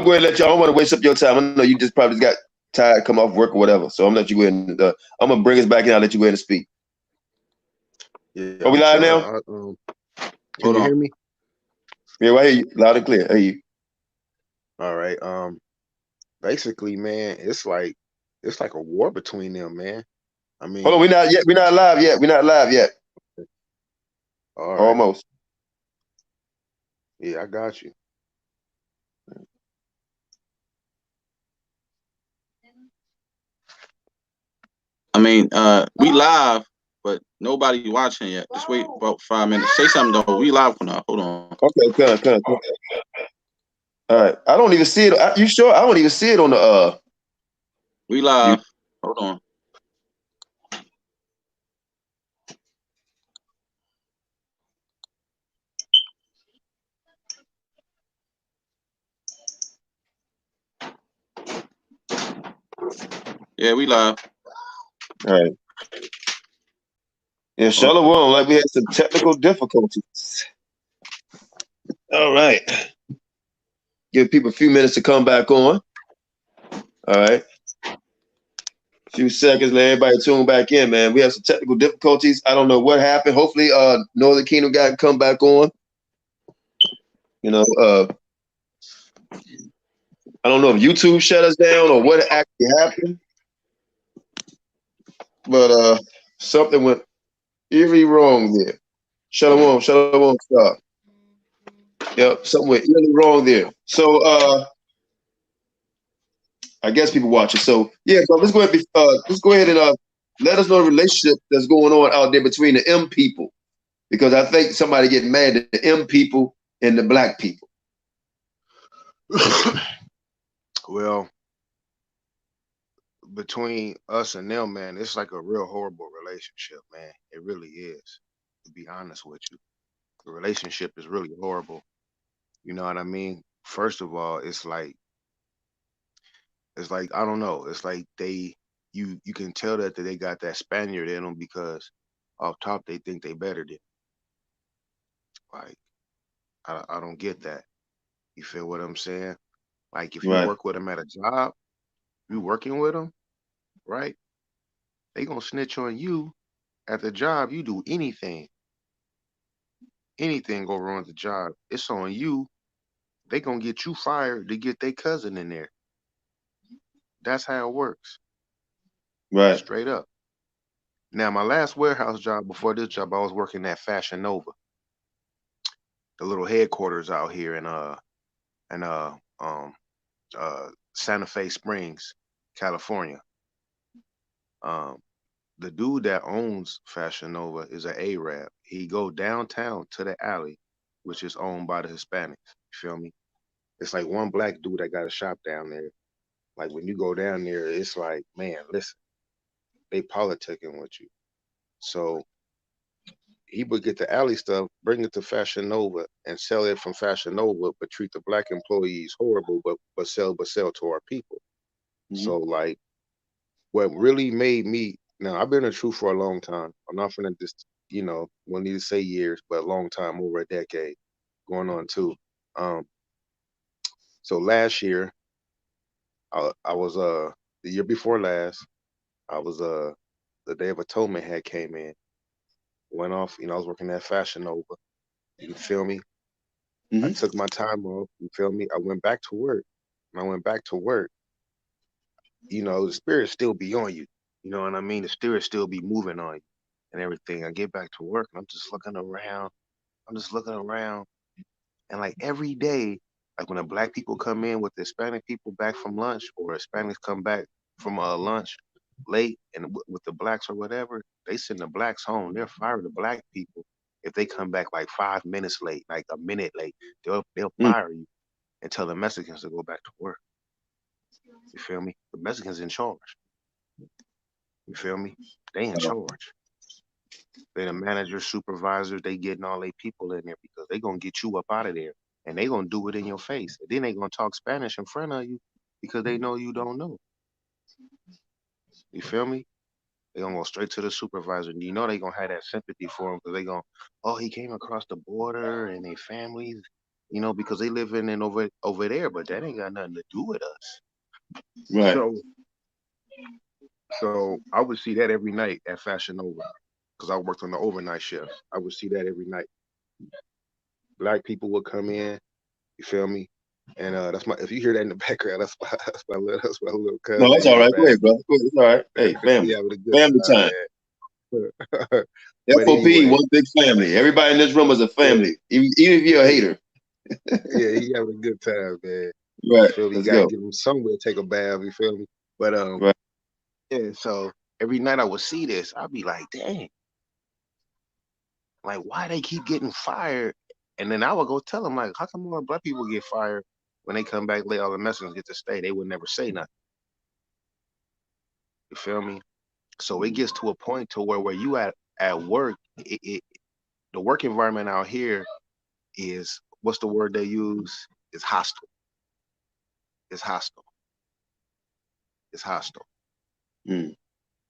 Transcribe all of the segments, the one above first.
go ahead and let y'all. I don't want to waste up your time. I know you just probably got tired, come off work or whatever. So I'm gonna let you go ahead and I'm gonna bring us back in. I'll let you go ahead and speak. Yeah, Are we live now? Can you hear me? Yeah, I hear you loud and clear. I hear you. All right. Basically, man, it's like a war between them, man. I mean, Hold on, we're not live yet. We're not live yet. All right. Almost. Yeah, I got you. I mean, we live, but nobody watching yet. Just wait about 5 minutes. Say something though. We live now. Hold on. Okay, come. All right. I don't even see it. You sure? I don't even see it on the We live. Hold on. Yeah, we live. All right. Yeah, Shalom. Like we had some technical difficulties. All right. Give people a few minutes to come back on. All right. A few seconds, let everybody tune back in, man. We have some technical difficulties. I don't know what happened. Hopefully, Northern Kingdom guy can come back on. You know, I don't know if YouTube shut us down or what actually happened. But something went eerie wrong there. Shalom, stop. Yep, something went really wrong there. So I guess people watching. So yeah, so let's go ahead and let us know the relationship that's going on out there between the M people, because I think somebody getting mad at the M people and the black people. Well, between us and them, man, it's like a real horrible relationship, man. It really is. To be honest with you, the relationship is really horrible. You know what I mean? First of all, it's like I don't know. It's like you can tell that they got that Spaniard in them because off top they think they better than. Like I don't get that. You feel what I'm saying? Like if you Right. work with them at a job, you working with them, right? They gonna snitch on you at the job. You do anything go wrong at the job, it's on you. They gonna get you fired to get their cousin in there. That's how it works. Right. Straight up. Now, my last warehouse job before this job, I was working at Fashion Nova, the little headquarters out here in Santa Fe Springs, California. Um, the dude that owns Fashion Nova is an Arab. He go downtown to the alley, which is owned by the Hispanics. You feel me? It's like one black dude that got a shop down there. Like when you go down there, it's like, man, listen, they politicking with you. So he would get the alley stuff, bring it to Fashion Nova, and sell it from Fashion Nova, but treat the black employees horrible, but sell to our people. Mm-hmm. So like, what really made me now I've been a truth for a long time. I'm not gonna just won't need to say years, but a long time, over a decade, going on too. Um, so last year, I was the year before last, I was the Day of Atonement had came in, went off. I was working at Fashion Nova. You feel me? I Mm-hmm. took my time off. You feel me? I went back to work. When I went back to work, the spirit still be on you. You know what I mean? The spirit still be moving on you and everything. I get back to work and I'm just looking around. And like every day, like when the black people come in with the Hispanic people back from lunch, or Hispanics come back from lunch late and with the blacks or whatever, they send the blacks home. They'll fire the black people if they come back like 5 minutes late, like a minute late. They'll fire you and tell the Mexicans to go back to work. You feel me? The Mexicans in charge. You feel me? They in charge. They the managers, supervisors, they getting all their people in there because they gonna get you up out of there. And they gonna do it in your face. And then they gonna talk Spanish in front of you because they know you don't know. You feel me? They gonna go straight to the supervisor. And they gonna have that sympathy for him because they gonna, oh, he came across the border and their families, you know, because they living in over there, but that ain't got nothing to do with us. Right. So I would see that every night at Fashion Nova, because I worked on the overnight shift. I would see that every night. Black people would come in, you feel me? And that's my, if you hear that in the background, that's my little cousin No, that's in all the right. Go back. ahead, brother. Go ahead. It's all right. Hey, We family. having a good Family time, time. man. But F.O.P. anyway, one big family. Everybody in this room is a family. Even if you're a hater. yeah, he having a good time, man. Right. You feel me? You Let's gotta go. give him somewhere to take a bath, you feel me? But Right. yeah, so every night I would see this, I'd be like, dang, like why they keep getting fired? And then I would go tell them, like, how come more black people get fired when they come back late, all the Mexicans get to stay? They would never say nothing. You feel me? So it gets to a point to where you at work, the work environment out here is, what's the word they use? It's hostile. It's hostile. It's hostile. Mm.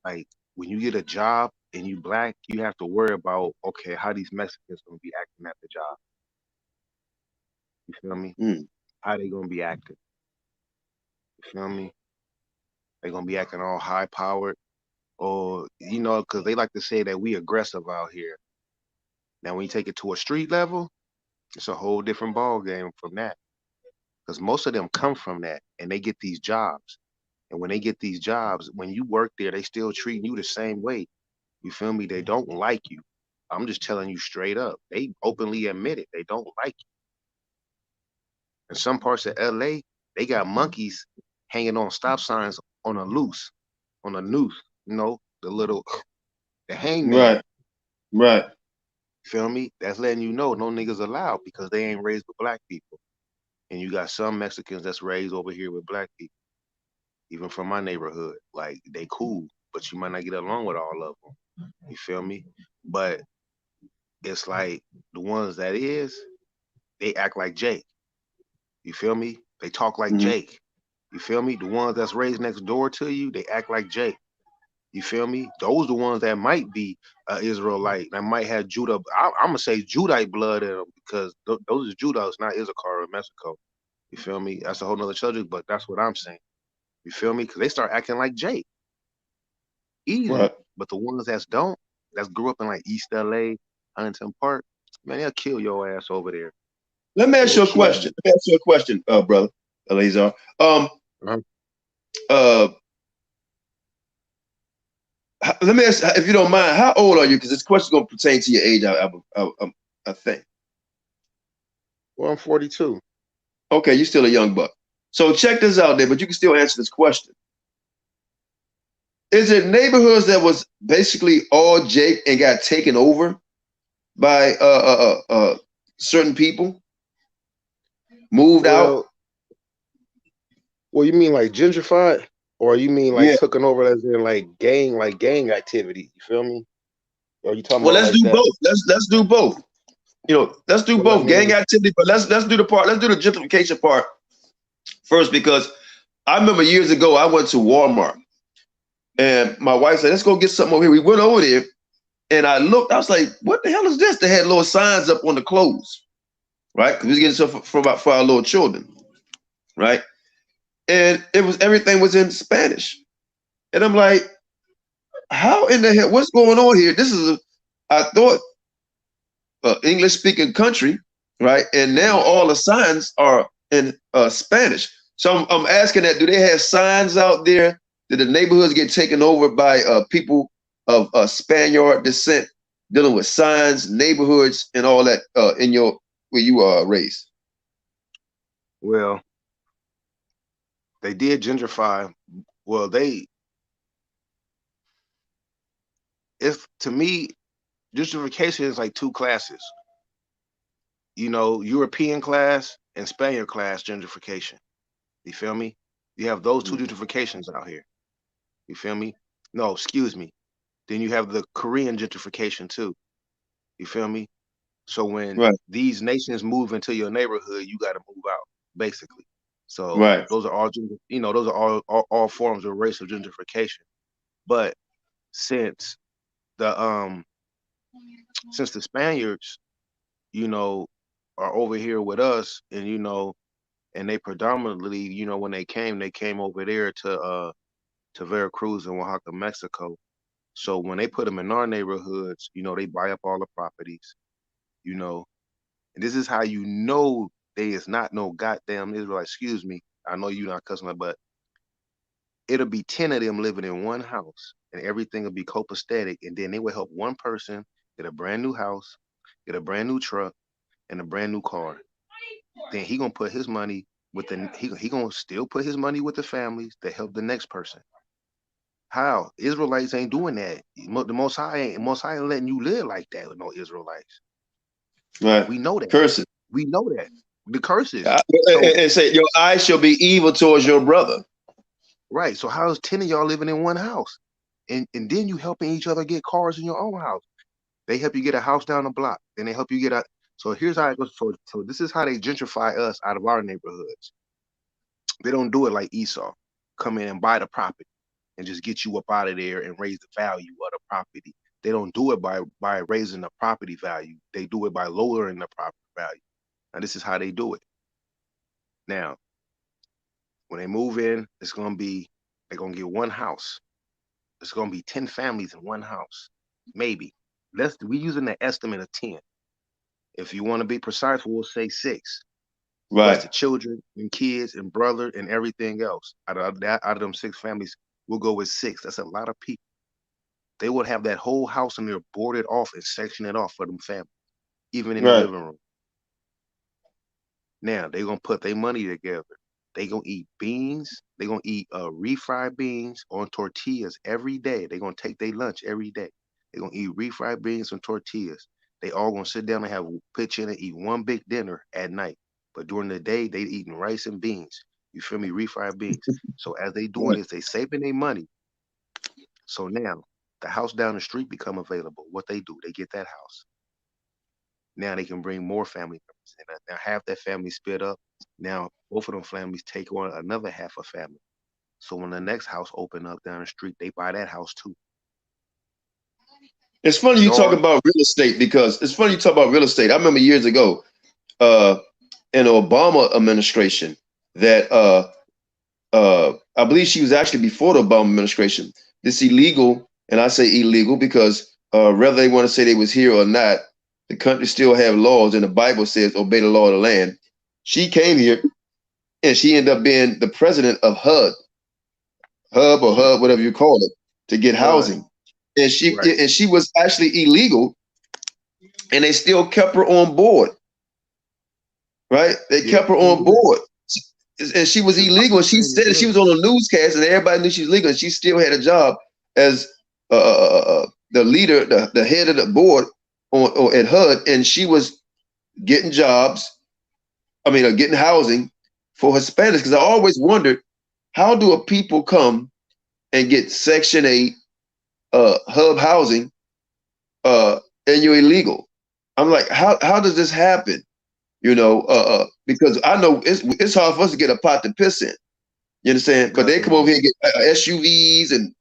Like when you get a job and you black, you have to worry about, okay, how these Mexicans gonna be acting at the job. You feel me? Mm. How they gonna be acting? You feel me? They gonna be acting all high powered, or you know, because they like to say that we aggressive out here. Now, when you take it to a street level, it's a whole different ball game from that. Because most of them come from that, and they get these jobs. And when they get these jobs, when you work there, they still treating you the same way. You feel me? They don't like you. I'm just telling you straight up. They openly admit it. They don't like you. In some parts of LA, they got monkeys hanging on stop signs on a loose, on a noose, you know, the little, the hangman. Right. Right. Feel me? That's letting you know no niggas allowed because they ain't raised with black people. And you got some Mexicans that's raised over here with black people, even from my neighborhood. Like, they cool, but you might not get along with all of them. You feel me? But it's like the ones that is, they act like Jake. You feel me? They talk like Mm-hmm. Jake. You feel me? The ones that's raised next door to you, they act like Jake. You feel me? Those the ones that might be Israelite, that might have Judah. I'm gonna say Judite blood in them because those are Judites, not Issachar in Mexico. You feel me? That's a whole nother subject, but that's what I'm saying. You feel me? Because they start acting like Jake. Easy. Right. But the ones that don't, that grew up in like East LA, Huntington Park, man, they'll kill your ass over there. Let me ask They'll you a kill question. you. Let me ask you a question, brother Eleazar. Uh-huh. Uh, let me ask, if you don't mind, how old are you? Because this question is going to pertain to your age, I think. Well, I'm 42. Okay, you're still a young buck. So check this out there, but you can still answer this question. Is it neighborhoods that was basically all Jake and got taken over by certain people, moved out? Well, you mean like gentrified, or you mean like Yeah. taken over as in like gang activity? You feel me? Or you talking Well, about let's like do that? both. Let's do both. You know, let's do Well, I both gang mean, activity, but let's do the part. Let's do the gentrification part first, because I remember years ago I went to Walmart and my wife said, "Let's go get something over here." We went over there and I looked. I was like, "What the hell is this?" They had little signs up on the clothes, right? Because we was getting stuff for our little children, right? And it was, everything was in Spanish, and I'm like, "How in the hell? What's going on here?" This is I thought English speaking country, right? And now all the signs are in Spanish. So I'm asking that, do they have signs out there? Did the neighborhoods get taken over by people of Spaniard descent, dealing with signs, neighborhoods, and all that in your, where you are raised? well, they did gentrify. Well, it's, to me, gentrification is like two classes. You know, European class and Spaniard class gentrification. You feel me? You have those two gentrifications out here. You feel me? No, excuse me. Then you have the Korean gentrification too. You feel me? So when Right, these nations move into your neighborhood, you got to move out, basically. So right, those are all, you know, those are all forms of racial gentrification. But since the Spaniards, you know, are over here with us, and and they predominantly, when they came over there to Veracruz and Oaxaca, Mexico. So when they put them in our neighborhoods, they buy up all the properties, and this is how they is not no goddamn Israelite. Excuse me, I know you're not cussing, but it'll be 10 of them living in one house, and everything will be copacetic, and then they will help one person get a brand new house, get a brand new truck, and a brand new car. Then he gonna put his money with he gonna still put his money with the families to help the next person. How? Israelites ain't doing that. The Most High ain't letting you live like that with no Israelites. Right. We know that. Curses. We know that. The curses. And say your eyes shall be evil towards your brother. Right. So how's 10 of y'all living in one house? And then you helping each other get cars in your own house. They help you get a house down the block. Then they help you get a. So here's how it goes. So this is how they gentrify us out of our neighborhoods. They don't do it like Esau. Come in and buy the property and just get you up out of there and raise the value of the property. They don't do it by raising the property value. They do it by lowering the property value. Now this is how they do it. Now, when they move in, they're gonna get one house. It's gonna be 10 families in one house, maybe. We using the estimate of 10. If you want to be precise, we'll say 6. Right. Plus the children and kids and brother and everything else. Out of them 6 families, we'll go with 6. That's a lot of people. They would have that whole house in there boarded off and sectioned it off for them families, even in the living room. Now they're gonna put their money together. They gonna eat beans. They're gonna eat refried beans on tortillas every day. They're gonna take their lunch every day. They're gonna eat refried beans and tortillas. They all gonna sit down and have pitch in and eat one big dinner at night. But during the day, they eating rice and beans. You feel me? Refried beans. So as they doing this, they saving their money. So now the house down the street become available. What they do, they get that house. Now they can bring more family members in. Now half that family split up. Now both of them families take on another half of family. So when the next house open up down the street, they buy that house too. It's funny you talk about real estate because it's funny you talk about real estate. I remember years ago, in the Obama administration, that I believe she was actually before the Obama administration. This illegal, and I say illegal because whether they want to say they was here or not, the country still have laws, and the Bible says obey the law of the land. She came here, and she ended up being the president of HUD, whatever you call it, to get housing. And she was actually illegal, and they still kept her on board. Right? They kept her on board, and she was illegal. And she said that she was on a newscast, and everybody knew she was legal. And she still had a job as the leader, the head of the board at HUD, and she was getting jobs. I mean, getting housing for Hispanics. Because I always wondered, how do a people come and get Section 8 hub housing, and you're illegal? I'm like, how does this happen? Because I know it's hard for us to get a pot to piss in. You understand? But they come over here and get SUVs and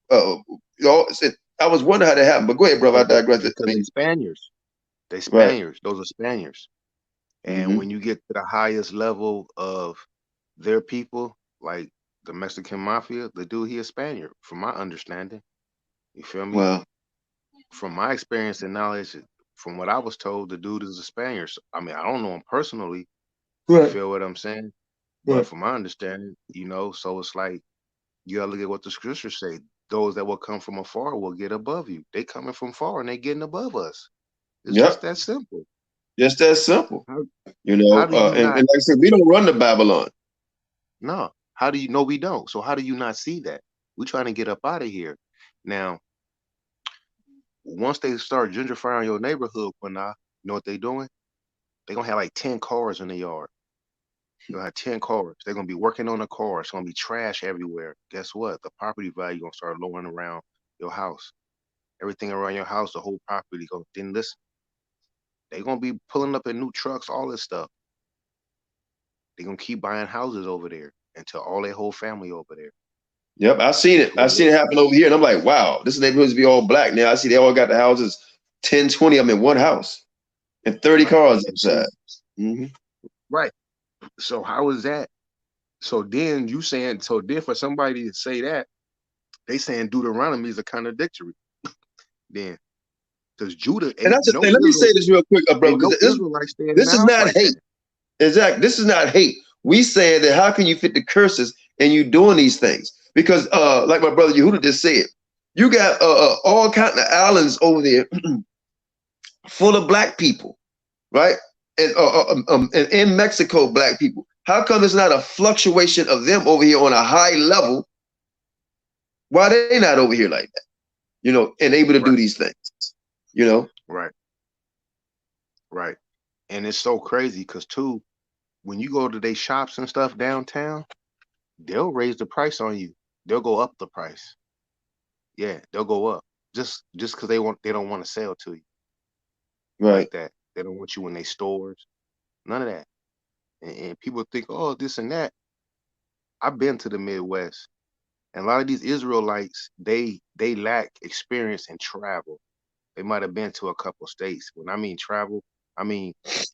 I was wondering how that happened. But go ahead, brother. I digress. They Spaniards. They Spaniards. Right. Those are Spaniards. And when you get to the highest level of their people, like the Mexican mafia, the dude, he is Spaniard, from my understanding. You feel me? Wow. From my experience and knowledge, from what I was told, the dude is a Spaniard. I mean, I don't know him personally. You feel what I'm saying? But from my understanding, so it's like you gotta look at what the scriptures say. Those that will come from afar will get above you. They coming from far and they getting above us. It's just that simple. Just that simple. And like I said, we don't run to Babylon. No. How do you know we don't? So how do you not see that? We're trying to get up out of here. Now, once they start gentrifying your neighborhood, Qanath, you know what they're doing? They're going to have like 10 cars in the yard. They're going to have 10 cars. They're going to be working on the car. It's going to be trash everywhere. Guess what? The property value going to start lowering around your house. Everything around your house, the whole property. Then listen, they're going to be pulling up in new trucks, all this stuff. They're going to keep buying houses over there until all their whole family over there. Yep, I seen it. I seen it happen over here. And I'm like, wow, this neighborhood to be all black. Now I see they all got the houses, 10, 20 of them in one house and 30 cars inside. Mm-hmm. Right. So how is that? So then you saying, so then for somebody to say that, they saying Deuteronomy is a contradictory. Then, because Judah And ain't that's the no thing. Let me say Israel, this real quick, bro, ain't because no Israelite staying in this the is house not like hate. that. Exactly. This is not hate. We saying that how can you fit the curses and you doing these things? Because like my brother Yehuda just said, you got all kind of islands over there full of black people, right? And in Mexico, black people. How come it's not a fluctuation of them over here on a high level? Why they not over here like that? And able to do Right, these things, you know? right, right. And it's so crazy because too, when you go to their shops and stuff downtown, they'll raise the price on you. They'll go up the price. Yeah, they'll go up just because they don't want to sell to you Right. like that. They don't want you in their stores. None of that. And people think, oh, this and that. I've been to the Midwest, and a lot of these Israelites, they lack experience in travel. They might have been to a couple states. When I mean travel, I mean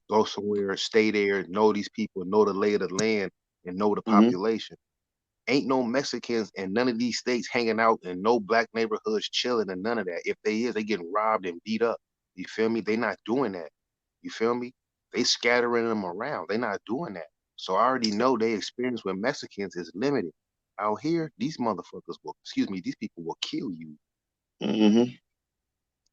go somewhere, stay there, know these people, know the lay of the land, and know the Mm-hmm. population. Ain't no Mexicans in none of these states hanging out in no black neighborhoods chilling and none of that. If they is, they getting robbed and beat up. You feel me? They not doing that. You feel me? They scattering them around. They not doing that. So I already know they experience with Mexicans is limited. Out here, these motherfuckers will, excuse me, these people will kill you. Mm-hmm.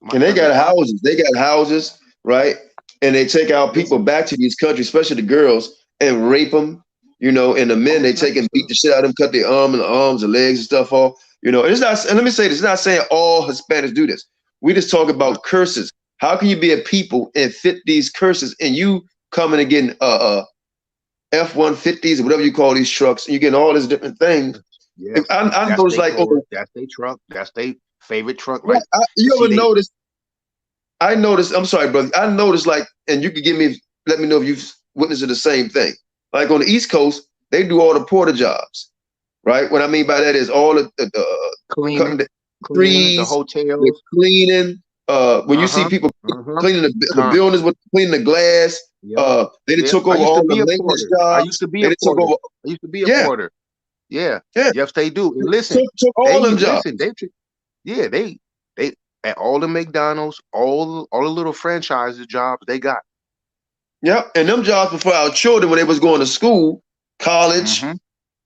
My And they cousin got Papa, houses. They got houses, right? And they take out people listen, back to these countries, especially the girls, and rape them. And the men all they type take of and beat stuff. the shit out of them, cut their arms, the legs and stuff off. And it's not. And let me say this: it's not saying all Hispanics do this. We just talk No, about curses. How can you be a people and fit these curses, and you coming and getting F-150s or whatever you call these trucks, and you getting all these different things? yeah, I that's noticed their like, car. That's their truck. That's their favorite truck. right, Like, you cause see, ever they notice? I noticed, I'm sorry, brother. I noticed like, and you could let me know if you've witnessed the same thing. Like on the East Coast, they do all the porter jobs, right? What I mean by that is all cutting cleaning, the cleaning the trees, they're hotels. cleaning. When you see Uh-huh. people Uh-huh. cleaning the Con. buildings with cleaning the glass, Yep. they Yep. took I over used to all the be a maintenance porter. I used jobs. to be They a took porter. over, I used to be a yeah, porter. Yeah. yeah, Yes, they do. And listen, took they all them jobs. listen, yeah, they at all the McDonald's, all the little franchises jobs they got. Yep, and them jobs before our children when they was going to school, college, Mm-hmm.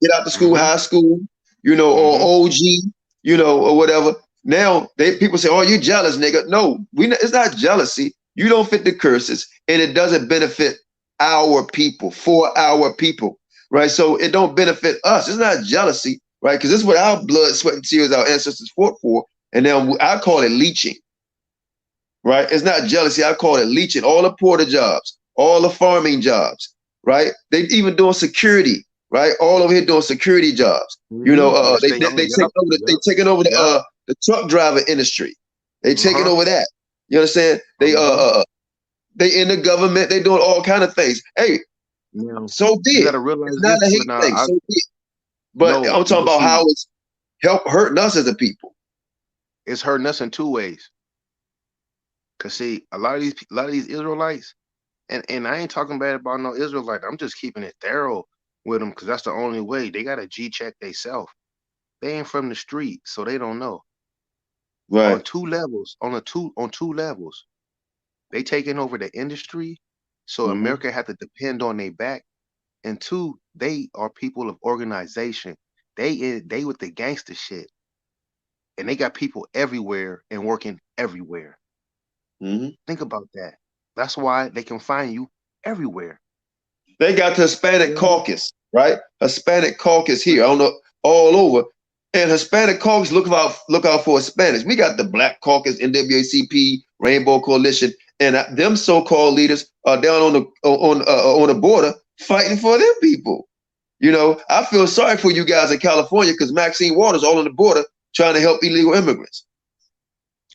get out to school, Mm-hmm. high school, or Mm-hmm. OG, or whatever. Now people say, "Oh, you jealous, nigga." No, it's not jealousy. You don't fit the curses, and it doesn't benefit our people, for our people, right? So it don't benefit us. It's not jealousy, right? Because this is what our blood, sweat, and tears our ancestors fought for, and now I call it leeching, right? It's not jealousy. I call it leeching. All the porter jobs, all the farming jobs, right? They even doing security, right? All over here doing security jobs. Mm-hmm. Yes, They they are. taking Yep. over they Yep. taking over Yep. the truck driver industry. They taking Uh-huh. over that. You understand? Uh-huh. They in the government. They doing all kind of things. Hey, Now, so be you it. gotta It's realize not this, a but hate now thing. I So be it. But no, I'm talking but about how see, it's hurting us as a people. it's hurting us in two ways. Cause see, a lot of these Israelites, and I ain't talking bad about no Israelite. I'm just keeping it thorough with them because that's the only way. They got to G check themselves. They ain't from the street, so they don't know. On Right. two levels, on two levels, they taking over the industry, so Mm-hmm. America had to depend on their back. And two, they are people of organization. They with the gangster shit, and they got people everywhere and working everywhere. Mm-hmm. Think about that. That's why they can find you everywhere. They got the Hispanic Feel me? caucus, right? Hispanic caucus here. I Listen, don't know, all over. And Hispanic caucus, look out for Hispanics. We got the Black Caucus, NWACP, Rainbow Coalition, and them so-called leaders are down on the border fighting for them people. I feel sorry for you guys in California because Maxine Waters all on the border trying to help illegal immigrants.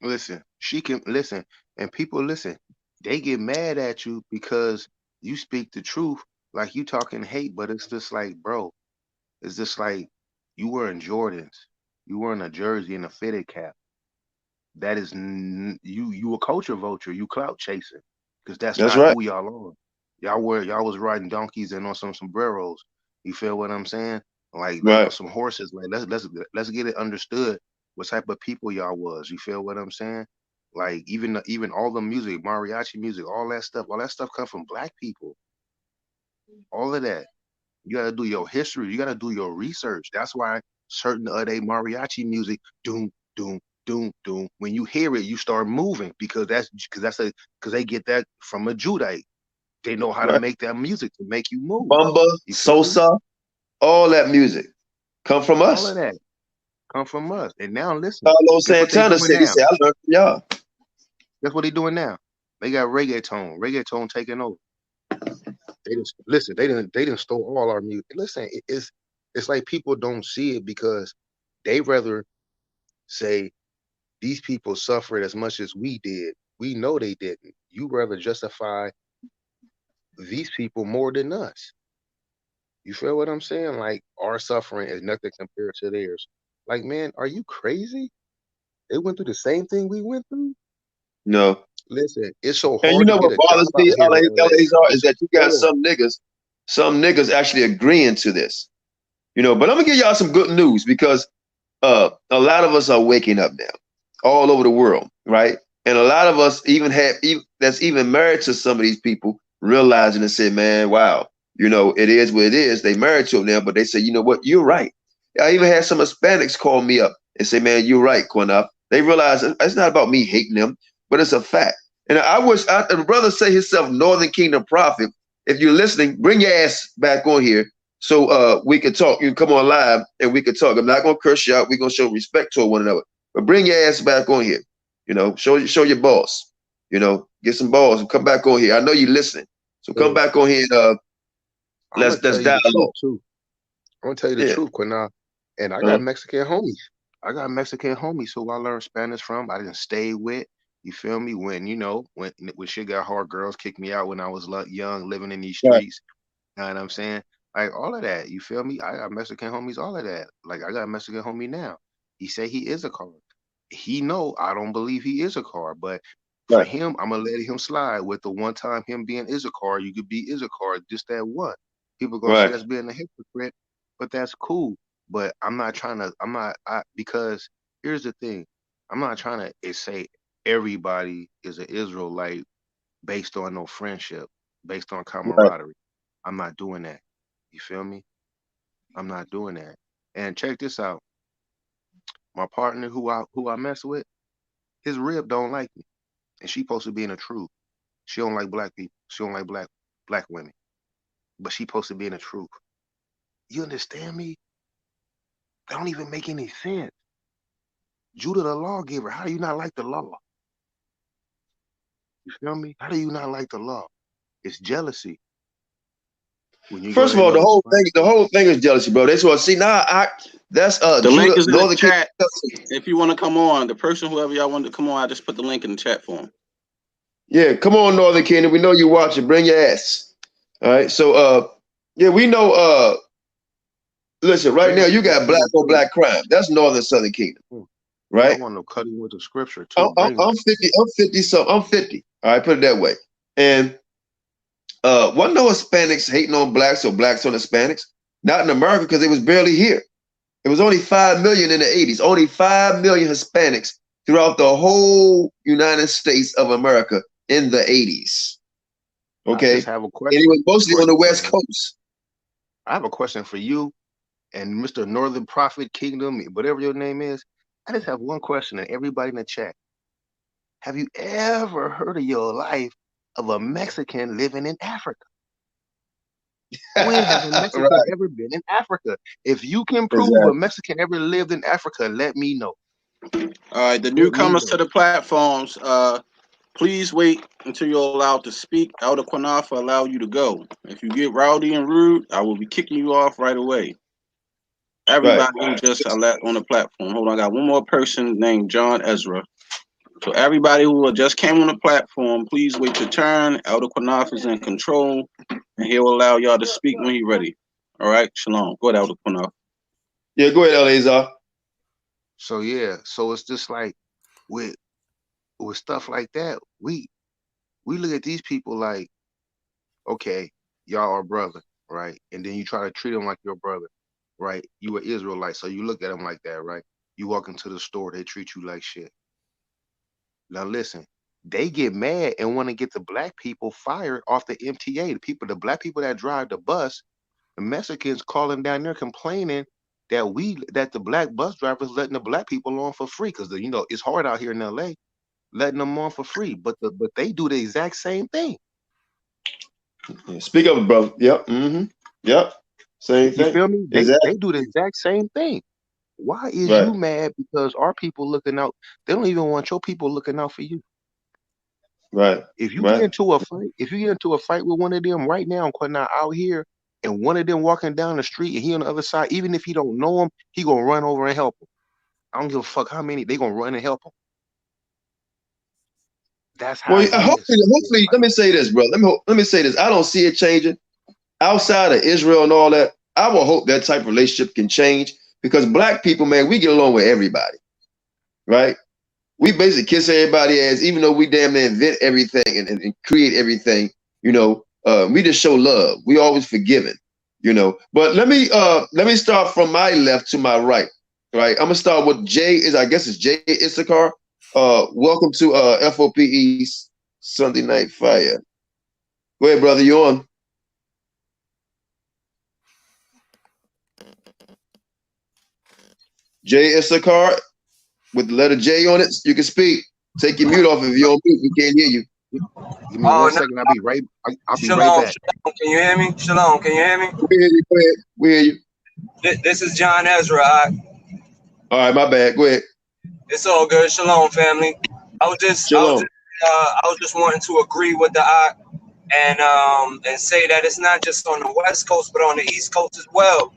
listen. She can listen, and people listen. They get mad at you because you speak the truth, like you talking hate, but it's just like, bro, it's just like you wearing Jordans, you wearing a jersey and a fitted cap. That is you. You a culture vulture. You clout chasing because that's That's not right. who y'all are. Y'all was riding donkeys and on some sombreros. You feel what I'm saying? Like on Right. some horses. Like let's get it understood what type of people y'all was. You feel what I'm saying? Like even all the music, mariachi music, all that stuff come from black people. All of that. You gotta do your history. You gotta do your research. That's why certain of they mariachi music, doom, doom, doom, doom. When you hear it, you start moving because they get that from a Judite. They know how to Right. make that music to make you move. Bumba, You feel me? Sosa, all that music come from All of us. that come from us. And now listen, Carlos guess what they Santana doing said, he now? said, I learned from y'all. Guess what they doing now? They got reggaeton. Reggaeton taking over. They just listen. They didn't stole all our music. Listen, it's like people don't see it because they rather say these people suffered as much as we did. We know they didn't. You rather justify these people more than us. You feel what I'm saying? Like our suffering is nothing compared to theirs. Like, man, are you crazy? They went through the same thing we went through. No. Listen, it's so And you hard to know get what a job bothers out me, here, man. Eleazar, is It's that you got hard. some niggas actually agreeing to this. But I'm gonna give y'all some good news because a lot of us are waking up now, all over the world, right? And a lot of us that's even married to some of these people realizing and say, man, wow, it is what it is. They married to them now, but they say, you know what, you're right. I even had some Hispanics call me up and say, man, you're right, Qanath. They realize it's not about me hating them, but it's a fact. And I wish the brother say himself, Northern Kingdom Prophet. If you're listening, bring your ass back on here so we can talk. You can come on live and we can talk. I'm not gonna curse you out. We're gonna show respect toward one another. But bring your ass back on here. Show your balls. Get some balls and come back on here. I know you're listening. So come Hey, back on here and I'm gonna tell let's you the truth dialogue. too. I'm gonna tell you the Yeah. truth, Qanath. And I got Mexican homies. I got Mexican homies who I learned Spanish from. I didn't stay with. You feel me? When shit got hard, girls kicked me out when I was young, living in these Right. streets. You know what I'm saying? Like all of that. You feel me? I got Mexican homies, all of that. Like I got a Mexican homie now. He say he is a car. He know I don't believe he is a car, but for Right. him, I'm gonna let him slide with the one time him being is a car. You could be is a car, just that one. People gonna say Right. that's being a hypocrite, but that's cool. But I'm not trying to. I'm not. Because here's the thing. I'm not trying to say everybody is an Israelite based on no friendship, based on Right. camaraderie. I'm not doing that. You feel me? I'm not doing that. And check this out. My partner who I mess with, his rib don't like me. And she supposed to be in the truth. She don't like black people. She don't like black women. But she supposed to be in the truth. You understand me? That don't even make any sense. Judah the lawgiver. How do you not like the law? You feel me? How do you not like the law? It's jealousy. When you go First to of all, another spot. the whole thing is jealousy, bro. That's what. See, now that's The link Judah, is in the Northern Kingdom. chat. If you want to come on, the person, whoever y'all want to come on, I just put the link in the chat for him. Yeah, come on, Northern Kingdom. We know you're watching. Bring your ass. All right. So yeah, we know listen, right Bring now up you the got black Bible on too. black crime. That's Northern Southern Kingdom, I right? want to cut him with the scripture I'm, too. I'm, Bring him. I'm 50. I'm 50 something. I'm 50. All right, put it that way. And wasn't no Hispanics hating on blacks or blacks on Hispanics. Not in America because it was barely here. It was only 5 million in the 80s. Only 5 million Hispanics throughout the whole United States of America in the 80s. I Okay. just have a And it was mostly on the question for West you. Coast. I have a question for you and Mr. Northern Prophet Kingdom, whatever your name is. I just have one question, and everybody in the chat. Have you ever heard of your life of a Mexican living in Africa? When has a Mexican Right. ever been in Africa? If you can prove a Exactly. Mexican ever lived in Africa, let me know. All right, the Let me newcomers know. to the platforms, please wait until you're allowed to speak. Elder Qanath will allow you to go. If you get rowdy and rude, I will be kicking you off right away. Right. Everybody who just elect on the platform. Hold on, I got one more person named John Ezra. So everybody who just came on the platform, please wait your turn. Elder Qanath is in control, and he'll allow y'all to speak when he's ready. All right, shalom. Go ahead, Elder Qanath. Yeah, go ahead, Eleazar. So yeah, so it's just like with stuff like that, we look at these people like okay, y'all are brother, right? And then you try to treat them like your brother, right? You are Israelite, so you look at them like that, right? You walk into the store, they treat you like shit. Now listen, they get mad and want to get the black people fired off the MTA. The black people that drive the bus, the Mexicans calling down there complaining that the black bus drivers letting the black people on for free because you know it's hard out here in LA, letting them on for free. But they do the exact same thing. Yeah, speak up, bro. Yep. Yep. Same You thing. feel me? Exactly. They do the exact same thing. Why is Right. you mad because our people looking out? They don't even want your people looking out for you. Right. If you Right. get into a fight, with one of them right now, Qanath out here, and one of them walking down the street and he on the other side, even if he don't know him, he gonna run over and help him. I don't give a fuck how many, they gonna run and help him. That's how Well, it is. hopefully, let me say this, bro. Let me say this. I don't see it changing outside of Israel and all that. I will hope that type of relationship can change because black people, man, we get along with everybody, right? We basically kiss everybody ass, even though we damn near invent everything and create everything, you know. We just show love. We always forgiving, you know. But let me start from my left to my right. Right. I'm gonna start with I guess it's Jay Issachar. Welcome to F.O.P.E. Sunday Night Fire. Go ahead, brother. You on? Jay Issachar with the letter J on it. You can speak. Take your mute off if you're on mute. We can't hear you. Give me 1 second. I'll be right back. Shalom. Can you hear me? Shalom. Can you hear me? We hear you. Go ahead. We hear you. This is John Ezra. All right, my bad. Go ahead. It's all good. Shalom, family. I was just wanting to agree with the and say that it's not just on the West Coast, but on the East Coast as well.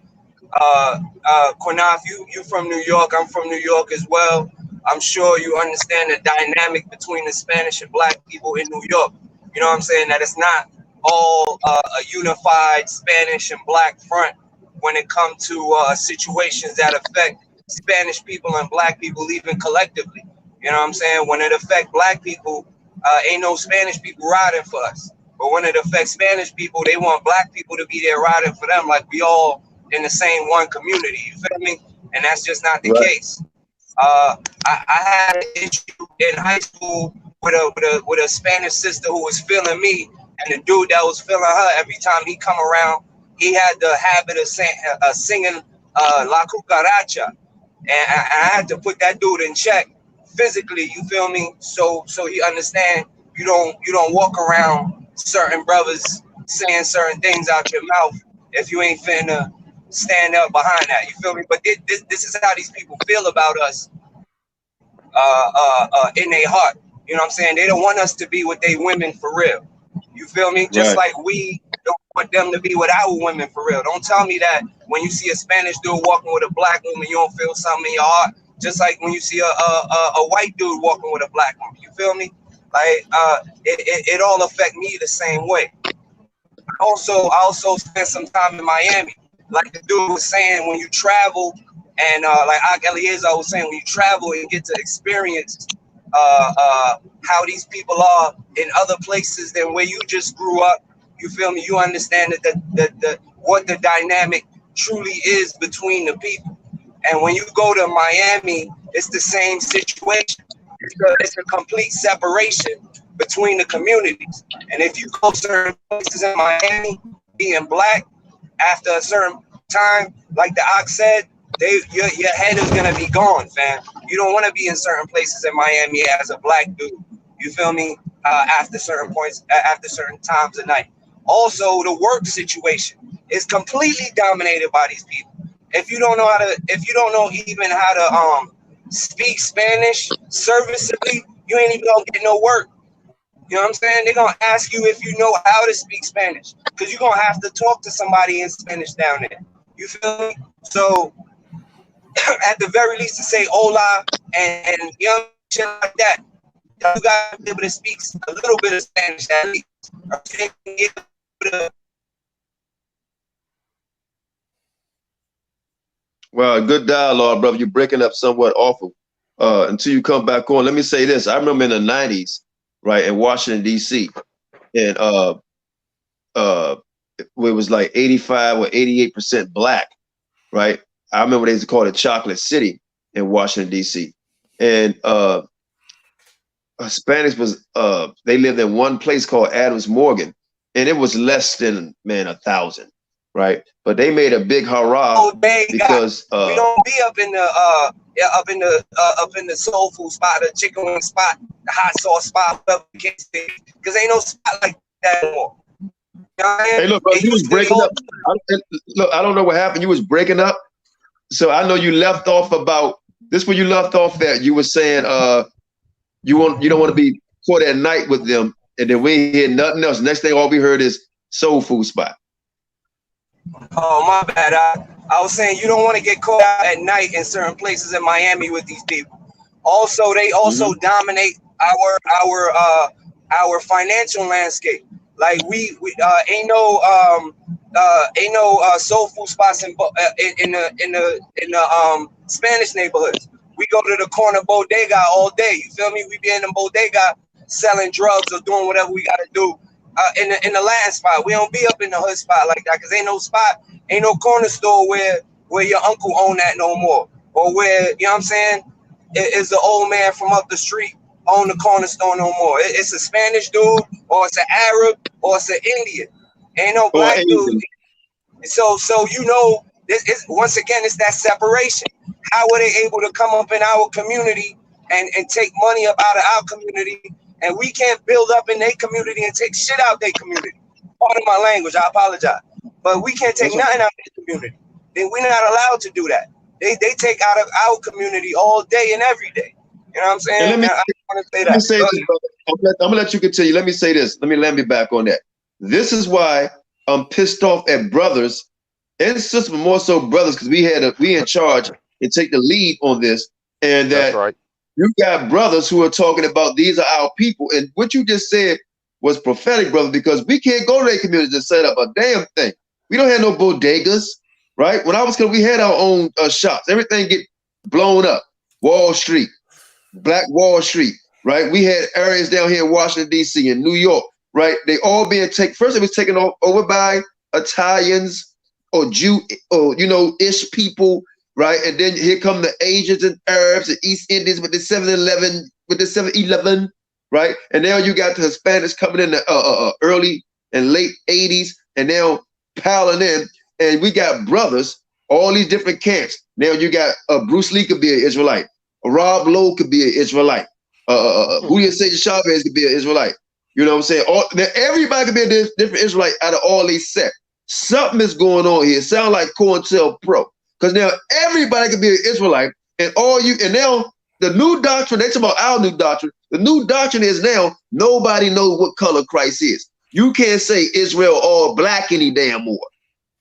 Qanath, you from New York. I'm from New York as well. I'm sure you understand the dynamic between the Spanish and black people in New York. You know what I'm saying? That it's not all a unified Spanish and black front when it comes to situations that affect Spanish people and black people even collectively. You know what I'm saying? When it affects black people, ain't no Spanish people riding for us. But when it affects Spanish people, they want black people to be there riding for them like we all in the same one community. You feel me? And that's just not the case. I had an issue in high school with a Spanish sister who was feeling me, and the dude that was feeling her. Every time he come around, he had the habit of singing La Cucaracha, and I had to put that dude in check physically. You feel me? So he understand you don't walk around certain brothers saying certain things out your mouth if you ain't finna stand up behind that. You feel me? But this is how these people feel about us in their heart. You know what I'm saying? They don't want us to be with their women for real. You feel me? Just like we don't want them to be with our women for real. Don't tell me that when you see a Spanish dude walking with a black woman, you don't feel something in your heart. Just like when you see a white dude walking with a black woman. You feel me? Like it all affect me the same way. I also spent some time in Miami. Like the dude was saying, when you travel, and like Eliezer was saying, when you travel and get to experience how these people are in other places than where you just grew up, you feel me? You understand that what the dynamic truly is between the people. And when you go to Miami, it's the same situation. It's a complete separation between the communities. And if you go certain places in Miami, being black, after a certain time, like the Ox said, your head is gonna be gone, fam. You don't want to be in certain places in Miami as a black dude. You feel me? After certain points, after certain times of night. Also, the work situation is completely dominated by these people. If you don't know even how to speak Spanish serviceably, you ain't even gonna get no work. You know what I'm saying? They're gonna ask you if you know how to speak Spanish, because you're gonna have to talk to somebody in Spanish down there. You feel me? So at the very least, to say hola and young shit like that, you gotta be able to speak a little bit of Spanish at least. Well, good dialogue, brother. You're breaking up somewhat awful. Until you come back on, let me say this. I remember in the 90s, right, in Washington, D.C., and where it was like 85 or 88% black, right? I remember they used to call it Chocolate City in Washington, D.C. And Hispanics was they lived in one place called Adams Morgan, and it was less than 1,000, right? But they made a big hurrah because we don't be up in the soul food spot, the chicken wing spot, the hot sauce spot, because ain't no spot like that anymore. Hey, look, bro, you was breaking up. Look, I don't know what happened. You was breaking up. So I know you left off about this. Where you left off at, you were saying you don't want to be caught at night with them, and then we ain't hear nothing else. Next thing, all we heard is soul food spot. Oh, my bad. I was saying you don't want to get caught out at night in certain places in Miami with these people. Also, they also dominate our financial landscape. Like we ain't no soul food spots in the Spanish neighborhoods. We go to the corner bodega all day. You feel me? We be in the bodega selling drugs or doing whatever we gotta do. In the Latin spot, we don't be up in the hood spot like that, because ain't no spot, ain't no corner store where your uncle own that no more, or where, you know what I'm saying, is the old man from up the street own the corner store no more. It's a Spanish dude, or it's an Arab, or it's an Indian. Ain't no black dude. So you know, it's once again, it's that separation. How are they able to come up in our community and take money up out of our community, and we can't build up in their community and take shit out their community? Pardon my language, I apologize. But we can't take nothing out of their community. Then we're not allowed to do that. They take out of our community all day and every day. You know what I'm saying? Let me say this, brother. I'm gonna let you continue. Let me say this. Let me back on that. This is why I'm pissed off at brothers and sisters, but more so brothers, because we in charge and take the lead on this. And that right. You got brothers who are talking about these are our people. And what you just said was prophetic, brother, because we can't go to their communities and set up a damn thing. We don't have no bodegas, right? When I was coming, we had our own shops. Everything get blown up. Wall Street, Black Wall Street, right? We had areas down here in Washington, D.C. and New York, right? They all being taken. First, it was taken over by Italians or Jew or, ish people, right? And then here come the Asians and Arabs and East Indians with the 7-Eleven, right? And now you got the Hispanics coming in the early and late 80s and now piling in. And we got brothers, all these different camps. Now you got Bruce Lee could be an Israelite. Rob Lowe could be an Israelite. Julio Cesar Chavez could be an Israelite. You know what I'm saying? Everybody could be a different Israelite out of all these sects. Something is going on here. It sounds like COINTELPRO. Because now everybody could be an Israelite, and now the new doctrine, they talk about our new doctrine. The new doctrine is now nobody knows what color Christ is. You can't say Israel all black any damn more,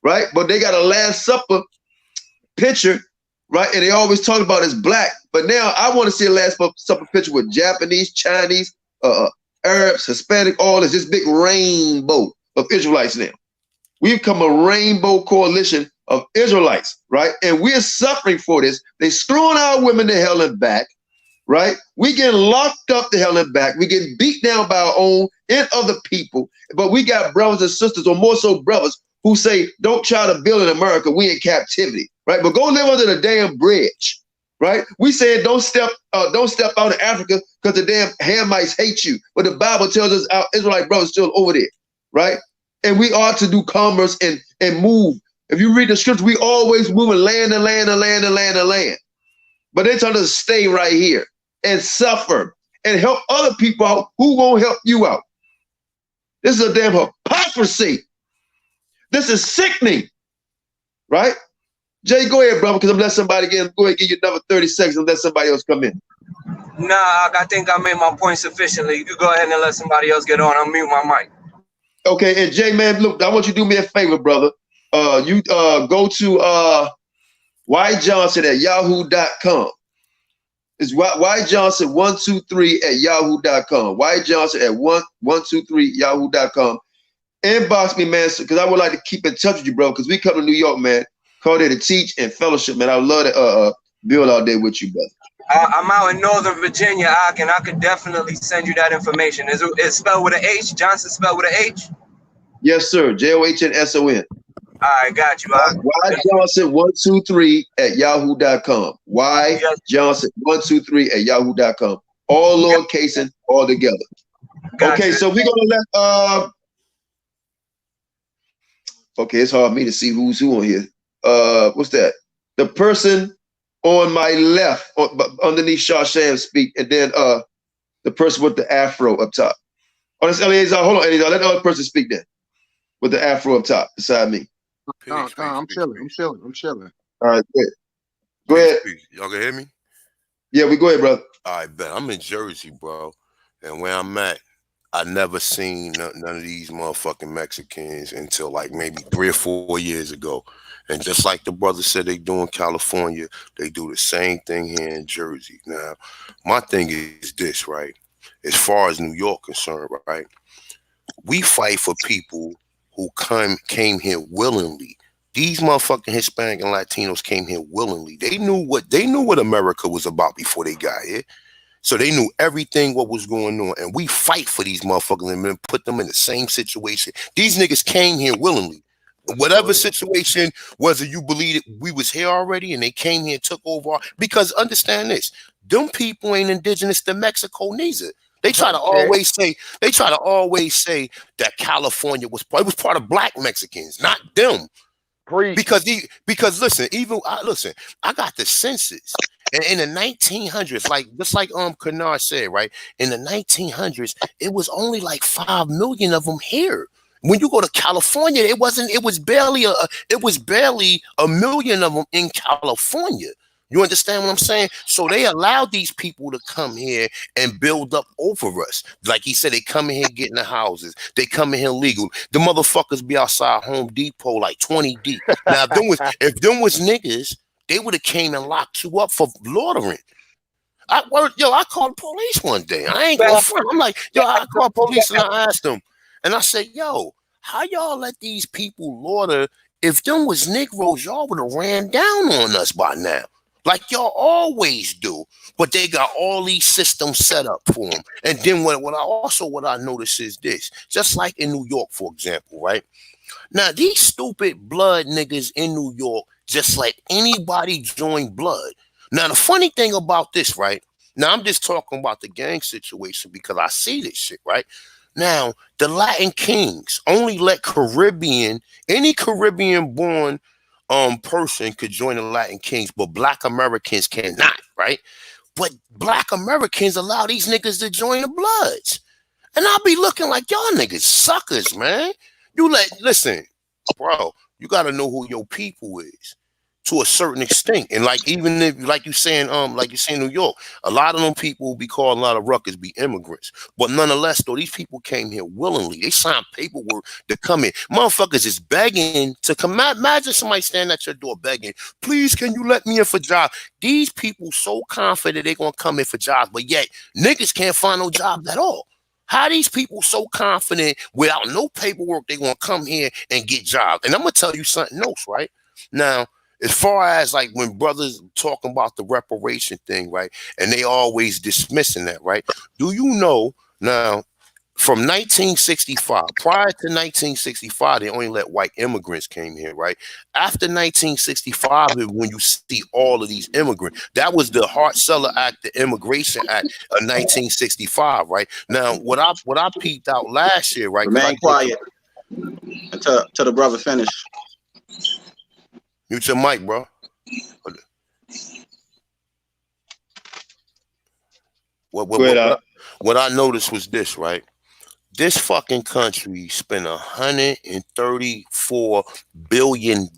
right? But they got a Last Supper picture, right? And they always talk about it's black. But now I want to see a Last Supper picture with Japanese, Chinese, Arabs, Hispanic, all this big rainbow of Israelites now. We've become a rainbow coalition of Israelites, right? And we're suffering for this. They screwing our women to hell and back, right? We getting locked up to hell and back. We getting beat down by our own and other people. But we got brothers and sisters, or more so brothers, who say, don't try to build in America. We in captivity, right? But go live under the damn bridge, right? We saying don't step out in Africa because the damn Hamites hate you. But the Bible tells us our Israelite brothers still over there, right? And we ought to do commerce and move. If you read the scripture, we always moving land and land and land and land and land. But they tell us to stay right here and suffer and help other people out who won't help you out. This is a damn hypocrisy. This is sickening, right? Jay, go ahead, brother, because I'm letting somebody go ahead and give you another 30 seconds and let somebody else come in. Nah, I think I made my point sufficiently. You can go ahead and let somebody else get on. I'll mute my mic. Okay, and Jay, man, look, I want you to do me a favor, brother. You go to yjohnson@yahoo.com. It's yjohnson123@yahoo.com. yjohnson123@yahoo.com. Inbox me, man, because I would like to keep in touch with you, bro, because we come to New York, man. Come there to teach and fellowship, man. I would love to build all day with you, brother. I'm out in Northern Virginia, and I could definitely send you that information. It's spelled with an H? Johnson spelled with an H? Yes, sir. JOHNSON. All right, got you. Y Johnson 123 at yahoo.com. Y Johnson 123 at yahoo.com. All lowercase and all together. Okay, so we're gonna let okay, it's hard for me to see who's who on here. What's that? The person on my left, underneath Shasham speak, and then the person with the afro up top. Oh, that's Eleazar. Hold on, Eleazar. Let the other person speak then. With the afro up top beside me. No, I'm chilling. All right, go ahead. Y'all can hear me? Yeah, we go ahead, brother. All right, bet. I'm in Jersey, bro. And where I'm at, I never seen none of these motherfucking Mexicans until like maybe 3 or 4 years ago. And just like the brother said they do in California, they do the same thing here in Jersey. Now, my thing is this, right? As far as New York concerned, right? We fight for people who came here willingly. These motherfucking Hispanic and Latinos came here willingly. They knew what America was about before they got here. So they knew everything what was going on. And we fight for these motherfuckers and put them in the same situation. These niggas came here willingly. Whatever situation, whether you believe it, we was here already and they came here and took over. Because understand this, them people ain't indigenous to Mexico neither. They try to always say that California was part of black Mexicans, not them. Because listen, I got the census. And in the 1900s, just like Qanath said, right? In the 1900s, it was only like 5 million of them here. When you go to California, it was barely a million of them in California. You understand what I'm saying? So they allowed these people to come here and build up over us. Like he said, they come in here getting the houses. They come in here legal. The motherfuckers be outside Home Depot like 20 deep. Now, if them was niggas, they would have came and locked you up for loitering. I called the police one day. I ain't going front. I'm like, I called police and I asked them. And I said, yo, how y'all let these people loiter? If them was Negroes, y'all would have ran down on us by now. Like y'all always do. But they got all these systems set up for them. And then what I notice is this. Just like in New York, for example, right? Now, these stupid blood niggas in New York just let anybody join blood. Now, the funny thing about this, right? Now, I'm just talking about the gang situation because I see this shit, right? Now, the Latin Kings only let any Caribbean-born person could join the Latin Kings, but Black Americans cannot, right? But Black Americans allow these niggas to join the Bloods. And I'll be looking like, y'all niggas suckers, man. Listen, bro, you got to know who your people is to a certain extent. And even if, like you saying New York, a lot of them people be called a lot of ruckers be immigrants. But nonetheless, though, these people came here willingly. They signed paperwork to come in. Motherfuckers is begging to come. Imagine somebody standing at your door begging, please, can you let me in for jobs? These people so confident they're going to come in for jobs, but yet niggas can't find no jobs at all. How these people so confident without no paperwork they going to come here and get jobs? And I'm going to tell you something else, right? Now, as far as like when brothers talking about the reparation thing, right? And they always dismissing that, right? Do you know now from 1965, prior to 1965, they only let white immigrants came here, right? After 1965, when you see all of these immigrants, that was the Hart-Celler Act, the Immigration Act of 1965, right? Now, what I peeped out last year, right? Remain quiet until the brother finish. Mute your mic, bro. What I noticed was this, right? This fucking country spent $134 billion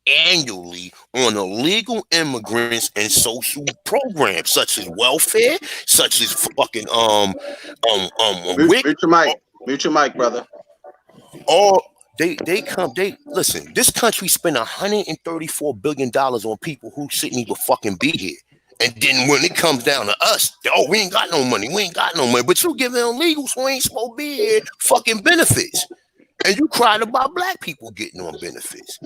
annually on illegal immigrants and social programs such as welfare, such as fucking Mute your mic, brother. Listen, this country spent $134 billion on people who shouldn't even fucking be here. And then when it comes down to us, we ain't got no money. But you giving illegals who ain't supposed to be here fucking benefits. And you cried about black people getting on benefits.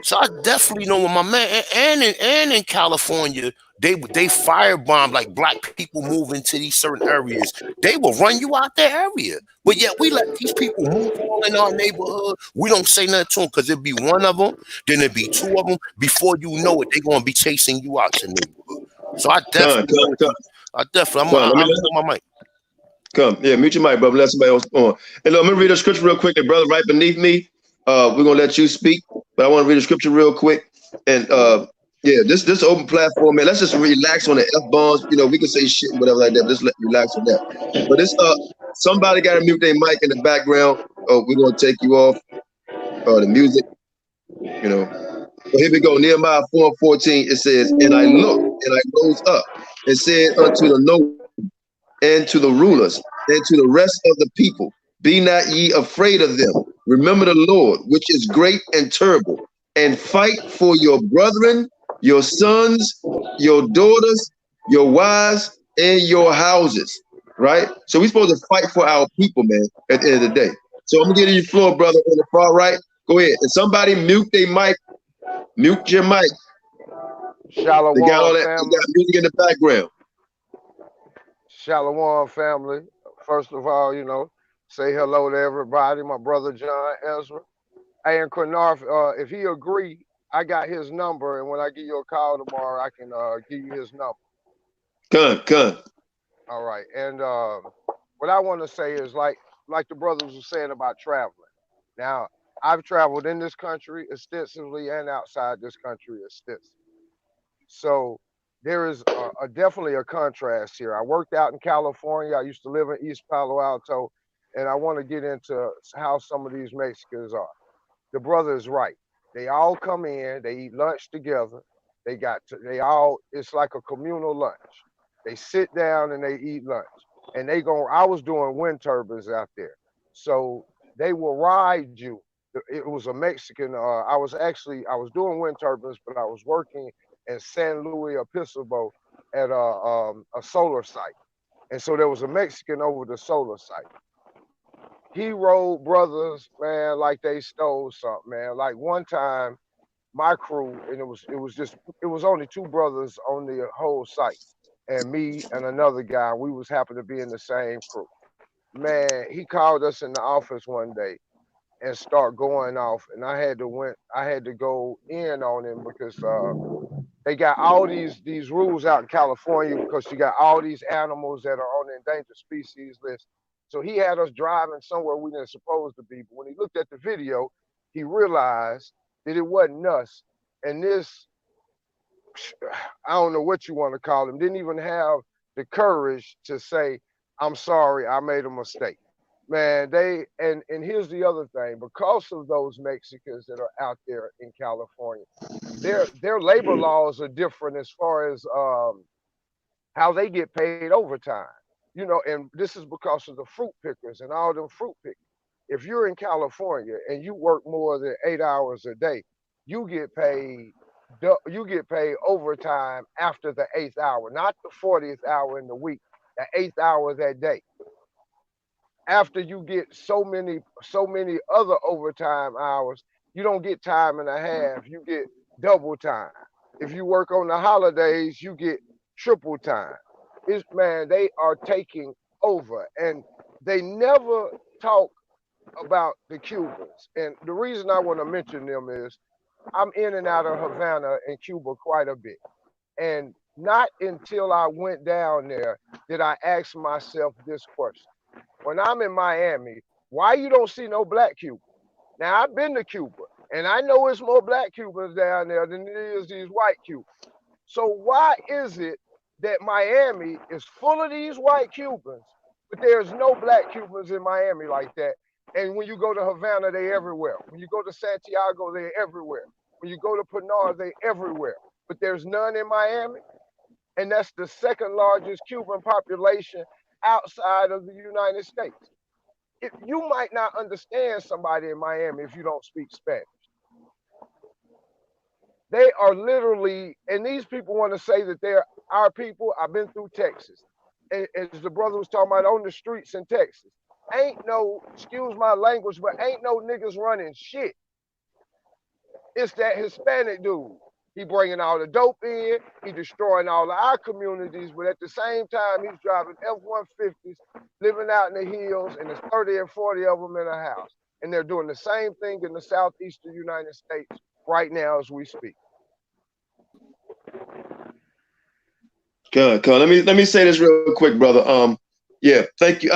So I definitely know when my man, and in California, they firebomb like black people move into these certain areas. They will run you out their area. But yet we let these people move all in our neighborhood. We don't say nothing to them because it'd be one of them, then it'd be two of them. Before you know it, they're gonna be chasing you out your neighborhood. So I definitely know what you. I definitely. I'll hold my mic. Come, yeah, mute your mic, brother. Let somebody else on. And look, I'm gonna read a scripture real quick. The brother right beneath me. We're gonna let you speak, but I want to read a scripture real quick. And yeah, this open platform, man. Let's just relax on the F-bombs. You know, we can say shit and whatever like that. Just relax on that. But this somebody got to mute their mic in the background. Oh, we're gonna take you off the music. You know. So here we go. Nehemiah 4:14. It says, "And I looked, and I rose up, and said unto the nobles, and to the rulers, and to the rest of the people, be not ye afraid of them. Remember the Lord, which is great and terrible, and fight for your brethren, your sons, your daughters, your wives, and your houses." Right? So we're supposed to fight for our people, man, at the end of the day. So I'm gonna give you the floor, brother, on the far right. Go ahead. And somebody mute their mic. Mute your mic. Shalom, they got all that, family. they got music in the background. Shalom, family. First of all, you know, say hello to everybody. My brother John Ezra. Hey, and Qanath, if he agree, I got his number, and when I give you a call tomorrow, I can give you his number. Come. All right. And what I want to say is like the brothers were saying about traveling. Now, I've traveled in this country extensively and outside this country extensively. So there is definitely a contrast here. I worked out in California. I used to live in East Palo Alto, and I want to get into how some of these Mexicans are. The brother is right. They all come in, they eat lunch together. It's like a communal lunch. They sit down and they eat lunch. And I was doing wind turbines out there. So they will ride you. It was a Mexican, I was doing wind turbines, but I was working in San Luis Obispo at a solar site. And so there was a Mexican over the solar site. He rode brothers, man, like they stole something, man. Like one time, my crew, and it was only two brothers on the whole site, and me and another guy, we was happened to be in the same crew. Man, he called us in the office one day and start going off, and I had to go in on him because they got all these rules out in California because you got all these animals that are on the endangered species list. So he had us driving somewhere we didn't supposed to be. But when he looked at the video, he realized that it wasn't us. And this, I don't know what you want to call him, didn't even have the courage to say, "I'm sorry, I made a mistake." Man, and here's the other thing, because of those Mexicans that are out there in California, their labor laws are different as far as how they get paid overtime. You know, and this is because of the fruit pickers and all them fruit pickers. If you're in California and you work more than 8 hours a day, you get paid overtime after the 8th hour, not the 40th hour in the week, the 8th hour that day. After you get so many other overtime hours, you don't get time and a half, you get double time. If you work on the holidays, you get triple time. Man, they are taking over, and they never talk about the Cubans. And the reason I want to mention them is I'm in and out of Havana and Cuba quite a bit. And not until I went down there did I ask myself this question. When I'm in Miami, why you don't see no black Cubans? Now, I've been to Cuba, and I know it's more black Cubans down there than it is these white Cubans. So why is it that Miami is full of these white Cubans, but there's no black Cubans in Miami like that? And when you go to Havana, they're everywhere. When you go to Santiago, they're everywhere. When you go to Pinar, they're everywhere. But there's none in Miami. And that's the second largest Cuban population outside of the United States. You might not understand somebody in Miami if you don't speak Spanish. They are literally, and these people want to say that they're our people. I've been through Texas. And as the brother was talking about, on the streets in Texas, ain't no, excuse my language, but ain't no niggas running shit. It's that Hispanic dude. He bringing all the dope in. He destroying all of our communities. But at the same time, he's driving F-150s, living out in the hills, and there's 30 and 40 of them in a house. And they're doing the same thing in the southeastern United States right now as we speak. Good. Let me say this real quick, brother. Yeah, thank you.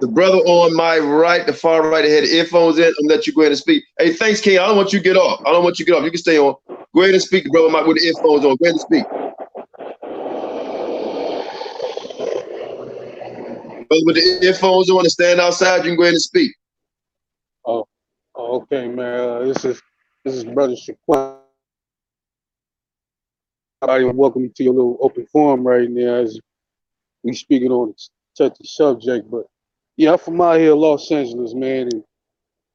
The brother on my right, the far right, had earphones in. I'm gonna let you go ahead and speak. Hey, thanks, King. I don't want you to get off. I don't want you to get off. You can stay on. Go ahead and speak, the brother with the earphones on. Go ahead and speak. Brother with the earphones on and stand outside, you can go ahead and speak. Oh, okay, man. This is Brother Shaquan. Welcome to your little open forum right now as we speaking on a touchy subject. But yeah, I'm from out here, Los Angeles, man. And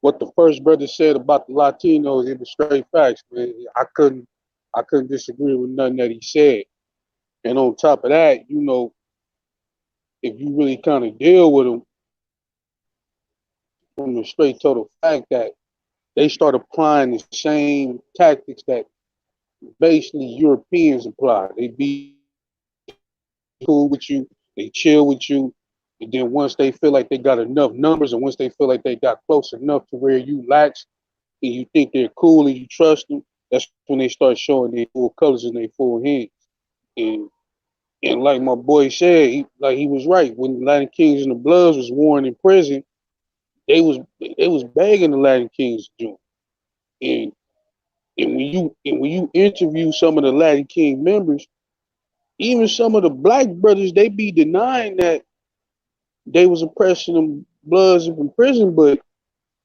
what the first brother said about the Latinos, it was straight facts, man. I couldn't disagree with nothing that he said. And on top of that, you know, if you really kind of deal with them from the straight total fact that they start applying the same tactics that basically Europeans apply. They be cool with you, they chill with you, and then once they feel like they got enough numbers, and once they feel like they got close enough to where you lax and you think they're cool and you trust them, that's when they start showing their full colors and their full hands. And like my boy said, he was right. When the Latin Kings and the Bloods was warring in prison, they was begging the Latin Kings to join. And when you interview some of the Latin King members, even some of the black brothers, they be denying that they was oppressing them Bloods up in prison. But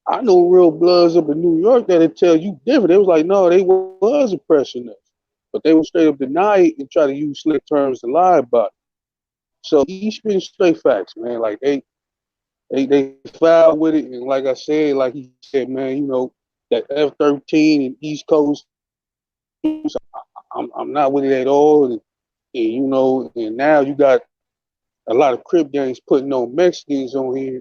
I know real Bloods up in New York that'll tell you different. They was like, no, they was oppressing us, but they would straight up deny it and try to use slick terms to lie about it. So he's spitting straight facts, man. Like they foul with it, and like I said, like he said, man, you know that F-13 and East Coast, I'm not with it at all, and you know, and now you got a lot of Crip gangs putting on Mexicans on here,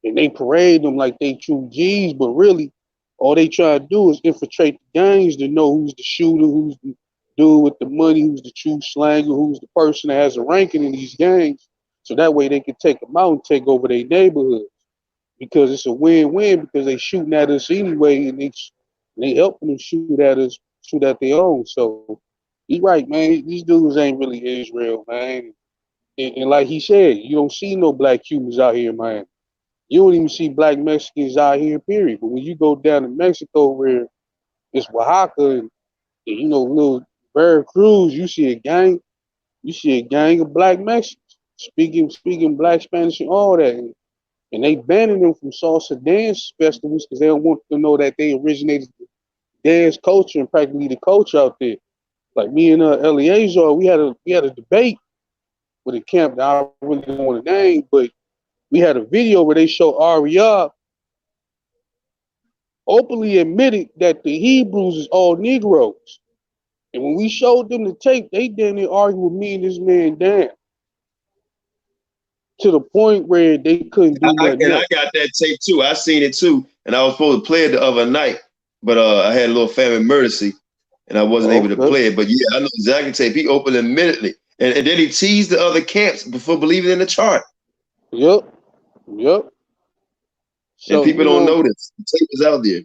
and they parade them like they true G's, but really, all they try to do is infiltrate the gangs to know who's the shooter, who's the dude with the money, who's the true slanger, who's the person that has a ranking in these gangs, so that way they can take them out and take over their neighborhoods, because it's a win-win, because they shooting at us anyway, and they helping them shoot at us, shoot at their own. So he's right, man. These dudes ain't really Israel, man. And like he said, you don't see no black Cubans out here, man. You don't even see black Mexicans out here, period. But when you go down to Mexico, where it's Oaxaca and you know, little Veracruz, you see a gang of black Mexicans speaking black Spanish and all that. And they banning them from salsa dance festivals because they don't want to know that they originated the dance culture and practically the culture out there. Like me and Eleazar, we had a debate with a camp that I really don't want to name, but we had a video where they show AREA openly admitted that the Hebrews is all Negroes. And when we showed them the tape, they didn't argue with me and this man Dan, to the point where they couldn't do nothing else. I got that tape too. I seen it too, and I was supposed to play it the other night, but I had a little family emergency, and I wasn't able to play it. But yeah, I know exactly tape. He opened immediately, and then he teased the other camps before believing in the chart. Yep. So, and people don't know this. The tape is out there.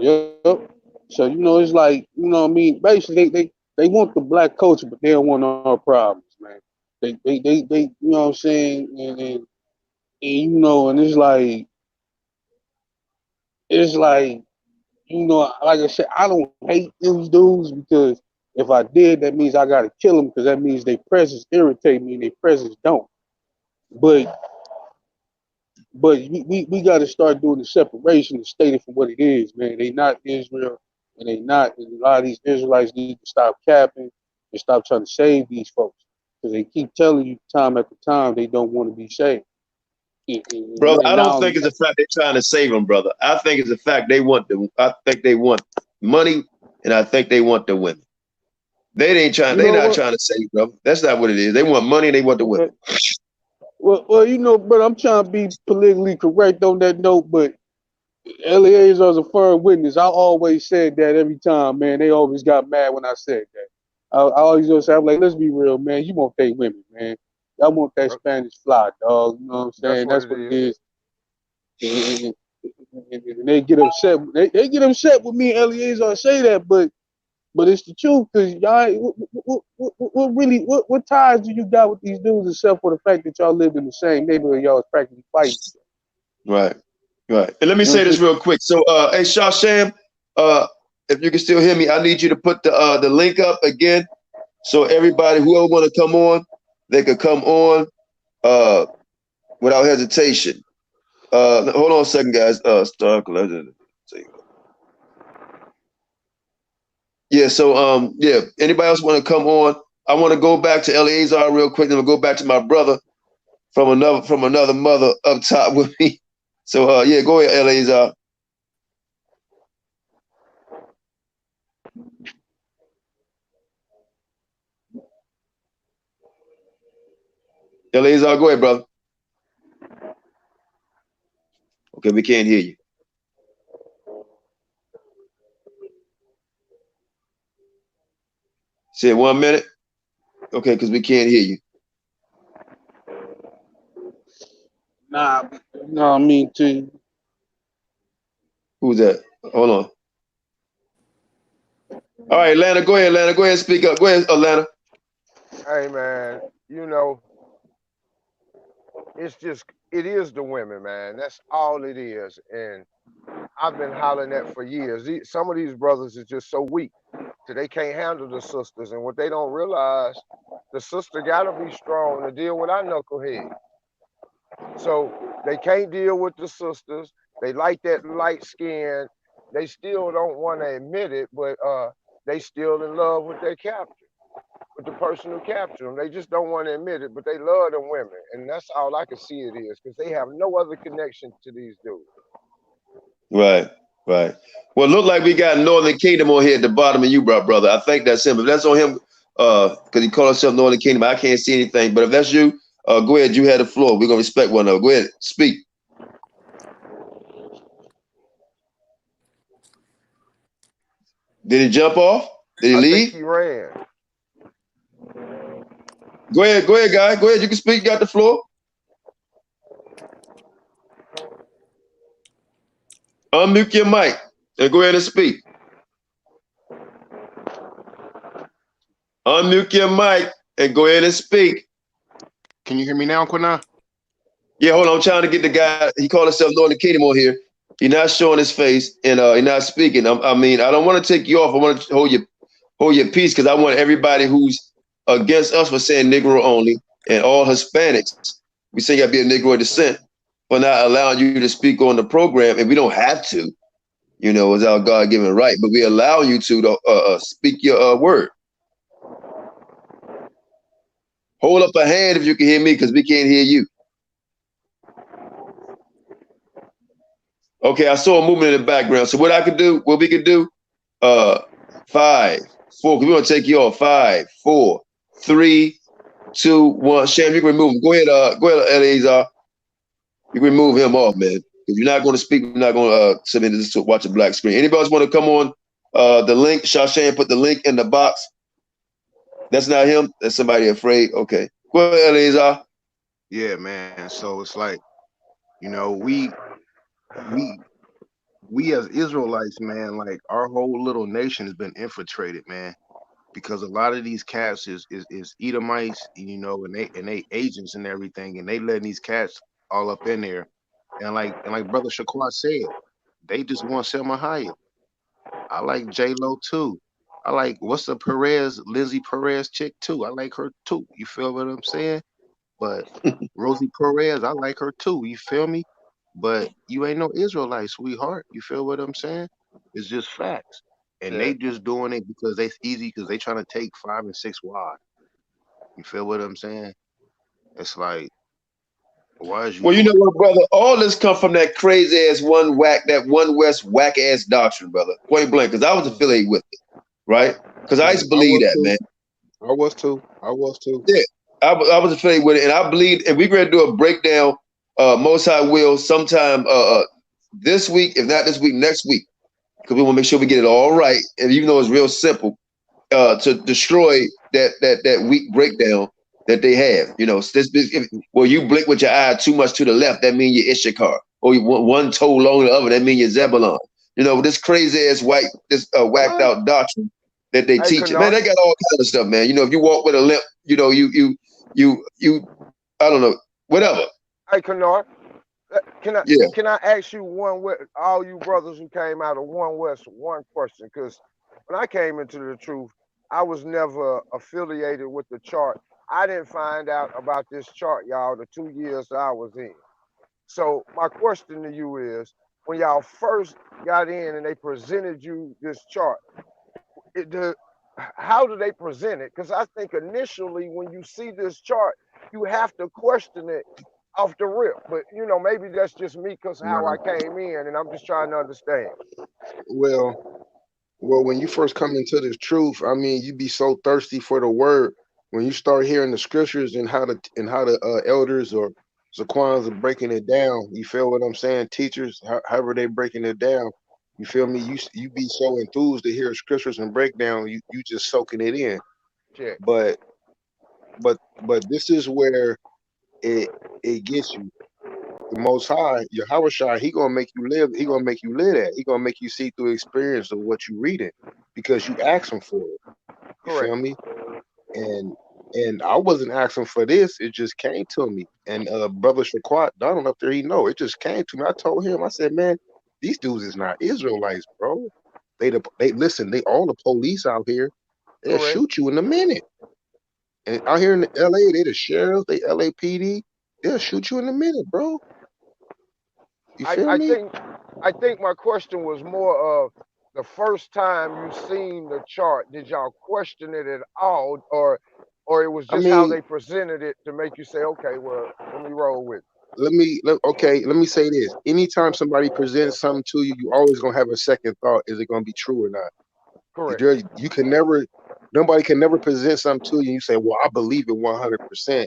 Yep. So you know, it's like, you know what I mean. Basically, they want the black culture, but they don't want our problems, man. They you know what I'm saying, and you know, and it's like, you know, like I said, I don't hate these dudes, because if I did, that means I gotta kill them, because that means their presence irritate me and their presence don't. But we got to start doing the separation and state it for what it is, man. They not Israel, and they not. And a lot of these Israelites need to stop capping and stop trying to save these folks, because they keep telling you time after time they don't want to be saved. Brother, I don't think it's the fact they're trying to save them, brother. I think it's the fact they want I think they want money, and I think they want the women. They're not trying to save them. That's not what it is. They want money, and they want the women. Well, you know, but I'm trying to be politically correct on that note, but Eleazar's a firm witness. I always said that every time, man. They always got mad when I said that. I always just say, I'm like, let's be real, man. You want they women, man. Y'all want that Spanish fly, dog. You know what I'm saying? That's what it is. And they get upset. They get upset with me and Eleazar say that, but it's the truth, because y'all, what ties do you got with these dudes except for the fact that y'all live in the same neighborhood? Y'all is practically fighting. Right. Right. And let me say this real quick. So, hey, Shasham, if you can still hear me, I need you to put the link up again, so everybody, whoever want to come on, they could come on without hesitation. Hold on a second, guys. Yeah. So, yeah. Anybody else want to come on? I want to go back to Eleazar real quick, then we'll go back to my brother from another mother up top with me. So, yeah, go ahead, Eleazar. Eleazar, go ahead, brother. Okay, we can't hear you. Say 1 minute. Okay, because we can't hear you. Nah, I mean to. Who's that? Hold on. All right, Atlanta, go ahead, Atlanta. Go ahead and speak up. Go ahead, Atlanta. Hey, man, you know, it is the women, man. That's all it is. And I've been hollering that for years. Some of these brothers is just so weak, so they can't handle the sisters. And what they don't realize, the sister got to be strong to deal with our knucklehead. So they can't deal with the sisters. They like that light skin. They still don't want to admit it, but they still in love with their captor, with the person who captured them. They just don't want to admit it, but they love them women. And that's all I can see it is, because they have no other connection to these dudes. Right, right. Well, look like we got Northern Kingdom on here at the bottom of you, brother. I think that's him. If that's on him, because he called himself Northern Kingdom, I can't see anything. But if that's you, go ahead. You had the floor. We're going to respect one another. Go ahead. Speak. Did he jump off? Did he leave? I think he ran. Go ahead, guy. Go ahead. You can speak. You got the floor. Unmute your mic and go ahead and speak. Unmute your mic and go ahead and speak. Can you hear me now, Qanath? Yeah, hold on. I'm trying to get the guy. He called himself Northern Kingdom on here. He's not showing his face, and he's not speaking. I mean, I don't want to take you off. I want to hold your peace, because I want everybody who's against us for saying Negro only, and all Hispanics, we say you got to be a Negro descent, for not allowing you to speak on the program, and we don't have to. You know, it's our God-given right, but we allow you to speak your word. Hold up a hand if you can hear me, because we can't hear you. Okay, I saw a movement in the background. So what we could do, 5, 4, because we want to take you off. 5, 4, 3, 2, 1. Sham, you can remove him. Go ahead, Eleazar. You can remove him off, man. If you're not going to speak, we're not going to sit in this to watch a black screen. Anybody else want to come on the link? Shashan put the link in the box. That's not him. That's somebody afraid. Okay. Go ahead, Eleazar. Yeah, man. So it's like, you know, we as Israelites, man, like our whole little nation has been infiltrated, man, because a lot of these cats is Edomites, you know, and they agents and everything, and they letting these cats all up in there, and like Brother Shaquan said, they just want Selma Hayek. I like J-Lo too. I like what's the Lindsay Perez chick too. I like her too. You feel what I'm saying? But Rosie Perez, I like her too. You feel me? But you ain't no Israelite, sweetheart. You feel what I'm saying? It's just facts. And they just doing it because it's easy, because they trying to take 5 and 6 wide. You feel what I'm saying? It's like, why is you Well, you know what, brother? All this come from that crazy ass one West whack ass doctrine, brother. Point blank, because I was affiliated with it, right? Because I used to believe that, man. I was too. Yeah, I was affiliated with it, and I believe, and we're going to do a breakdown, most high will, sometime this week, if not this week, next week, because we want to make sure we get it all right. And even though it's real simple, to destroy that weak breakdown that they have. You know, well, you blink with your eye too much to the left, that means you're Issachar. Or you want one toe long the other, that means you're Zebulon. You know, this crazy ass whacked out doctrine that they teach. Man, they got all kinds of stuff, man. You know, if you walk with a limp, you know, you I don't know, whatever. Hey, Qanath, can I ask you all you brothers who came out of One West, one question? Because when I came into the truth, I was never affiliated with the chart. I didn't find out about this chart, y'all, the 2 years that I was in. So my question to you is, when y'all first got in and they presented you this chart, how do they present it? Because I think initially when you see this chart, you have to question it off the rip. But, you know, maybe that's just me because how I came in, and I'm just trying to understand. Well, when you first come into this truth, I mean, you be so thirsty for the word. When you start hearing the scriptures and how the elders or Zaquans are breaking it down, you feel what I'm saying? Teachers, however they breaking it down, you feel me? You be so enthused to hear scriptures and breakdown, you just soaking it in. Yeah. But this is where it gets you. The Most High, Yahawashi, he gonna make you live. He gonna make you live that. He gonna make you see through experience of what you reading because you ask him for it. You Correct. feel me? And I wasn't asking for this. It just came to me. And brother Shaquat Donald up there, he know it just came to me. I told him, I said, man, these dudes is not Israelites, bro. They listen. They all the police out here. They'll shoot you in a minute. And out here in LA, they the sheriff, they LAPD. They'll shoot you in a minute, bro. You feel me? I think my question was more of the first time you seen the chart, did y'all question it at all, or it was just how they presented it to make you say, okay, well, let me roll with it? Let me say this. Anytime somebody presents something to you, you always gonna have a second thought. Is it gonna be true or not? Correct. You can never, nobody can never present something to you and you say, well, I believe it 100%.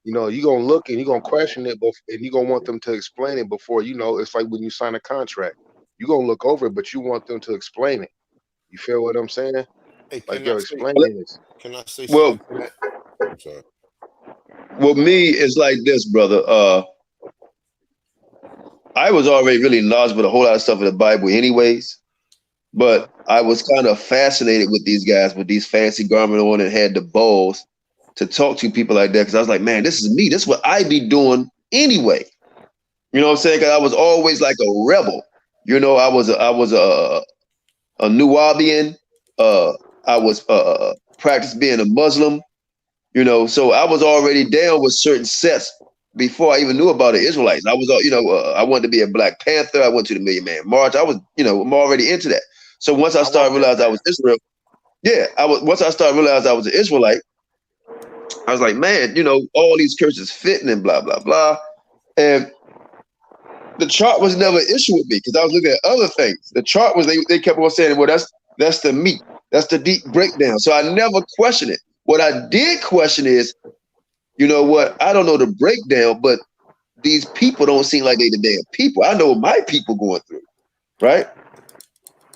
You know, you're gonna look and you're gonna question it, and you're gonna want them to explain it before, you know, it's like when you sign a contract. You're gonna look over it, but you want them to explain it. You feel what I'm saying? Hey, like, yo, explain this. Can I say something to that? I'm sorry. Well, me, it's like this, brother. I was already really knowledgeable with a whole lot of stuff in the Bible anyways, but I was kind of fascinated with these guys with these fancy garments on and had the balls to talk to people like that because I was like, man, this is me. This is what I be doing anyway. You know what I'm saying? Because I was always like a rebel. You know, I was a Nubian. I was practiced being a Muslim. You know, so I was already down with certain sets before I even knew about the Israelites. I was, I wanted to be a Black Panther. I went to the Million Man March. I was, I'm already into that. So once I started realizing I was Israel, once I started realizing I was an Israelite, I was like, man, all these curses fitting and blah, blah, blah. And the chart was never an issue with me because I was looking at other things. The chart was, they kept on saying, well, that's the meat. That's the deep breakdown. So I never questioned it. What I did question is, you know what? I don't know the breakdown, but these people don't seem like they the damn people. I know my people going through, right?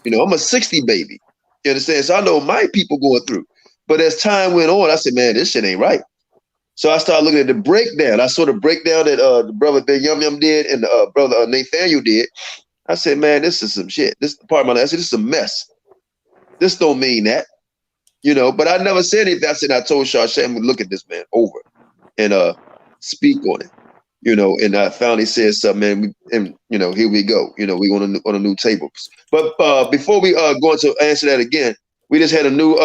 I'm a 60 baby. You understand? So I know my people going through. But as time went on, I said, man, this shit ain't right. So I started looking at the breakdown. I saw the breakdown that the brother Ben Yum Yum did and the brother Nathaniel did. I said, man, this is some shit. This part of my life. I said, this is a mess. This don't mean that. But I never said anything. I said, I told Shashem, look at this man over and speak on it. And I finally said something, and here we go. We on a new table. But before we go into answer that again, we just had a new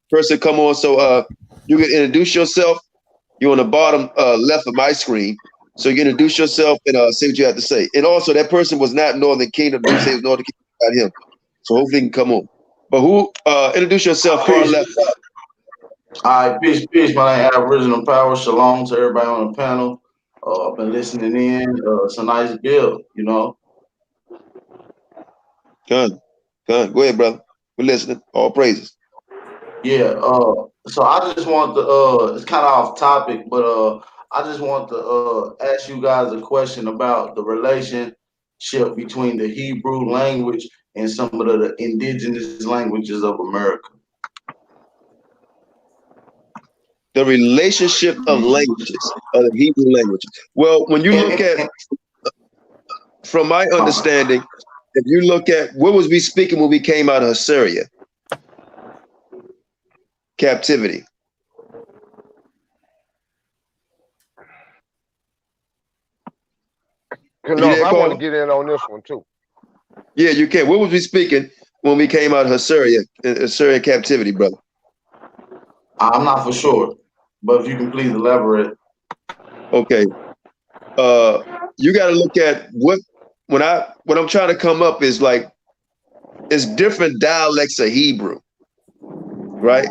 person come on. So you can introduce yourself. You're on the bottom left of my screen. So you can introduce yourself and say what you have to say. And also, that person was not Northern Kingdom. Don't say it was Northern Kingdom, not him. So hopefully he can come on. But who introduce yourself far left? All right, peace. My name is Aboriginal Power. Shalom to everybody on the panel. I've been listening in. It's a nice build, Go ahead, brother. We're listening. All praises. Yeah. So I just want to. It's kind of off topic, but I just want to ask you guys a question about the relation relationship between the Hebrew language and some of the indigenous languages of America? The relationship of languages, of the Hebrew languages. Well, when you look at, from my understanding, if you look at what was we speaking when we came out of Assyria captivity? Qanath, I want to get in on this one too. Yeah, you can. What was we speaking when we came out of Assyrian captivity, brother? I'm not for sure, but if you can please elaborate. Okay. You got to look at what I'm trying to come up is like, it's different dialects of Hebrew, right?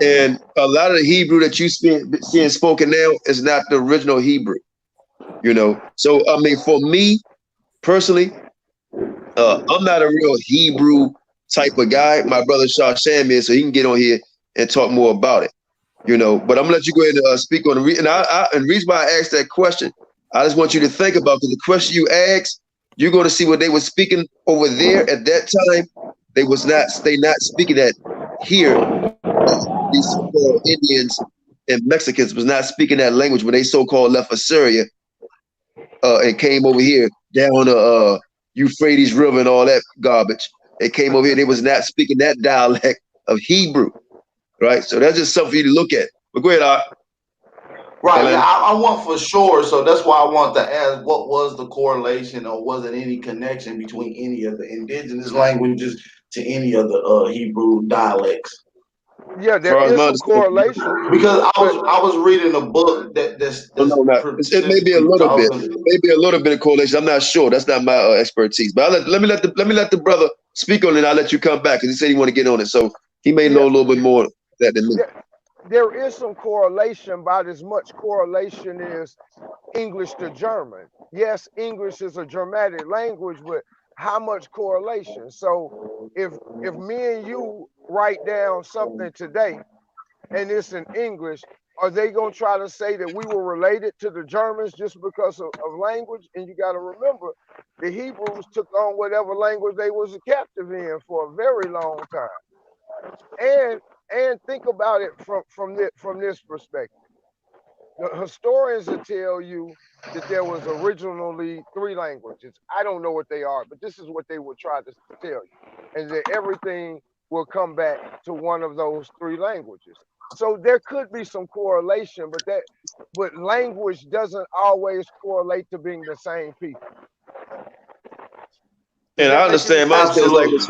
And a lot of the Hebrew that you seeing spoken now is not the original Hebrew, you know? So, I mean, for me personally, I'm not a real Hebrew type of guy. My brother Sham is, so he can get on here and talk more about it, you know? But I'm gonna let you go ahead and speak on the and the reason why I asked that question, I just want you to think about, because the question you asked, you're going to see what they were speaking over there at that time. They not speaking that here. These so-called Indians and Mexicans was not speaking that language when they so-called left Assyria and came over here down the Euphrates River and all that garbage. They came over here. They was not speaking that dialect of Hebrew, right? So that's just something for you to look at. But go ahead, Art. Right, yeah, I want for sure. So that's why I want to ask, what was the correlation, or was there any connection between any of the indigenous languages to any of the Hebrew dialects? Yeah, there is some correlation. Because I was reading a book that's it may be a little bit, maybe a little bit of correlation. I'm not sure. That's not my expertise. But let me let the brother speak on it. And I'll let you come back, because he said he want to get on it. So he may know a little bit more that than me. There is some correlation, about as much correlation as English to German. Yes, English is a Germanic language, but how much correlation? So if me and you write down something today and it's in English, are they going to try to say that we were related to the Germans just because of language? And you got to remember, the Hebrews took on whatever language they was captive in for a very long time. And think about it from this perspective. The historians will tell you that there was originally 3 languages. I don't know what they are, but this is what they would try to tell you. And that everything will come back to one of those 3 languages. So there could be some correlation, but language doesn't always correlate to being the same people. And I understand my sense, like it's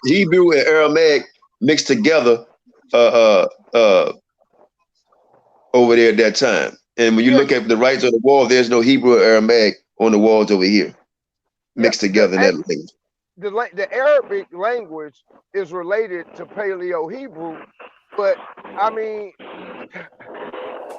Hebrew and Aramaic mixed together over there at that time. And when you look at the writings on the wall, there's no Hebrew or Aramaic on the walls over here mixed together in that language. The Arabic language is related to Paleo Hebrew, but I mean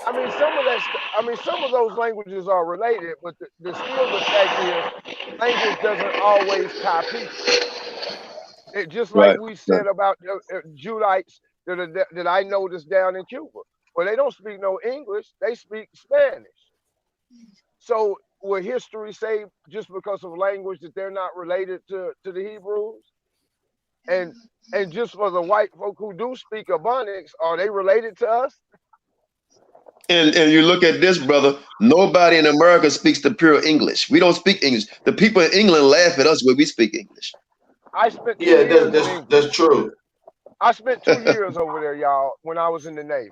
some of those languages are related, but the fact is, language doesn't always tie people. Just like we said about Judites that I noticed down in Cuba. Well, they don't speak no English, they speak Spanish. So will history say just because of language that they're not related to the Hebrews? And just for the white folk who do speak Ebonics, are they related to us? And you look at this, brother, nobody in America speaks the pure English. We don't speak English. The people in England laugh at us when we speak English. I spent 2 years that's true. I spent 2 years over there, y'all, when I was in the Navy.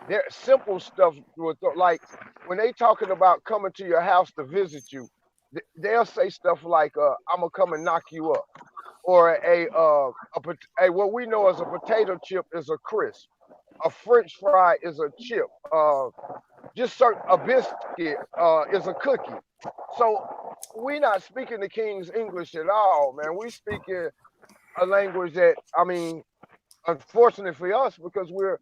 There simple stuff with, like, when they talking about coming to your house to visit you, they'll say stuff like, I'm gonna come and knock you up. Or what we know as a potato chip is a crisp. A French fry is a chip. A biscuit is a cookie. So we not speaking the King's English at all, man. We speaking a language that, I mean, unfortunately for us, because we're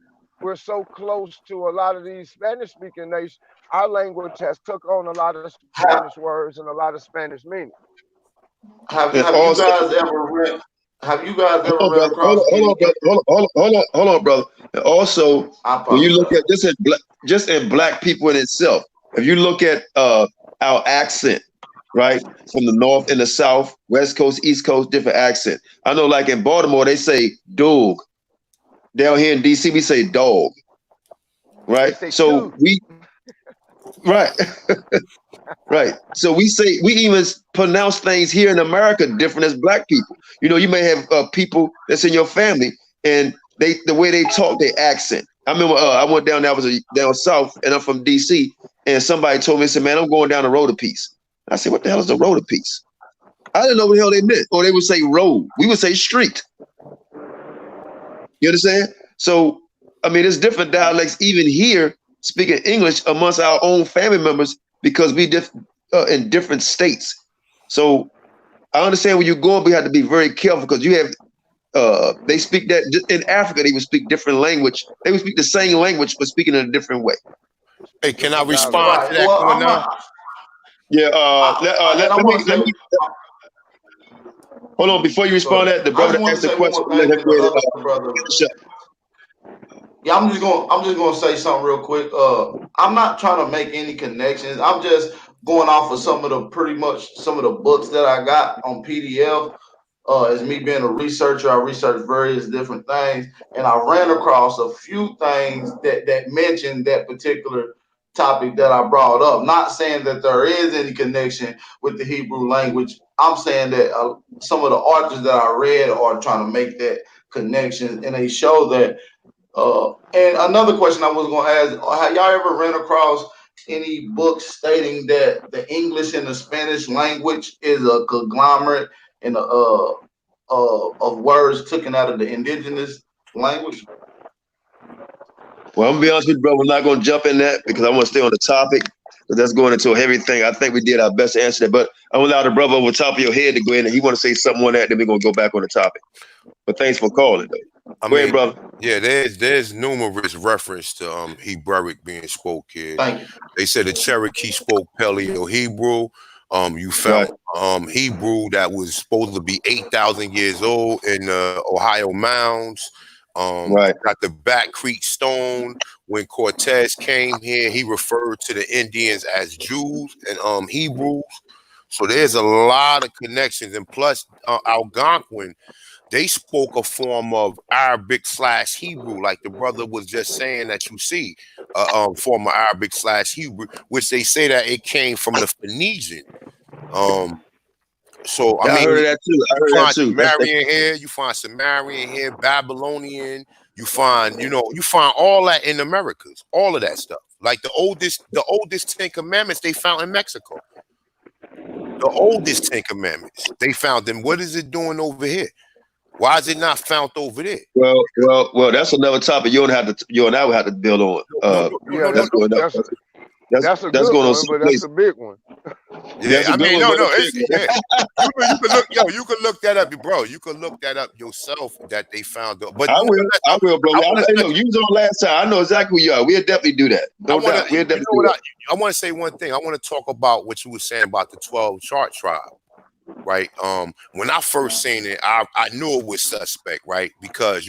so close to a lot of these Spanish-speaking nations, our language has took on a lot of Spanish words and a lot of Spanish meaning. Have you guys ever read across? Hold on, brother. And also, when you look at just in black people in itself, if you look at our accent, right? From the north and the south, west coast, east coast, different accent. I know, like in Baltimore, they say dog. Down here in DC, we say dog, They right? say So two. right, right. So we even pronounce things here in America different as black people. You know, you may have people that's in your family, and the way they talk, their accent. I remember I went down there, I was down south, and I'm from DC, and somebody told me, said, man, I'm going down the road a piece. I said, what the hell is the road a piece? I didn't know what the hell they meant. Or they would say road. We would say street. You understand? So, I mean, there's different dialects even here speaking English amongst our own family members because we in different states. So I understand when you're going, we have to be very careful because you have, they speak that in Africa, they would speak different language. They would speak the same language, but speaking in a different way. Hey, can I Different dialect. respond to Right. that, Well, I'm Qanath? not. Yeah. And I want to Let say, me hold on before you go respond. ahead. That the I brother just want to asked the say one question. more Let thing him to the go ahead other brother. finish up. Yeah, I'm just gonna say something real quick. I'm not trying to make any connections. I'm just going off of some of the books that I got on PDF. As me being a researcher, I researched various different things, and I ran across a few things that mentioned that particular topic that I brought up. Not saying that there is any connection with the Hebrew language. I'm saying that some of the authors that I read are trying to make that connection, and they show that. And another question I was going to ask: have y'all ever ran across any books stating that the English and the Spanish language is a conglomerate and of words taken out of the indigenous language? Well, I'm gonna be honest with you, bro. We're not gonna jump in that because I want to stay on the topic. Because that's going into a heavy thing. I think we did our best to answer that, but I'm gonna allow the brother over top of your head to go in and he want to say something on that. Then we're gonna go back on the topic. But thanks for calling, though. I Go ahead, mean, brother. yeah, there's numerous reference to Hebraic being spoke here. Thank you. They said the Cherokee spoke Paleo Hebrew. You Right. found Hebrew that was supposed to be 8,000 years old in Ohio mounds. Right. Got the Back Creek Stone. When Cortez came here, he referred to the Indians as Jews and Hebrews. So there's a lot of connections, and plus Algonquin, they spoke a form of Arabic/Hebrew, like the brother was just saying that you see, form of Arabic/Hebrew, which they say that it came from the Phoenician. So I Yeah, I mean, heard of that too. I you heard that find too. Sumerian here, you find Sumerian here, Babylonian, you find all that in Americas, all of that stuff. Like the oldest 10 Commandments they found in Mexico. The oldest 10 Commandments they found them. What is it doing over here? Why is it not found over there? Well. That's another topic. You and I would have to build on. Yeah, That's going up. that's a That's good going on one, some but that's place. a big one. Yeah, That's a I good mean, one, no, but it's yeah. You can look, you can look that up, bro. You can look that up yourself that they found. But I will, bro. I Hey, look, you was on last time. I know exactly who you are. We'll definitely do that. No doubt. We'll definitely do that. I want to say one thing. I want to talk about what you were saying about the 12 chart tribe, right? When I first seen it, I knew it was suspect, right? Because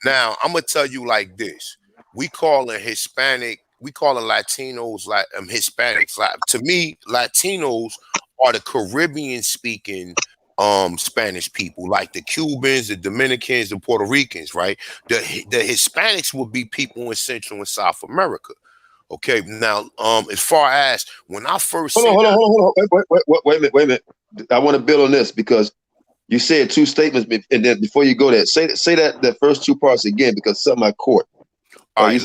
now I'm gonna tell you like this: we calling Latinos like Hispanics. Like to me, Latinos are the Caribbean speaking Spanish people, like the Cubans, the Dominicans, the Puerto Ricans, right? The Hispanics would be people in Central and South America. Okay, now as far as when I first Hold seen on. Wait a minute. I want to build on this because you said two statements, and then before you go there, say that first two parts again because something I caught. all right,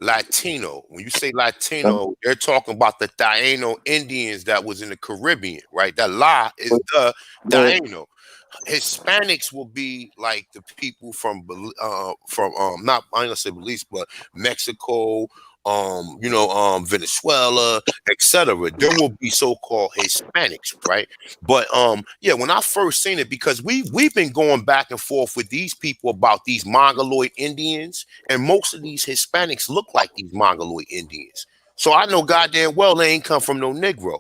Latino. When you say Latino, they're talking about the Taino Indians that was in the Caribbean, right? That La is the Taino. Hispanics will be like the people from not I'm gonna say Belize, but Mexico, Venezuela, etc. There will be so-called Hispanics, right? But yeah, when I first seen it, because we've been going back and forth with these people about these Mongoloid Indians, and most of these Hispanics look like these Mongoloid Indians. So I know goddamn well they ain't come from no Negro.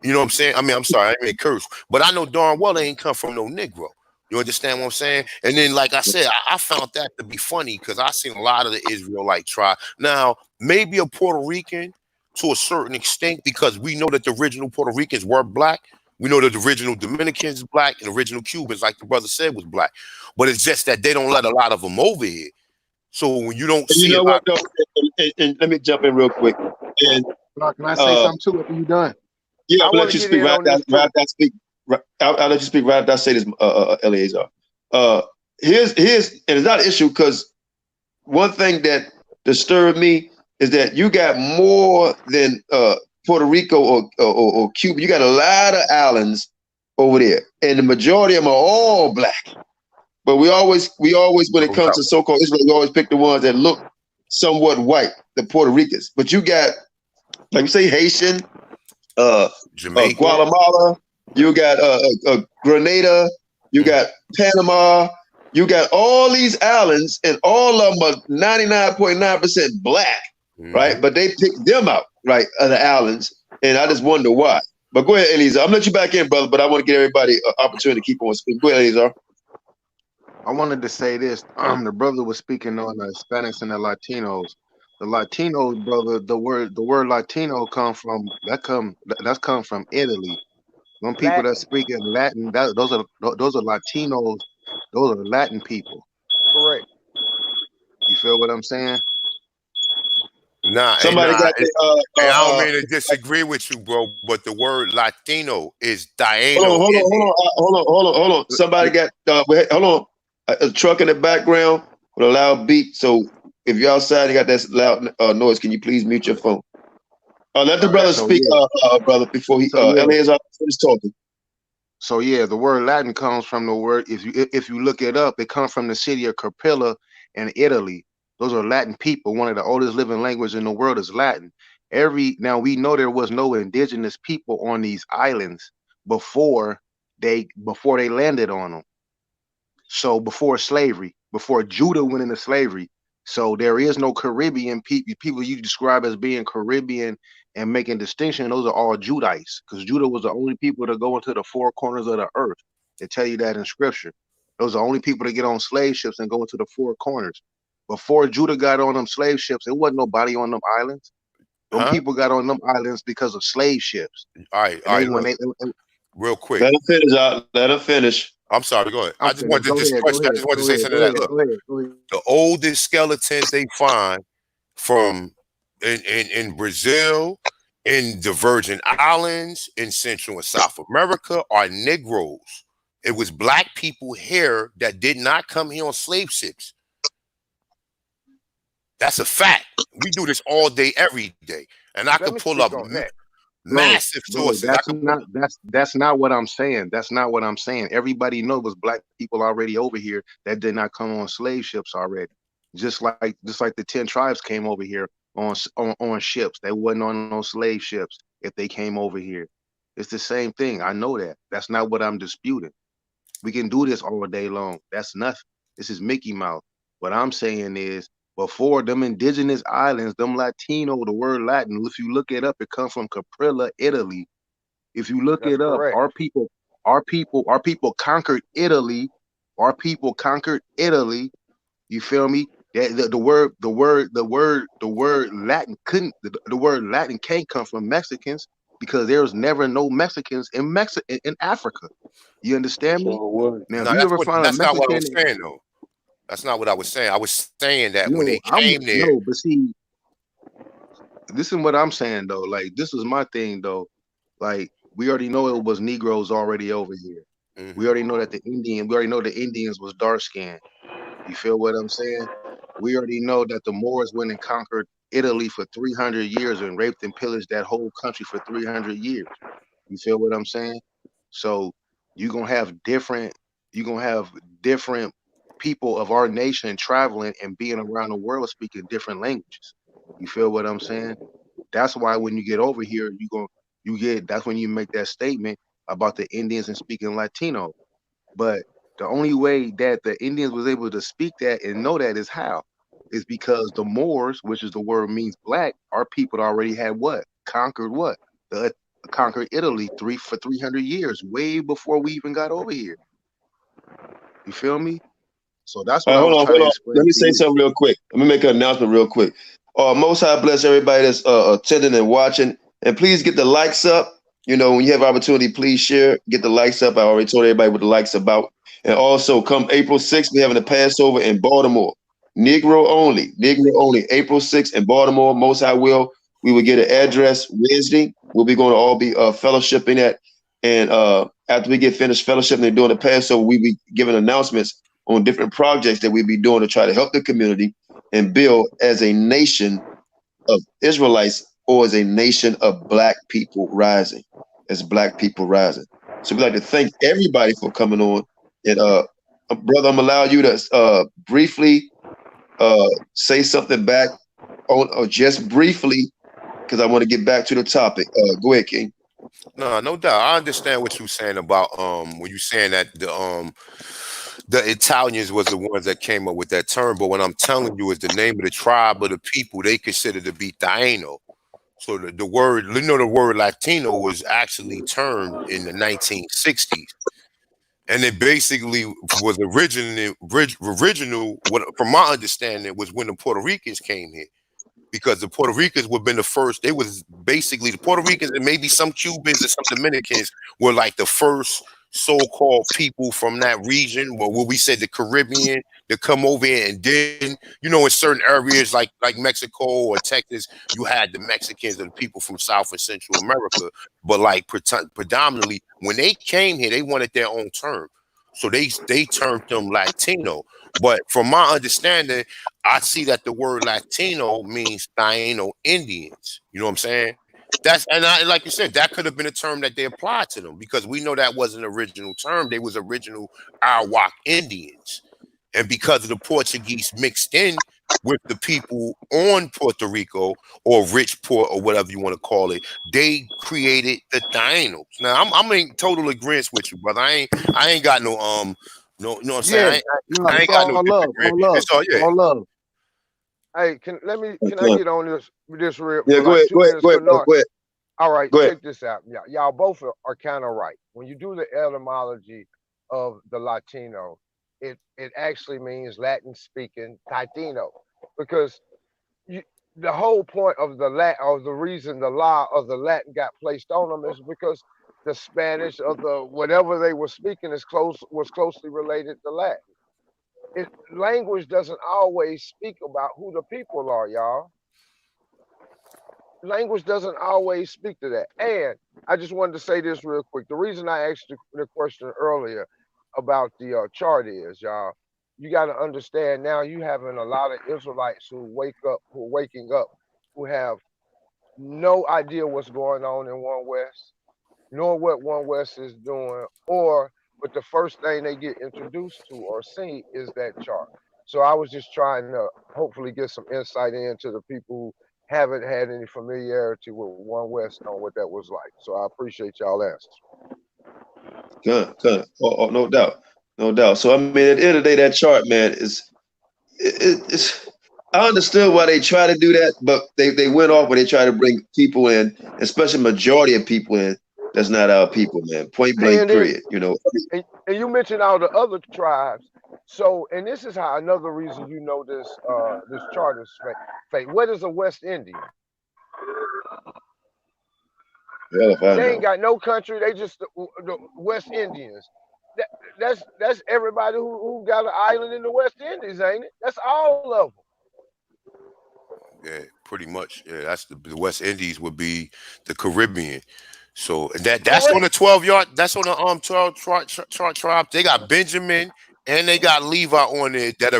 You know what I'm saying? I mean, I'm sorry, I ain't curse, but I know darn well they ain't come from no Negro. You understand what I'm saying? And then, like I said, I found that to be funny because I seen a lot of the Israelite tribe. Now, maybe a Puerto Rican to a certain extent because we know that the original Puerto Ricans were black. We know that the original Dominicans is black and original Cubans, like the brother said, was black. But it's just that they don't let a lot of them over here. So when you don't see You know a what, lot, though? And let me jump in real quick. And Can I say something too after you done? yeah, I I'll want let to you get speak in right on now. this too. I'll let you speak right after I say this, Eleazar. Here's and it's not an issue because one thing that disturbed me is that you got more than Puerto Rico or Cuba. You got a lot of islands over there, and the majority of them are all black. But we always, when it comes to so-called Israel, we always pick the ones that look somewhat white, the Puerto Ricans. But you got, like we say, Haitian, Jamaica, Guatemala, you got Grenada, you got Panama, you got all these islands, and all of them are 99.9% black, right? But they picked them out, right, of the islands, and I just wonder why. But go ahead, Eliezer. I'm gonna let you back in, brother, but I want to give everybody an opportunity to keep on speaking. Go ahead, Eliezer. I wanted to say this. The brother was speaking on the Hispanics and the Latinos. The Latinos, brother, the word Latino come from from Italy. When people that Latin, speak in Latin, those are Latinos, those are Latin people. correct. You feel what I'm saying? nah, Somebody got and I don't mean to the disagree with you, bro, but the word Latino is hold Diano. on. Somebody got hold on. A truck in the background with a loud beat. So if you're outside, you got that loud noise. Can you please mute your phone? Let the brother So speak, yeah, brother, before he so yeah, Eleazar finished talking. so yeah. The word Latin comes from the word. If you look it up, it comes from the city of Capella in Italy. Those are Latin people. One of the oldest living languages in the world is Latin. Now we know there was no indigenous people on these islands before they landed on them. So before slavery, before Judah went into slavery, so there is no Caribbean people you describe as being Caribbean and making distinction. Those are all Judites because Judah was the only people to go into the four corners of the earth. They tell you that in scripture. Those are the only people to get on slave ships and go into the four corners. Before Judah got on them slave ships, there wasn't nobody on them islands. Them people got on them islands because of slave ships. All right, And they when look, they real quick. Let him finish out. Let him finish. I'm sorry, go ahead. I'm I just saying, wanted to go just ahead, question. I just wanted to say something to that. Look, go ahead. the oldest skeletons they find from in Brazil, in the Virgin Islands, in Central and South America are Negroes. It was black people here that did not come here on slave ships. That's a fact. We do this all day, every day. And I Let could me pull up speak on that. massive Bro, sources. that's not what I'm saying. That's not what I'm saying. Everybody knows black people already over here that did not come on slave ships already. Just like the 10 tribes came over here on ships. They wasn't on no slave ships if they came over here. It's the same thing. I know that. That's not what I'm disputing. We can do this all day long. That's nothing. This is Mickey Mouse. What I'm saying is before them indigenous islands, them Latino, the word Latin, if you look it up, it comes from Caprilla, Italy. If you look That's it up, correct. our people conquered Italy. Our people conquered Italy. You feel me? The word Latin the word Latin can't come from Mexicans because there was never no Mexicans in Africa. You understand me? So what? Now, if No, you ever find a that's not what I Mexican, was saying though. That's not what I was saying. I was saying that when no, they came there, but see, this is what I'm saying though. Like, this is my thing though. Like, we already know it was Negroes already over here. We already know that we already know the Indians was dark skinned. You feel what I'm saying? We already know that the Moors went and conquered Italy for 300 years and raped and pillaged that whole country for 300 years. You feel what I'm saying? So you're gonna have different people of our nation traveling and being around the world speaking different languages. You feel what I'm saying? That's why when you get over here, that's when you make that statement about the Indians and speaking Latino. But the only way that the Indians was able to speak that and know that is how? Is because the Moors, which is the word means black, our people already had what? Conquered what? The conquered Italy for 300 years, way before we even got over here. You feel me? So that's All what right, I was hold trying to on. explain Let me to say you. something real quick. Let me make an announcement real quick. Most High bless everybody that's attending and watching. And please get the likes up. You know, when you have opportunity, please share. Get the likes up. I already told everybody what the likes about. And also, come April 6th, we're having a Passover in Baltimore. Negro only. Negro only. April 6th in Baltimore. Most High will. We will get an address Wednesday. We'll be going to all be fellowshipping at. And after we get finished fellowshipping and doing the Passover, we'll be giving announcements on different projects that we'll be doing to try to help the community and build as a nation of Israelites or as a nation of Black people rising, as Black people rising. So we'd like to thank everybody for coming on. And brother, I'm allow you to briefly say something back on, or just briefly, because I want to get back to the topic. Go ahead, King. No doubt. I understand what you're saying about when you're saying that the Italians was the ones that came up with that term, but what I'm telling you is the name of the tribe of the people they consider to be Taino. So the word, the word Latino was actually termed in the 1960s, and it basically was original. What, from my understanding, was when the Puerto Ricans came here. Because the Puerto Ricans would have been the first. They was basically the Puerto Ricans and maybe some Cubans and some Dominicans were like the first so-called people from that region, or what we said the Caribbean, to come over here. And then, in certain areas like Mexico or Texas, you had the Mexicans and the people from South and Central America. But like predominantly, when they came here, they wanted their own term. So they termed them Latino. But from my understanding, I see that the word Latino means Taino Indians. You know what I'm saying? Like you said, that could have been a term that they applied to them, because we know that wasn't an original term. They was original Arawak Indians. And because of the Portuguese mixed in with the people on Puerto Rico, or rich port, or whatever you want to call it, they created the Tainos. Now I'm in total agreement with you, brother. I ain't got no no, you know what I'm saying? I ain't got no disagreement. It's all, yeah. All love. Hey, can I get on this real? Yeah, go ahead. Go ahead. All right, check this out. Yeah, y'all both are kind of right. When you do the etymology of the Latino, it actually means Latin speaking Taino, because the whole point of the reason the law of the Latin got placed on them is because the Spanish or the whatever they were speaking was closely related to Latin. Language doesn't always speak about who the people are, y'all. Language doesn't always speak to that. And I just wanted to say this real quick. The reason I asked the question earlier about the chart is, y'all, you got to understand now you having a lot of Israelites who are waking up, who have no idea what's going on in One West, nor what One West is doing, but the first thing they get introduced to or see is that chart. So I was just trying to hopefully get some insight into the people who haven't had any familiarity with One West on what that was like. So I appreciate y'all answers. Good. Oh, no doubt. So I mean, at the end of the day, that chart, man, it's. I understood why they try to do that, but they went off when they try to bring people in, especially majority of people in. That's not our people, man. Point blank, period. And you mentioned all the other tribes. So, and this is how another reason this chart is fake. What is a West Indian? They ain't got no country. They just the West Indians. That's everybody who got an island in the West Indies, ain't it? That's all of them. Yeah, pretty much. Yeah, that's the West Indies would be the Caribbean. So that's on the 12-yard. That's on the 12 tribe. They got Benjamin and they got Levi on it that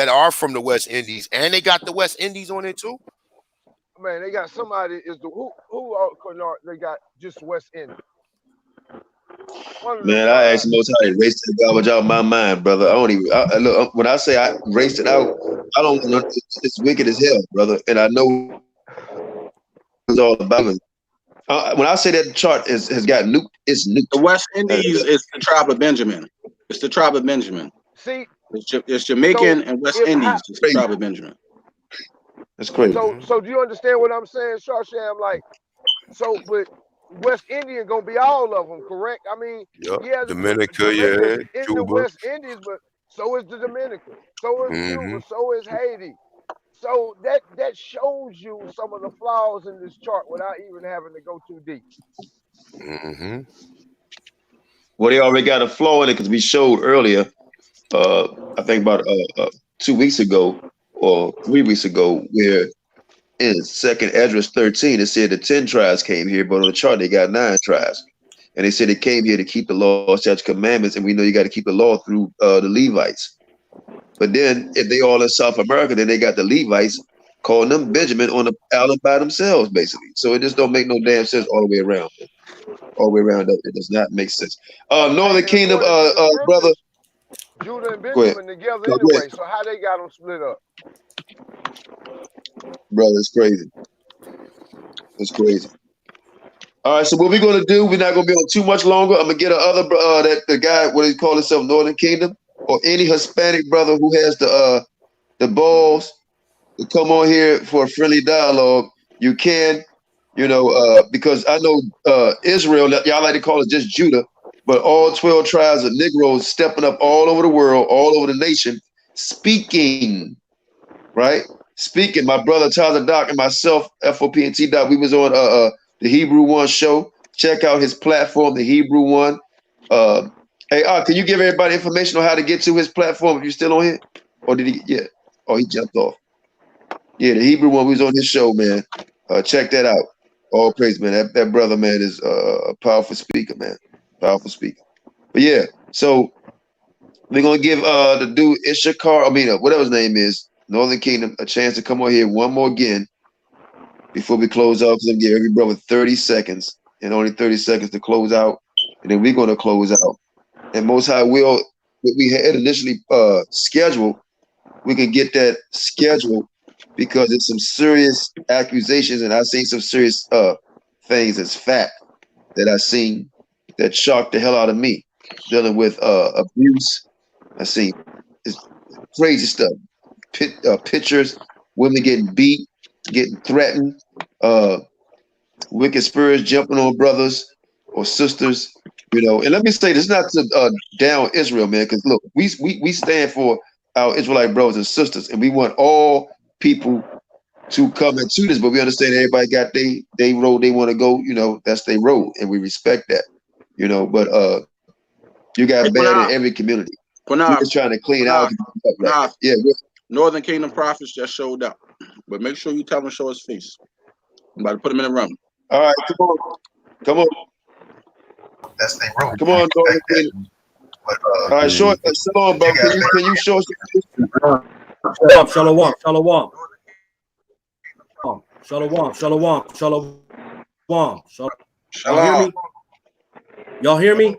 are from the West Indies, and they got the West Indies on it too. Man, they got somebody who are they got just West Indies. Man, I asked most how they raced the garbage out of my mind, brother. I don't even look when I say I raced it out. I don't know. It's wicked as hell, brother, and I know it's all about it. When I say that the chart has got nuked, it's nuked. The West Indies is the tribe of Benjamin. It's the tribe of Benjamin. See, it's Jamaican and West Indies. It's the tribe of Benjamin. That's crazy. So do you understand what I'm saying, Shawsham? Like, but West Indian gonna be all of them, correct? I mean, yeah, Dominica, in the West Indies, but so is the Dominican, so is Cuba, so is Haiti. So that shows you some of the flaws in this chart without even having to go too deep. Mm-hmm. Well, they already got a flaw in it because we showed earlier, I think about 2 weeks ago or 3 weeks ago, where in second Esdras 13, it said the 10 tribes came here, but on the chart they got 9 tribes. And they said they came here to keep the law, statutes, commandments, and we know you got to keep the law through the Levites. But then if they all in South America, then they got the Levites calling them Benjamin on the island by themselves, basically. So it just don't make no damn sense all the way around. All the way around, it does not make sense. Northern Kingdom, brother. Judah and Go ahead. Benjamin together No, go anyway. ahead. So how they got them split up? Brother, it's crazy. It's crazy. All right, so what we're gonna do? We're not gonna be on too much longer. I'm gonna get another that the guy, what he call himself, Northern Kingdom, or any Hispanic brother who has the balls to come on here for a friendly dialogue. You can, because I know Israel, y'all like to call it just Judah, but all 12 tribes of Negroes stepping up all over the world, all over the nation, speaking, right? Speaking. My brother Tyler Doc and myself, F.O.P. and T. Doc, we was on the Hebrew One show. Check out his platform, the Hebrew One. Hey, can you give everybody information on how to get to his platform if you're still on here? Or did he? Yeah. Oh, he jumped off. Yeah, the Hebrew One. We was on his show, man. Check that out. All praise, man. That brother, man, is a powerful speaker, man. Powerful speaker. But yeah, so we're gonna give the dude Ishakar, whatever his name is, Northern Kingdom, a chance to come on here one more again before we close out. Because I'm gonna give every brother 30 seconds and only 30 seconds to close out, and then we're gonna close out. And Most High will, what we had initially scheduled, we can get that scheduled because it's some serious accusations, and I've seen some serious things as fact that I've seen that shocked the hell out of me, dealing with abuse. I seen it's crazy stuff. Pictures, women getting beat, getting threatened, wicked spirits jumping on brothers or sisters, And let me say this, not to down Israel, man, because look, we stand for our Israelite brothers and sisters, and we want all people to come into this, but we understand everybody got they road they want to go, that's their road, and we respect that, But you got bad in every community. We're just trying to clean out. Yeah, Northern Kingdom prophets just showed up, but make sure you tell him to show his face. I'm about to put him in the room. All right, come on. That's their road. Come on, Northern Kingdom. All right, short. Shalom, bro. Can you show us? Shalom. Y'all hear me?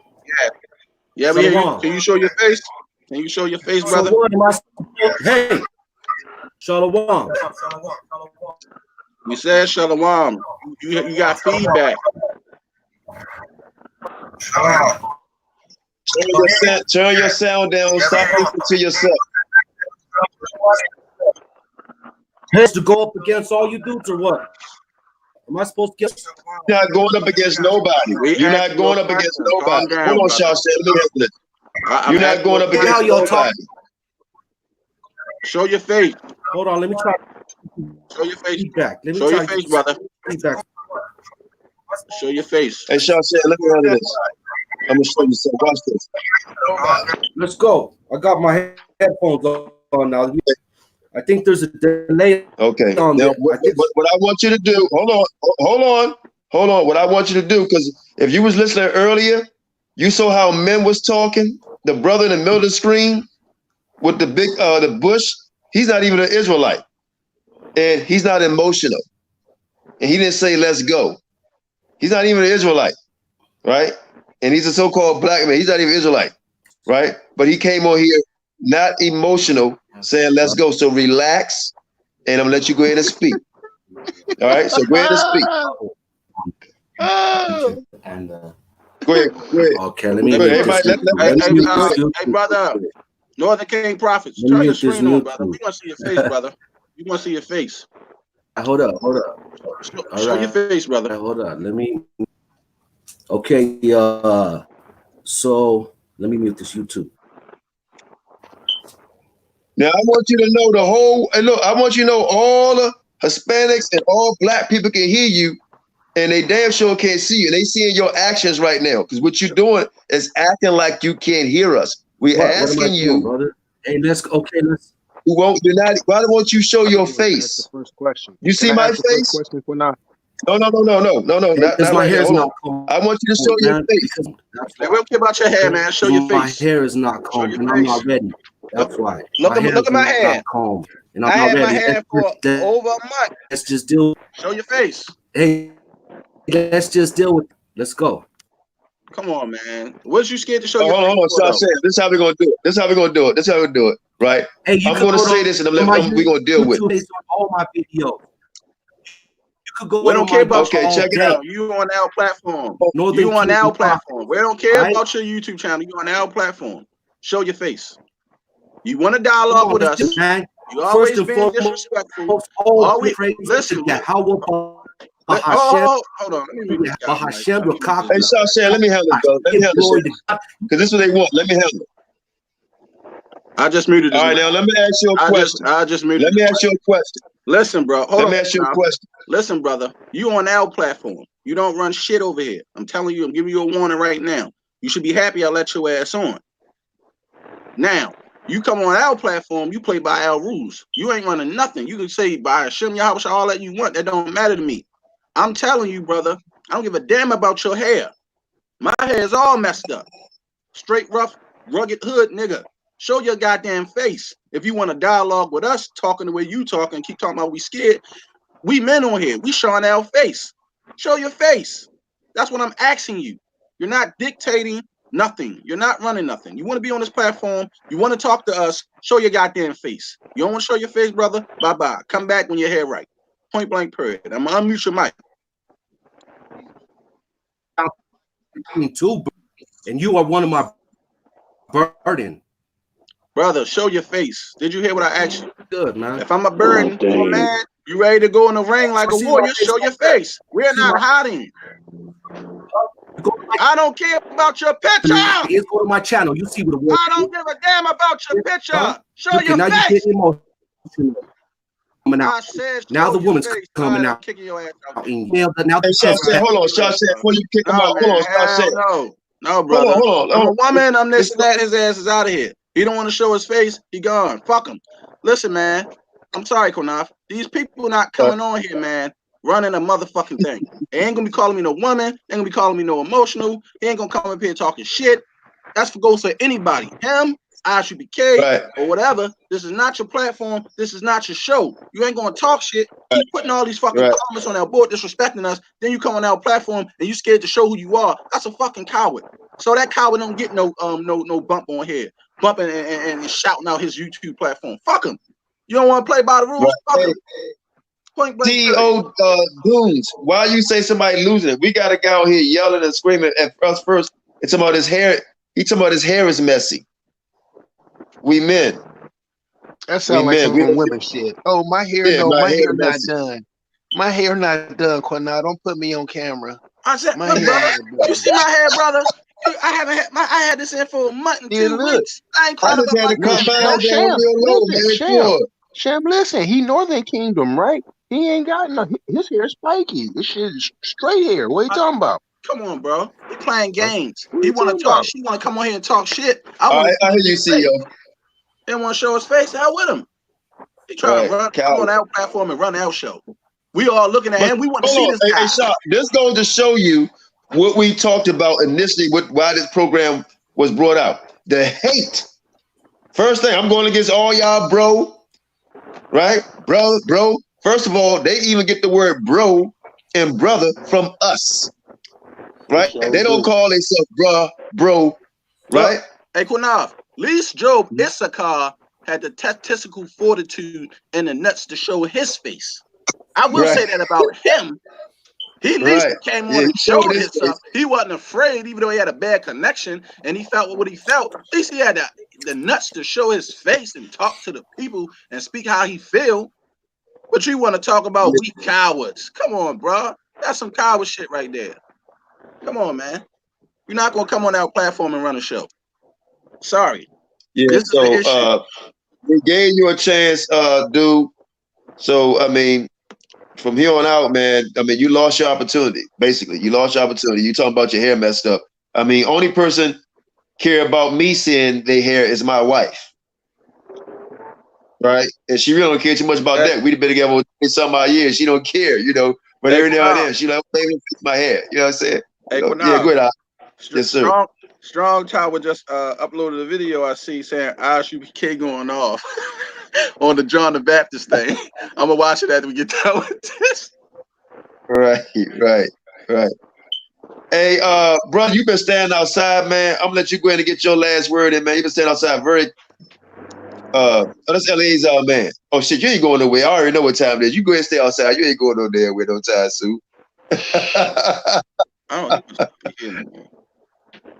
Yeah, we hear you. Can you show your face? Can you show your face, brother? So what am I? Hey, Shalom. We said Shalom. You got feedback. Turn your sound down. Stop listening to yourself. Has to go up against all you dudes or what? Am I supposed to get? You're not going up against nobody. You're not going up against nobody. Hold on, Shah. You're not going up against nobody. Show your face. Hold on, let me try. Show your face. Feedback. Show your face, brother. Feedback. Show your face. Hey, Shah, let me handle this. I'm gonna show you something. Watch this. Let's go. I got my headphones on now. I think there's a delay. Okay. Now, what I want you to do, hold on. What I want you to do, because if you was listening earlier, you saw how men was talking. The brother in the middle of the screen with the big the bush, he's not even an Israelite. And he's not emotional. And he didn't say, let's go. He's not even an Israelite, right? And he's a so-called black man. He's not even Israelite, right? But he came on here not emotional, saying, let's go. So relax, and I'm going to let you go ahead and speak. All right? So go ahead and speak. And Go ahead. Okay, let me. Hey, brother. Northern King Prophets. Turn your screen on, brother. We want to see your face, brother. We want to see your face. Hold up. Show your face, brother. Hold on. Let me. Okay. So let me mute this YouTube. Now I want you to know the whole. And look, I want you to know all the Hispanics and all black people can hear you, and they damn sure can't see you. They seeing your actions right now because what you're doing is acting like you can't hear us. We're asking you, brother. Hey, let's. You won't. You're not. Why don't you show your face? The first question. You see my face? Question for now. No. Not right here. Hold on. I want you to show your face. Hey, we don't care about your hair, man. Show your face. My hair is not combed, and I'm not ready. That's why. Look at my hair. And I'm not ready. My hair for over a month. Let's just deal. Show your face. Hey, let's just deal with it. Let's go. Come on, man. Was you scared to show your face? Hold on. Stop saying. This is how we're gonna do it. This is how we're gonna do it. Right? Hey, I'm gonna say this, and we're gonna deal with it. All my videos. We don't care about check it out. You on our platform. You on our platform. We don't care about your YouTube channel. You on our platform. Show your face. You want to dialogue with us. Man. You always being disrespectful. Listen. Hold on. Let me read this. Hey, Shashan, let me handle it, bro. Let me handle it. Because this is what they want. Let me handle it. I just muted this. All right, now let me ask you a question. I just muted. Let me ask you a question. Listen, bro. Let me ask you a question. Listen, brother. You on our platform. You don't run shit over here. I'm telling you. I'm giving you a warning right now. You should be happy I let your ass on. Now, you come on our platform. You play by our rules. You ain't running nothing. You can say by Hashem Yahawashi all that you want. That don't matter to me. I'm telling you, brother. I don't give a damn about your hair. My hair is all messed up. Straight, rough, rugged hood, nigga. Show your goddamn face. If you want to dialogue with us, talking the way you talk and keep talking about we scared, we men on here. We showing our face. Show your face. That's what I'm asking you. You're not dictating nothing. You're not running nothing. You want to be on this platform. You want to talk to us. Show your goddamn face. You don't want to show your face, brother? Bye-bye. Come back when your hair right. Point blank period. I'm going to unmute your mic. Too, and you are one of my burden. Brother, show your face. Did you hear what I asked you? Good, man. If I'm a burden, you a man, you ready to go in the ring like a warrior, show your face. We're not hiding. I don't care about your picture. It's go to my channel. You see what the I don't give a damn about your picture. Show your face. Out. Now the woman's coming out. Kicking your ass out. Now hold on, Shashan, before you kick him out. Hold on, Shashan. No, brother. Hold on. I'm a woman. I'm this and that. His ass is out of here. He don't want to show his face. He gone. Fuck him. Listen, man. I'm sorry, Qanath. These people not coming on here, man, running a motherfucking thing. They ain't gonna be calling me no woman. They ain't gonna be calling me no emotional. He ain't gonna come up here talking shit. That's for goes for anybody. Him, ISUBK, or whatever. This is not your platform. This is not your show. You ain't gonna talk shit. Keep putting all these fucking comments on our board, disrespecting us. Then you come on our platform and you scared to show who you are. That's a fucking coward. So that coward don't get no bump on here, bumping and shouting out his YouTube platform. Fuck him. You don't want to play by the rules. Fuck him. CEO goons. Why you say somebody losing it? We got a guy out here yelling and screaming at us first. It's about his hair. He's talking about his hair is messy. We men. That sounds like some women shit. Oh, my hair, my hair not done. My hair not done, Qanath. Don't put me on camera. I said, my hair, you see my hair, brother? I haven't had I had this in for a month and 2 weeks. I ain't crying about my Shem, listen, he Northern Kingdom, right? He ain't got no his hair spiky. This shit is straight hair. What are you talking about? Come on, bro. He playing games. He want to talk. She want to come on here and talk shit. I hear you, CEO. They want to show his face. Out with him. He trying to come on our platform and run our show. We all looking at him. We want to see this guy. Hey, Shop, this goes to show you what we talked about initially, why this program was brought out. The hate. First thing, I'm going against all y'all, bro. Right? Bro. First of all, they even get the word bro and brother from us. Right? And they don't call themselves bro. Right? Hey, Qanath, at least Job Issachar had the testicle fortitude and the nuts to show his face. I will say that about him. He at least came on and showed himself. He wasn't afraid, even though he had a bad connection and he felt what he felt. At least he had the nuts to show his face and talk to the people and speak how he feel. But you want to talk about weak cowards. Come on, bro. That's some coward shit right there. Come on, man. You're not going to come on our platform and run a show. Sorry. Yeah, this is the issue. we gave you a chance, dude. So I mean, from here on out, man, I mean, you lost your opportunity. Basically, you lost your opportunity. You talking about your hair messed up. I mean, only person care about me seeing their hair is my wife, right? And she really don't care too much about that. We've been together for some odd years. She don't care, you know. But every now and then, she like, baby, fix my hair. You know what I'm saying? Hey, So, yeah, go ahead. Yes, sir. Strong Tower just uploaded a video I see saying ISUPK going off on the John the Baptist thing. I'm gonna watch it after we get done with this. Right. Hey, brother, you been standing outside, man. I'm gonna let you go ahead and get your last word in, man. You been standing outside very that's Eleazar, man. Oh shit, you ain't going nowhere. I already know what time it is. You go ahead and stay outside. You ain't going no damn with no time, Sue. I don't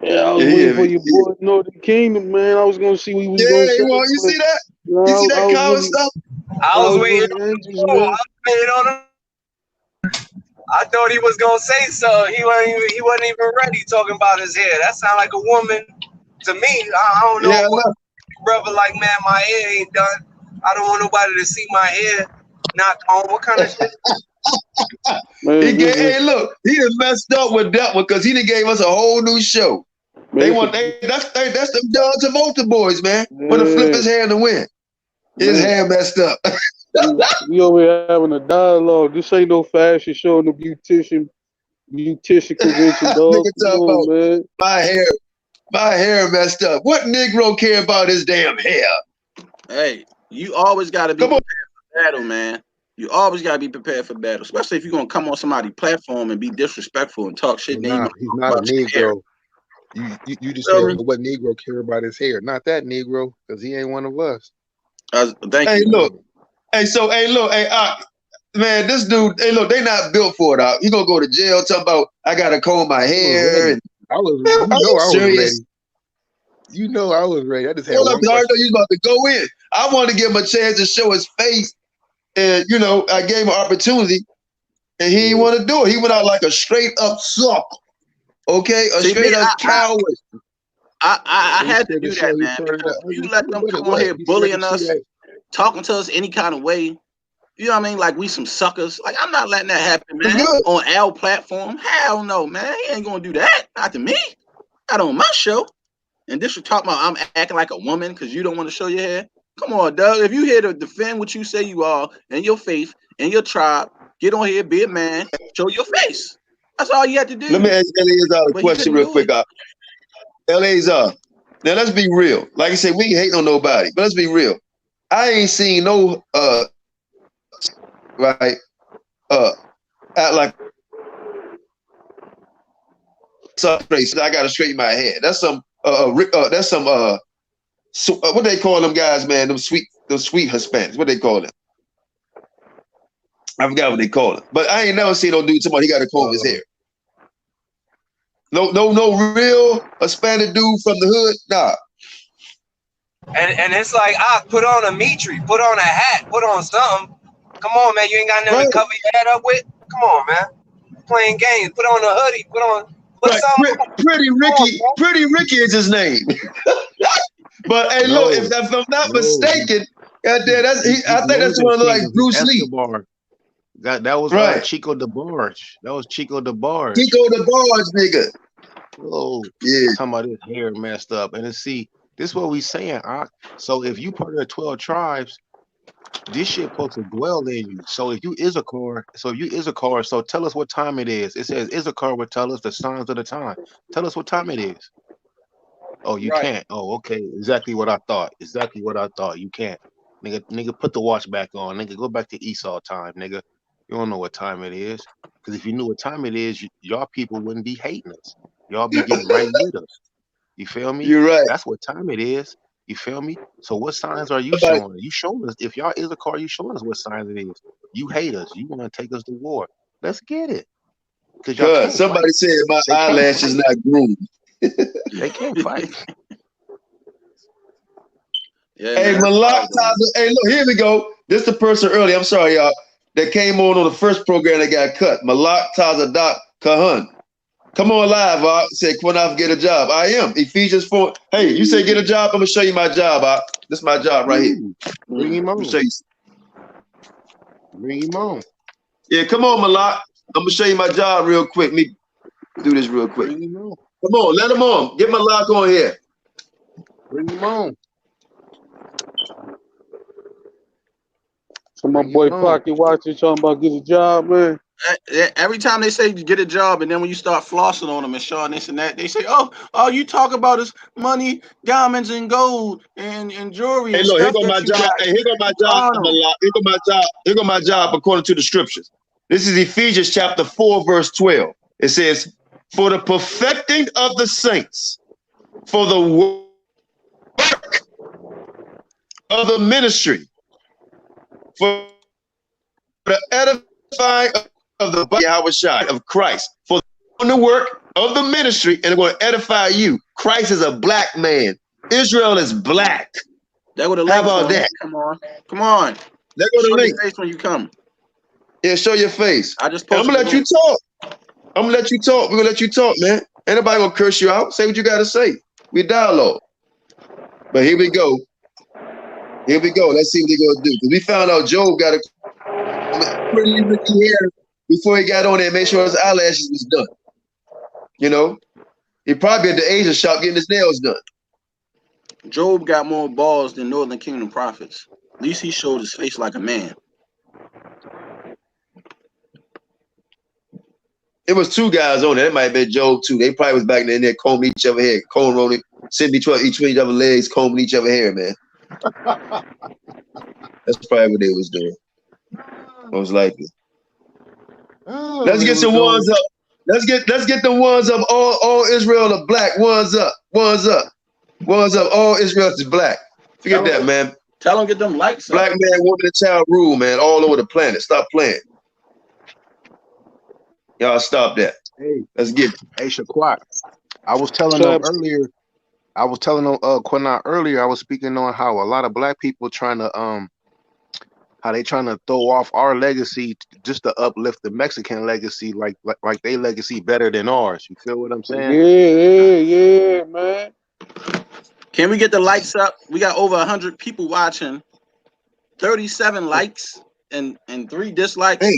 Yeah, I was waiting for your boy Northern Kingdom, man. I was gonna see what he was gonna say. You see that? You see that coward stuff? I was waiting on him. I thought he was gonna say so. He wasn't even ready talking about his hair. That sound like a woman to me. I don't know what brother like, man, my hair ain't done. I don't want nobody to see my hair not on. What kind of shit? Hey, look, he done messed up with that one because he done gave us a whole new show. That's them John Travolta boys, man. Want to flip his hair in the wind. His hair messed up. We over here having a dialogue. This ain't no fashion show, no beautician convention, dog. Come on, man. My hair messed up. What Negro care about his damn hair? Hey, you always got to be prepared for battle, man. You always got to be prepared for battle, especially if you're going to come on somebody's platform and be disrespectful and talk shit. He's not a Negro. You just said what Negro care about his hair. Not that Negro, because he ain't one of us. Thank you. Look. Man, this dude, look, they not built for it. He gonna go to jail talking about I gotta comb my hair. I was ready. You know I was ready. I just had one question. I know you about to go in. I want to give him a chance to show his face. And you know, I gave him an opportunity and he didn't want to do it. He went out like a straight up sucker. Okay, straight up coward. I had to do that, man. You let them come on here bullying us, talking to us any kind of way. You know what I mean? Like we some suckers. Like I'm not letting that happen, man. On our platform. Hell no, man. He ain't gonna do that. Not to me. Not on my show. And this should talk about I'm acting like a woman because you don't want to show your hair. Come on, Doug. If you here to defend what you say you are and your faith and your tribe, get on here, be a man, show your face. That's all you have to do. Let me ask Eleazar a question real quick. Eleazar, now let's be real. Like I said, we ain't hate on nobody, but let's be real. I ain't seen no act like I gotta straighten my hair. That's some what they call them guys, man, them sweet Hispanics. What they call them? I forgot what they call them. But I ain't never seen no dude somebody he gotta comb his hair. No real Hispanic dude from the hood. Nah. And it's like, put on a mitri, put on a hat, put on something. Come on, man. You ain't got nothing to cover your head up with? Come on, man. Playing games. Put on a hoodie. Put something. Pretty Ricky is his name. But hey, look, if I'm not mistaken, I think that's one of like Bruce Lee. That was Chico DeBarge. That was Chico DeBarge. Chico DeBarge, nigga. Oh, yeah. Talking about his hair messed up. And this is what we saying. So if you part of the 12 tribes, this shit supposed to dwell in you. So if you Issachar, so tell us what time it is. It says Issachar would tell us the signs of the time. Tell us what time it is. Oh, you can't. Oh, okay. Exactly what I thought. You can't. Nigga, put the watch back on. Nigga, go back to Esau time, nigga. You don't know what time it is. Because if you knew what time it is, y'all people wouldn't be hating us. Y'all be getting right with us. You feel me? You're right. That's what time it is. You feel me? So what signs are you showing? You showing us. If y'all Issachar, you showing us what signs it is. You hate us. You want to take us to war. Let's get it. Because somebody said my eyelash is not groomed. They can't fight. Hey, Malak Taza. Hey, look, here we go. This is the person earlier. I'm sorry, y'all. That came on the first program that got cut. Malak Taza Kahan. Come on live, Say Qanath get a job. I am. Ephesians 4. Hey, you say get a job, I'm gonna show you my job, This is my job right here. Bring him on. Let me show you. Bring him on. Yeah, come on, Malak. I'm gonna show you my job real quick. Let me do this real quick. Bring him on. Come on, let him on. Get Malak on here. Bring him on. So my boy Pocket watching talking about get a job, man. Every time they say get a job, and then when you start flossing on them and showing this and that, they say, all you talk about is money, diamonds, and gold, and jewelry. Hey, and look, here stuff go my job. Hey, here go my job, Malak. Here go my job. Here go my job according to the scriptures. This is Ephesians chapter 4, verse 12. It says, for the perfecting of the saints, for the work of the ministry, for the edifying of the body of Christ, for the work of the ministry, and they're going to edify you. Christ is a black man. Israel is black. That would have. How about that? Come on. That go to link. Your face when you come. Yeah, show your face. I just. I'm gonna let you talk. I'm gonna let you talk. We're gonna let you talk, man. Ain't nobody gonna curse you out. Say what you gotta say. We dialogue. But here we go. Here we go. Let's see what they're gonna do. Because we found out Job got a pretty looking hair before he got on there and made sure his eyelashes was done. You know, he probably at the Asian shop getting his nails done. Job got more balls than Northern Kingdom prophets. At least he showed his face like a man. It was two guys on there. It might have been Job too. They probably was back in there combing each other hair, comb rolling, sitting between each other legs, combing each other hair, man. That's probably what they was doing. Most likely. Let's get some ones up. Let's get the ones up. All Israel are black. Ones up. All Israel is black. Forget that, man. Tell them get them likes. Black man, woman, and child rule, man, all over the planet. Stop playing. Y'all stop that. Hey, let's get it. Hey, Shaquat. I was telling them earlier. I was telling them Qanath earlier. I was speaking on how a lot of black people trying to how they trying to throw off our legacy just to uplift the Mexican legacy, like they legacy better than ours. You feel what I'm saying? Yeah, man. Can we get the likes up? We got over 100 people watching. 37 likes and 3 dislikes. Hey.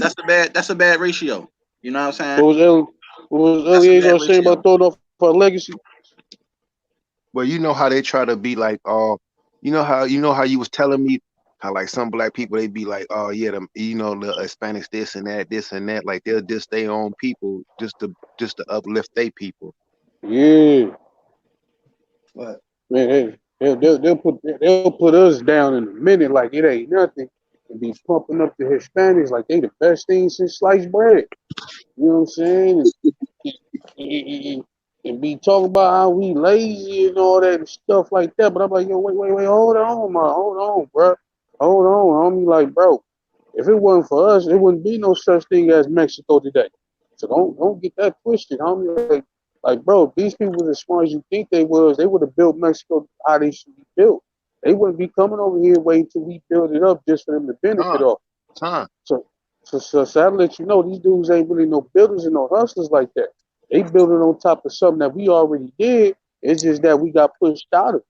That's a bad ratio. You know what I'm saying? What was Eliezer saying about throwing off our legacy? Well, you know how they try to be like, you know how you was telling me how like some black people they be like, oh yeah, the Hispanics this and that, like they'll diss their own people just to uplift their people. Yeah. What? Man, they'll put us down in a minute like it ain't nothing, and be pumping up the Hispanics like they the best thing since sliced bread. You know what I'm saying? And be talking about how we lazy and all that and stuff like that. But I'm like, yo, wait, hold on, bro. Hold on, homie. Like, bro, if it wasn't for us, it wouldn't be no such thing as Mexico today. So don't get that twisted, homie. Like, bro, these people as smart as you think they would have built Mexico how they should be built. They wouldn't be coming over here waiting till we build it up just for them to benefit off. So I'll let you know, these dudes ain't really no builders and no hustlers like that. They building on top of something that we already did. It's just that we got pushed out of it.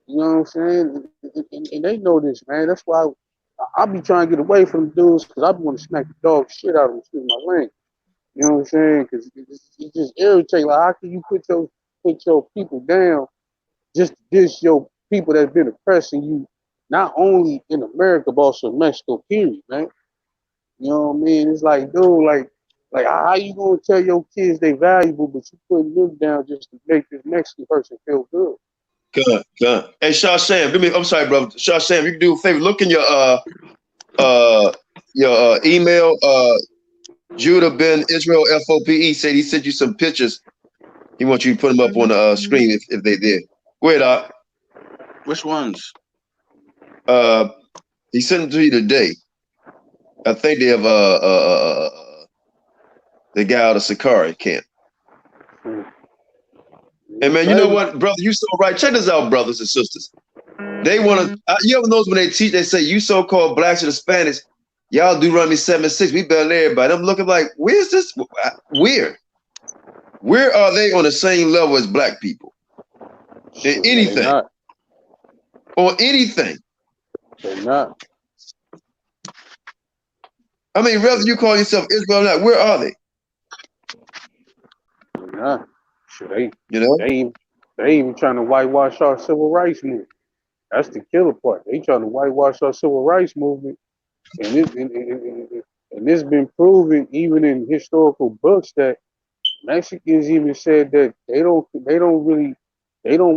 You know what I'm saying? And they know this, man. That's why I be trying to get away from dudes because I be want to smack the dog shit out of them through my lane. You know what I'm saying? Because it just irritates. Like, how can you put your people down just to diss your people that's been oppressing you, not only in America, but also in Mexico, period, man? You know what I mean? It's like, dude, like how you gonna tell your kids they valuable, but you putting them down just to make this Mexican person feel good? Good. Hey, Shah Sam, I'm sorry, brother. Shah Sam, you can do a favor. Look in your email. Judah Ben Israel F.O.P.E. said he sent you some pictures. He wants you to put them up on the screen if they did. Go ahead, Doc. Which ones? He sent them to you today. I think they have the guy out of Sakari camp. Hey man, you know what, brother? You so right. Check this out, brothers and sisters. They want to. You ever notice when they teach, they say you so-called blacks and Hispanics, y'all do run me 7-6. We better than everybody. I'm looking like, where's this? Weird. Where are they on the same level as black people? In anything. Not. On anything. They're not. I mean, whether you call yourself Israel or not, where are they? They're not. Sure, they even trying to whitewash our civil rights movement. That's the killer part. They trying to whitewash our civil rights movement, and it's been proven even in historical books that Mexicans even said that they didn't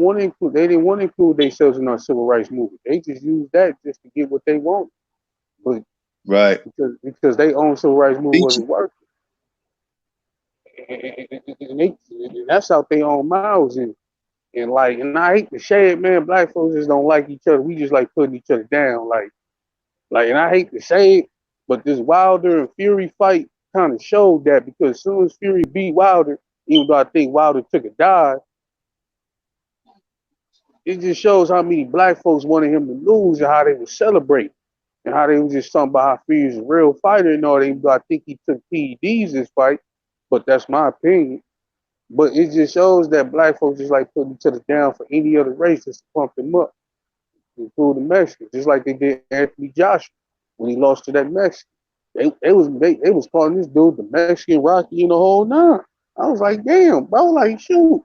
want to include themselves in our civil rights movement. They just use that just to get what they want. But right, because they own civil rights movement wasn't working. And that's out their own mouths, and I hate to say it, man. Black folks just don't like each other. We just like putting each other down, and I hate to say it, but this Wilder and Fury fight kind of showed that, because as soon as Fury beat Wilder, even though I think Wilder took a dive, it just shows how many black folks wanted him to lose and how they would celebrate and how they was just talking about how Fury's a real fighter and all that. Even though I think he took PEDs this fight, but that's my opinion. But it just shows that black folks just like putting each other down for any other race just to pump them up, including the Mexicans, just like they did Anthony Joshua when he lost to that Mexican. They was calling this dude the Mexican Rocky and the whole nine. I was like, damn, bro, like shoot.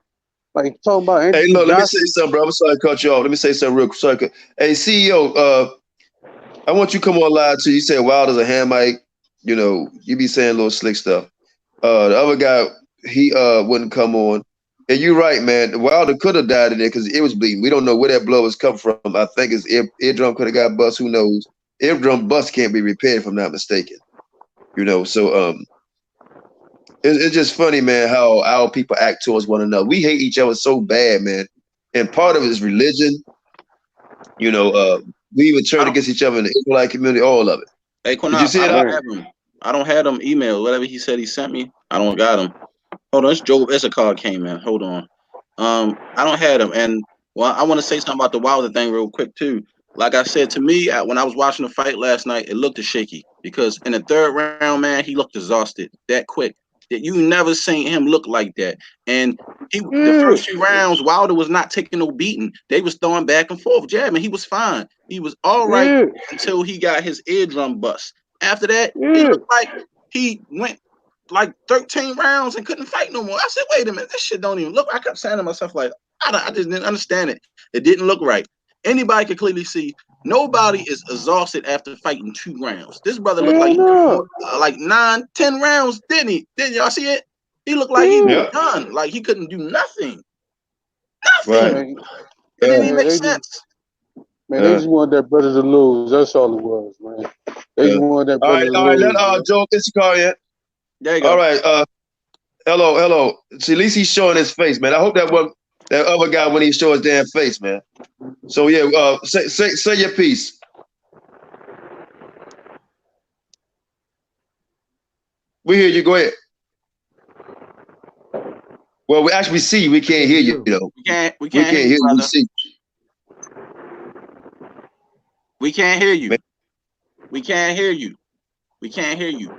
Like talking about Anthony Hey, look, let me Joshua. say something, bro. I'm sorry to cut you off. Let me say something real quick. Hey, CEO, I want you to come on live too. You said Wilder's a Hamite. You know, you be saying little slick stuff. The other guy, he wouldn't come on. And you're right, man. Wilder could have died in there because it was bleeding. We don't know where that blood was come from. I think his eardrum could have got bust. Who knows? Eardrum bust can't be repaired, if I'm not mistaken. You know, so it's just funny, man, how our people act towards one another. We hate each other so bad, man. And part of it is religion. You know, we even turn against each other in the Israelite community, all of it. Hey, Did you see I it? don't have him. I don't have them email. Whatever he said he sent me, I don't got him. Hold on, it's Joe Issachar came in. Hold on. I don't have them. And well, I want to say something about the Wilder thing real quick too. Like I said, to me, when I was watching the fight last night, it looked shaky because in the third round, man, he looked exhausted that quick. That you never seen him look like that. And the first few rounds, Wilder was not taking no beating. They was throwing back and forth, jabbing. He was fine. He was all right until he got his eardrum bust. After that, it looked like he went like 13 rounds and couldn't fight no more. I said, wait a minute, this shit don't even look. I kept saying to myself, like, I just didn't understand it. It didn't look right. Anybody could clearly see nobody is exhausted after fighting 2 rounds. This brother looked like he fought, like 9, 10 rounds, didn't he? Didn't y'all see it? He looked like he was done, like he couldn't do nothing. Nothing. Right. It didn't even make sense. Man, they just wanted that brother to lose. That's all it was, man. They just wanted that brother to lose. All right, let Joe Issachar in. There you go. All right, hello. See, at least he's showing his face, man. I hope that other guy when he show his damn face, man. So yeah, say your piece. We hear you. Go ahead. Well, we actually see you. We can't hear you. You know. We can't hear you, brother. We see. We can't hear you. We can't hear you. We can't hear you.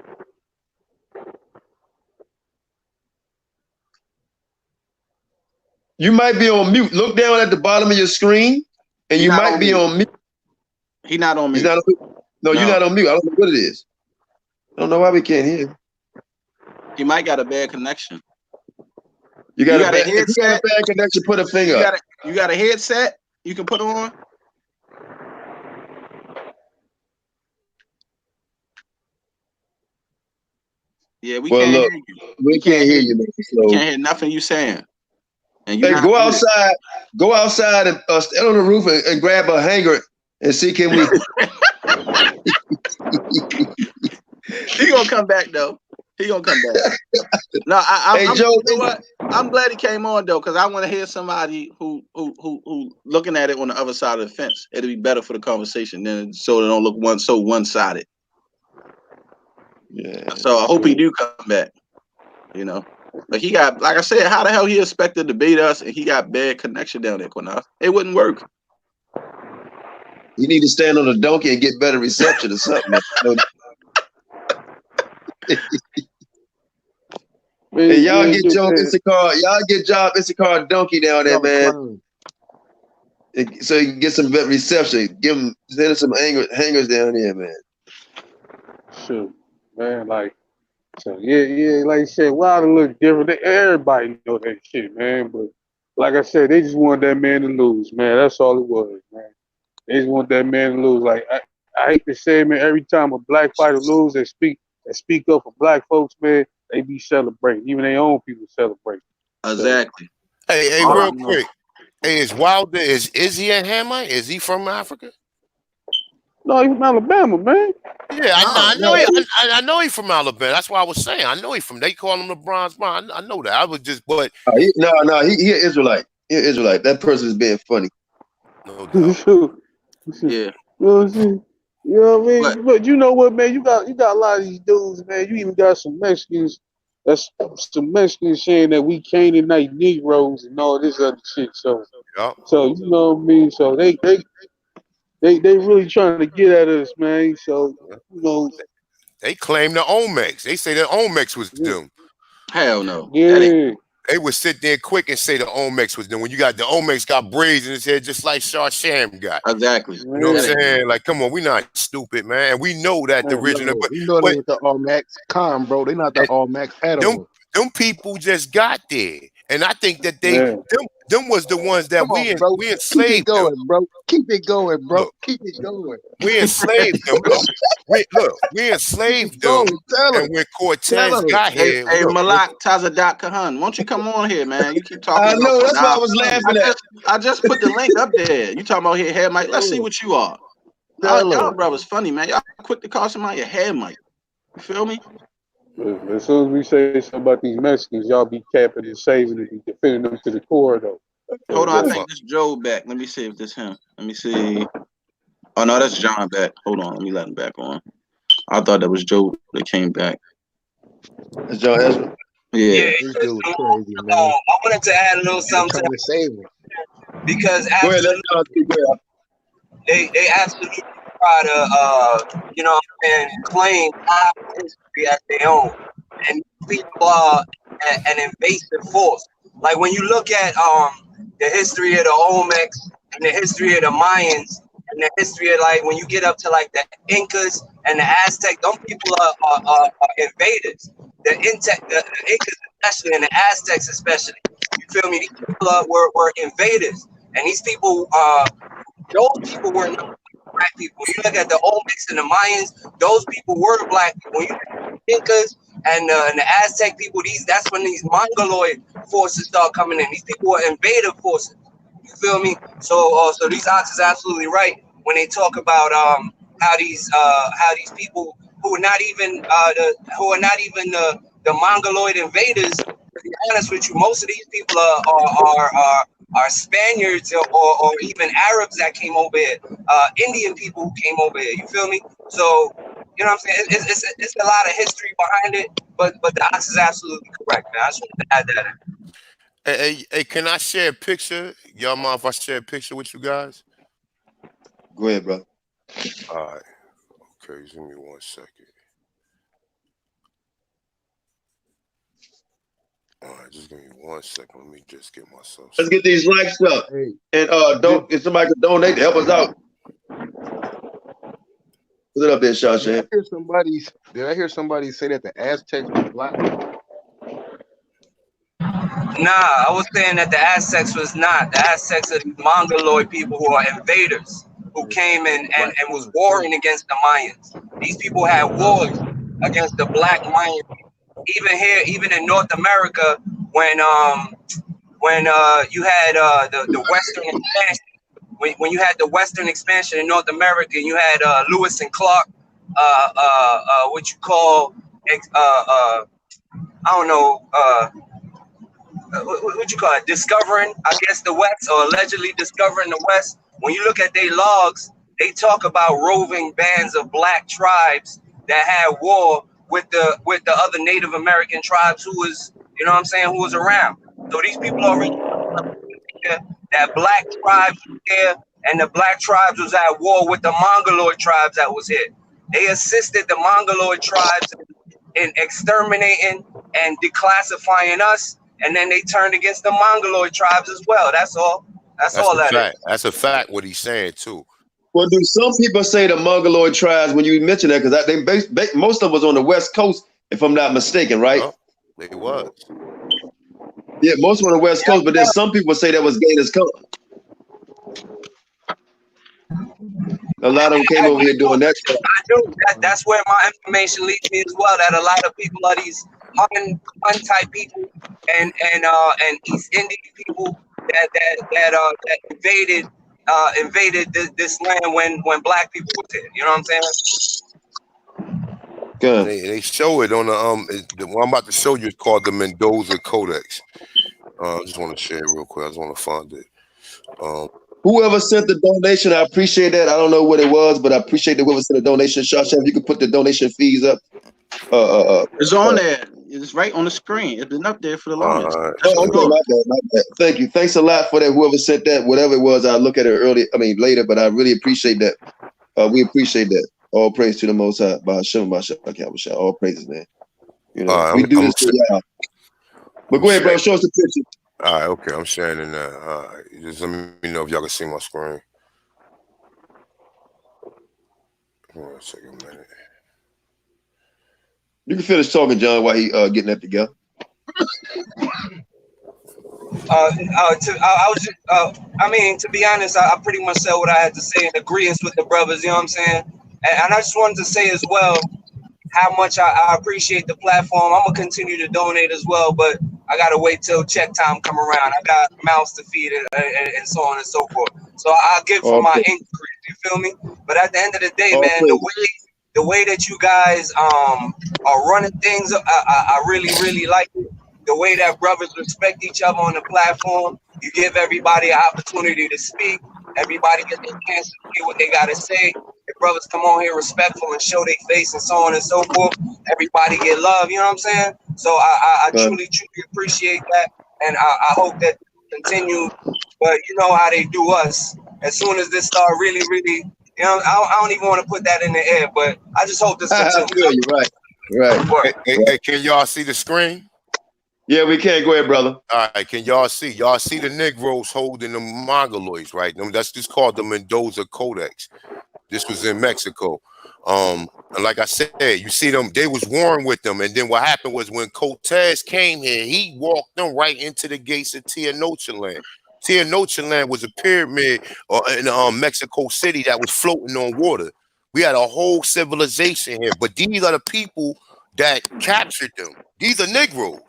You might be on mute. Look down at the bottom of your screen, and you might be on mute. He's not on mute. He's not on mute. No, you're not on mute. I don't know what it is. I don't know why we can't hear. He might got a bad connection. You got a bad connection. Put a finger up. You got a headset you can put on? Yeah, we can't hear you. We can't hear you, man. We can't hear nothing you saying. And you go outside. Go outside and stand on the roof and grab a hanger and see can we. He gonna come back though. He gonna come back. No, Joe, you know what? I'm glad he came on though, because I want to hear somebody who looking at it on the other side of the fence. It'll be better for the conversation than so it don't look one-sided. Yeah. So I hope he do come back. You know, but he got, like I said, how the hell he expected to beat us and he got bad connection down there, Qanath? It wouldn't work. You need to stand on a donkey and get better reception or something. Hey, y'all get Job Issachar. Y'all get Job Issachar donkey down there, man. So you can get some reception. Send him some hangers down there, man. Sure, man. Like, so yeah. Like I said, Wilder look different. Everybody know that shit, man. But like I said, they just want that man to lose, man. That's all it was, man. They just want that man to lose. Like I hate to say, man. Every time a black fighter lose, they speak up for black folks, man. They be celebrating. Even their own people celebrate. Exactly. So, Hey, real quick. Hey, is Wilder, is he a Hamite? Is he from Africa? No, he's from Alabama, man. Yeah, I know he's from Alabama. That's why I was saying. I know he's from. They call him the Bronze Bomb. I know that. I was just, but he an Israelite. He an Israelite. That person is being funny. No doubt. Yeah. You know what I mean? But you know what, man? You got a lot of these dudes, man. You even got some Mexicans. That's some Mexicans saying that we Canaanite Negroes and all this other shit. So you know what I mean? So they really trying to get at us, man. So you know, they claim the Olmecs. They say the Olmecs was them. Hell no. Yeah. They would sit there quick and say the Olmecs was them. When you got the Olmecs got braids in his head, just like Sham got. Exactly. You know what I'm saying? Like, come on, we not stupid, man. And we know that the original. But you know they with the Olmecs. Calm, bro. They not the Olmecs at all. Them people just got there, and I think that them was the ones that we enslaved. Keep it going, bro. Keep it going, bro. Look, keep it going. We enslaved them. We enslaved them. And when Cortez got here, hey Malak Tazadat Kahan, won't you come on here, man? You keep talking. I know that's why I was laughing at. I just put the link up there. You talking about here, Mike? Let's see what you are. Y'all brothers funny, man. Y'all quick to call somebody a head Mike. You feel me? As soon as we say something about these Mexicans, y'all be capping and saving and defending them to the core, though. Hold on, I think this Joe back. Let me see if this him. Let me see. Oh no, that's John back. Hold on, let me let him back on. I thought that was Joe that came back. That's John Ezra. Yeah. This dude was crazy, man. I wanted to add a little something to save him because they absolutely try to you know claim our history as their own, and people are an invasive force. Like when you look at the history of the Olmecs and the history of the Mayans and the history of like when you get up to like the Incas and the Aztecs, those people are invaders. The Incas especially and the Aztecs especially. You feel me? These people were invaders, and these people those people were not black people. When you look at the Olmecs and the Mayans, those people were black people. When you look at the Incas and the Aztec people, that's when these Mongoloid forces start coming in. These people were invader forces. You feel me? So these ox is absolutely right when they talk about how these people who are not even the Mongoloid invaders. To be honest with you, most of these people are Spaniards or even Arabs that came over here, Indian people who came over here. You feel me? So you know what I'm saying? It's a lot of history behind it, but the ox is absolutely correct, man. I just wanted to add that in. Hey, can I share a picture? Y'all mind if I share a picture with you guys? Go ahead, bro. All right. Okay, give me 1 second. All right, just give me 1 second. Let me just get myself. Let's get these likes up. Hey. And if somebody could donate to help us out. Put it up there, Shawshank. Did I hear somebody say that the Aztecs were black? Nah, I was saying that the Aztecs was not. The Aztecs are these Mongoloid people who are invaders, who came in and was warring against the Mayans. These people had wars against the black Mayans. Even here, even in North America, when you had the Western expansion, when you had the Western expansion in North America, you had Lewis and Clark, what you call I don't know. What you call it? Discovering, I guess, the West, or allegedly discovering the West. When you look at their logs, they talk about roving bands of black tribes that had war with the other Native American tribes who was, you know what I'm saying, who was around. So these people are that black tribes were there, and the black tribes was at war with the Mongoloid tribes that was here. They assisted the Mongoloid tribes in exterminating and declassifying us, and then they turned against the Mongoloid tribes as well. That's all. That's all a that fact. is. That's a fact. What he's saying too. Well, do some people say the Mongoloid tribes when you mention that? Because they most of us on the West Coast, if I'm not mistaken, right? Oh, they was. Yeah, most of them on the West Coast, but then some people say that was Genghis Khan. A lot of them came over here doing that stuff. I do. That's where my information leads me as well. That a lot of people are these Han type people and East Indian people that invaded this land when black people was here. You know what I'm saying? Good. They show it on the one I'm about to show you is called the Mendoza Codex. I just want to share it real quick. I just want to find it. Whoever sent the donation, I appreciate that. I don't know what it was, but I appreciate that whoever sent the donation. Shasha, if you could put the donation fees up. It's on there. It's right on the screen. It's been up there for the longest. Oh, okay, my bad. Thank you. Thanks a lot for that. Whoever sent that, whatever it was, I'll look at it later, but I really appreciate that. We appreciate that. All praise to the Most High. By Ha Mashayach Yahawashi. All praises, man. You know, we do this for y'all. But go ahead, bro. Show us the picture. All right, okay. I'm sharing it now. All right. Just let me know if y'all can see my screen. Hold on a second, minute. You can finish talking, John, while he getting that together. To be honest, I pretty much said what I had to say in agreement with the brothers. You know what I'm saying? And I just wanted to say as well how much I appreciate the platform. I'm gonna continue to donate as well, but I gotta wait till check time come around. I got mouths to feed and so on and so forth. So I'll give for my increase. You feel me? But at the end of the day, man, the way that you guys are running things, I really like it. The way that brothers respect each other on the platform. You give everybody an opportunity to speak. Everybody gets a chance to hear what they gotta say. If brothers come on here respectful and show their face and so on and so forth, everybody get love. You know what I'm saying? So I truly appreciate that, and I hope that continue. But you know how they do us. As soon as this start really, you know, I don't even want to put that in the air, but I just hope this continues. Right. Hey, can y'all see the screen? Yeah, we can. Go ahead, brother. All right, can y'all see? Y'all see the Negroes holding the Mongoloids, right? That's just called the Mendoza Codex. This was in Mexico. And like I said, you see them, they was warring with them. And then what happened was when Cortez came here, he walked them right into the gates of Tenochtitlan. Tenochtitlan was a pyramid in Mexico City that was floating on water. We had a whole civilization here, but these are the people that captured them. These are Negroes.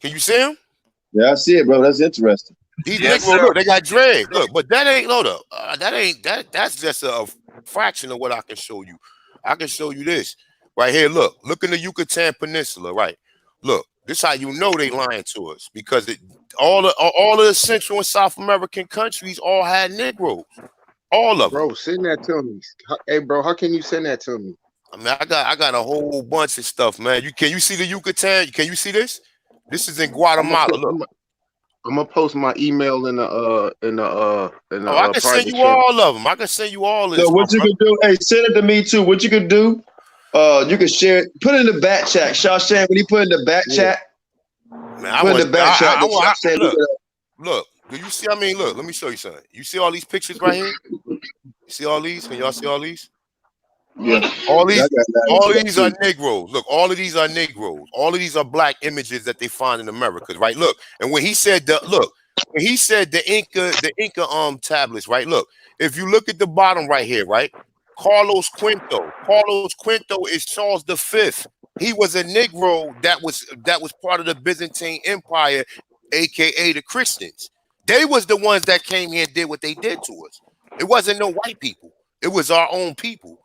Can you see them? Yeah, I see it, bro. That's interesting. These Negroes, look, they got dread. Look, but that ain't that's just a fraction of what I can show you. I can show you this right here. Look in the Yucatan Peninsula, right? Look, this how you know they lying to us, because all of the Central and South American countries all had Negroes. All of them. Bro, send that to me. Hey, bro, how can you send that to me? I mean, I got a whole bunch of stuff, man. Can you see the Yucatan? Can you see this? This is in Guatemala. Look. I'm gonna post my email in the I can send you all of them. I can send you all this. So what you can do? Hey, send it to me too. What you can do? You can share it. Put it in the back chat. Shashan, when you put it in the back chat, man, put it in the back chat. Look, do you see? I mean, look. Let me show you something. You see all these pictures right here? You see all these? Can y'all see all these? Yeah. All these are Negroes. Look, all of these are Negroes. All of these are black images that they find in America, right? Look, and when he said the Inca tablets, right? Look, if you look at the bottom right here, right? Carlos Quinto is Charles V. He was a Negro that was part of the Byzantine Empire, aka the Christians. They was the ones that came here and did what they did to us. It wasn't no white people. It was our own people.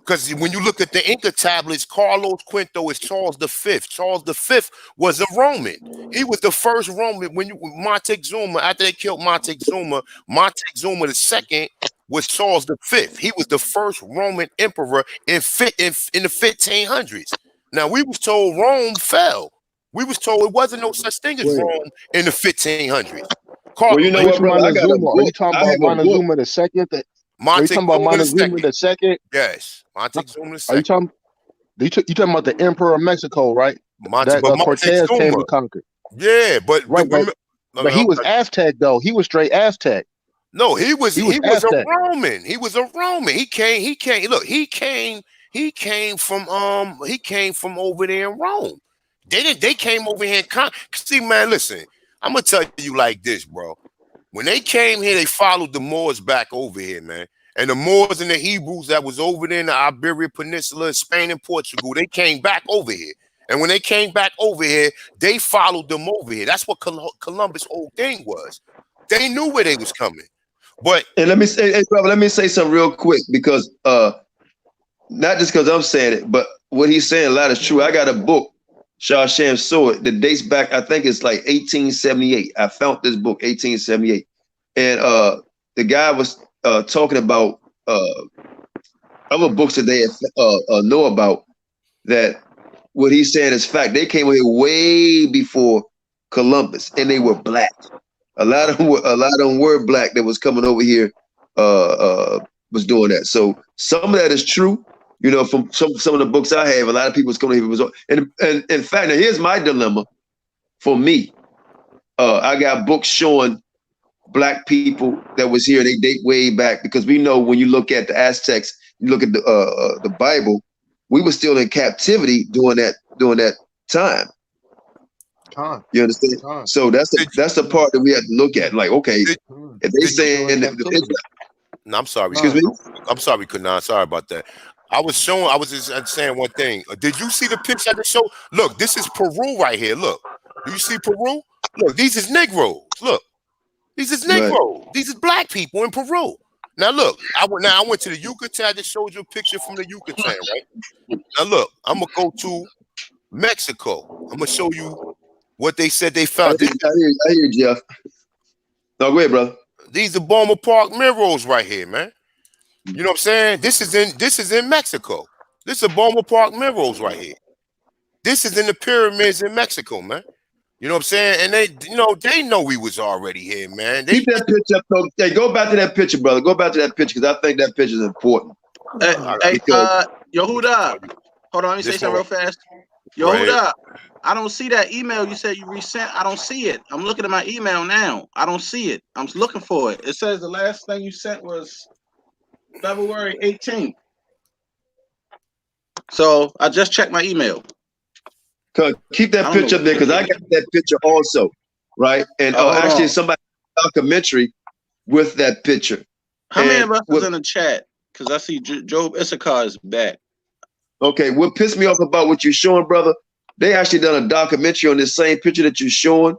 Because when you look at the Inca tablets, Carlos Quinto is Charles V. Charles V was a Roman. He was the first Roman. Montezuma, after they killed Montezuma II was Charles V. He was the first Roman emperor in the 1500s. Now, we was told Rome fell. We was told it wasn't no such thing as Rome in the 1500s. Well, you know what, brother? Are you talking about Montezuma II? Are you talking about Montezuma II? Yes, Montezuma II. Are you talking? You talking about the Emperor of Mexico, right? That Cortez came to conquer. Yeah, but right, but he was Aztec though. He was straight Aztec. No, he was a Roman. He was a Roman. He came. Look, he came from over there in Rome. They came over here and see, man, listen, I'm gonna tell you like this, bro. When they came here, they followed the Moors back over here, man. And the Moors and the Hebrews that was over there in the Iberian Peninsula, Spain and Portugal, they came back over here. And when they came back over here, they followed them over here. That's what Columbus' whole thing was. They knew where they was coming. But and let me say, hey, brother, let me say something real quick, because not just because I'm saying it, but what he's saying a lot is true. I got a book, Shawshan's Sword, that dates back, I think it's like 1878. I found this book, 1878. And the guy was talking about other books that they know about, that what he's saying is fact. They came here way before Columbus, and they were black. A lot of them were black that was coming over here, was doing that. So some of that is true. You know, from some of the books I have, a lot of people was coming here. And in fact, now here's my dilemma for me. I got books showing black people that was here. They date way back, because we know when you look at the Aztecs, you look at the Bible, we were still in captivity during that time. You understand? So that's the part that we have to look at. Like, okay, if they saying no, I'm sorry. Excuse me? I'm sorry, Qanath. Sorry about that. I was just saying one thing. Did you see the picture I just showed? Look, this is Peru right here. Look. Do you see Peru? Look, these is Negroes. Look. These is Negroes. Right. These is black people in Peru. Now look, I went to the Yucatan. I just showed you a picture from the Yucatan, right? Now look, I'm gonna go to Mexico. I'm gonna show you what they said they found. I hear you, Jeff. No, go ahead, brother. These are Boma Park mirrors right here, man. You know what I'm saying? This is in Mexico. This is Boma Park mirrors right here. This is in the pyramids in Mexico, man. You know what I'm saying? And they know we was already here, man. Keep that picture up, though. Hey, go back to that picture, brother. Go back to that picture, because I think that picture is important. Hey, Yehuda, hold on, let me say something real fast. Yehuda, I don't see that email you said you resent. I don't see it. I'm looking at my email now. I don't see it. I'm looking for it. It says the last thing you sent was February 18th. So I just checked my email. Keep that picture up there, because I got that picture also, right? And actually, somebody documentary with that picture. How many of us is in the chat? Because I see Job Issachar is back. Okay, what pissed me off about what you're showing, brother? They actually done a documentary on this same picture that you're showing,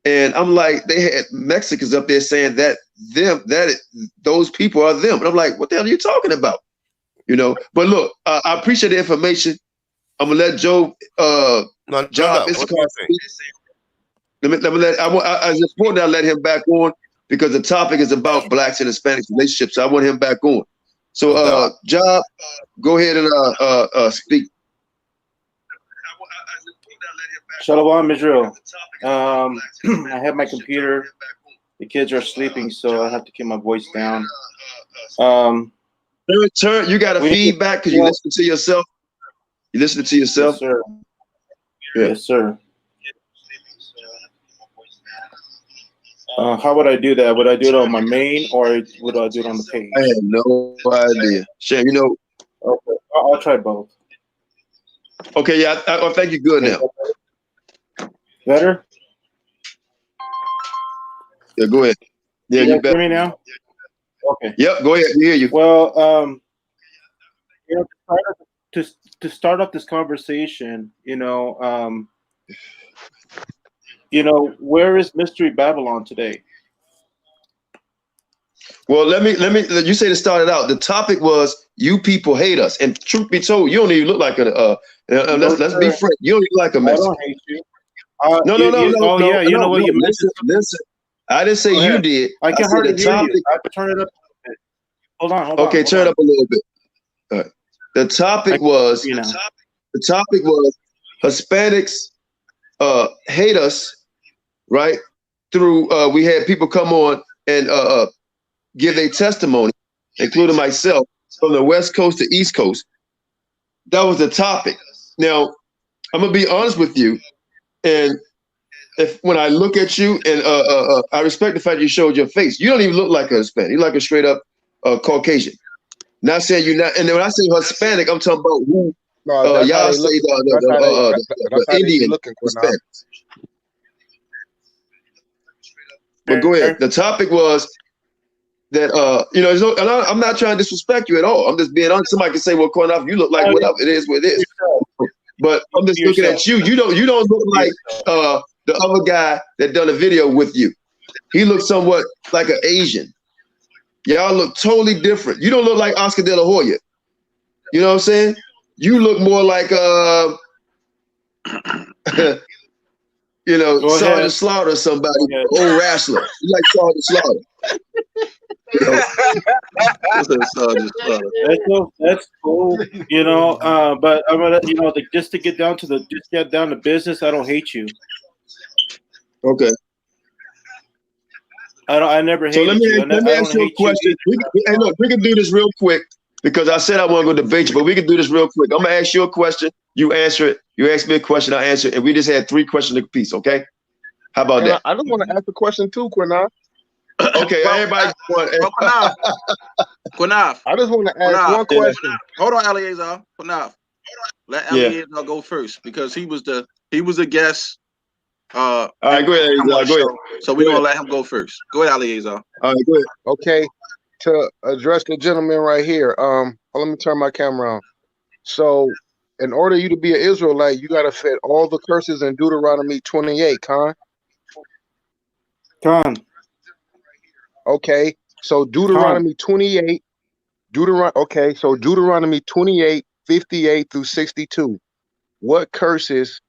and I'm like, they had Mexicans up there saying that those people are them, and I'm like, what the hell are you talking about? You know. But look, I appreciate the information. I'm gonna let Joe. Job Issachar. Let me I just important that I let him back on, because the topic is about blacks and Hispanics relationships. So I want him back on. So Job, go ahead and speak. Shalom, Israel. I have my computer. The kids are sleeping, so I have to keep my voice down. You got a feedback because you listen to yourself. You listening to yourself? Yes, sir. Yeah. Yes, sir. How would I do that? Would I do it on my main, or would I do it on the page? I have no idea. Shane, you know. Okay. I'll try both. Okay, yeah, I think you're good now. Better? Yeah, go ahead. Yeah, you better. Hear me now? Okay. Yep, go ahead. We hear you. Well, to start off this conversation, where is Mystery Babylon today? Well, let me. You say to start it out. The topic was "You people hate us," and truth be told, you don't even look like a. Let's be frank. You don't even look like a Mexican. I don't hate you. No. Yeah, you know what you mentioned. Listen, I didn't say you did. I can hardly hear you. I have to turn it up a bit. Hold on. Okay, turn it up a little bit. All right. The topic was Hispanics hate us, right? Through we had people come on and give their testimony, including myself, from the West Coast to East Coast. that was the topic. Now, I'm gonna be honest with you, and when I look at you, and I respect the fact you showed your face. You don't even look like a Hispanic. You're like a straight up Caucasian. Not saying you're not. And then when I say Hispanic, I'm talking about who y'all say the Indian Hispanics. But go ahead. The topic was that I'm not trying to disrespect you at all. I'm just being honest. Somebody can say, "Well, Qanath, you look like whatever. It is what it is." But I'm just looking at you. You don't look like the other guy that done a video with you. He looks somewhat like an Asian. Y'all look totally different. You don't look like Oscar De La Hoya. You know what I'm saying? You look more like Sergeant Slaughter or somebody, old wrestler. You like Sergeant Slaughter. That's cool, but I'm gonna, just to get down to business. I don't hate you. Okay. I never hated you. Let me ask you a question. We can do this real quick because I said I want to go debate you, but we can do this real quick. I'm gonna ask you a question. You answer it. You ask me a question. I answer it, and we just had 3 questions apiece. Okay? How about that? I just want to ask a question too, Qanath. Okay, everybody. Qanath. I just want to ask one question. Hold on, Eliezer. Qanath. Let Eliezer go first because he was the guest. All right, go ahead. Go ahead. So we're gonna let him go first. Go ahead, Eliezer. All right, go ahead. Okay, to address the gentleman right here. Let me turn my camera on. So, in order you to be an Israelite, you gotta fit all the curses in Deuteronomy 28. Con. Okay, so Deuteronomy 28. Deuteronomy 28, 58 through 62. What curses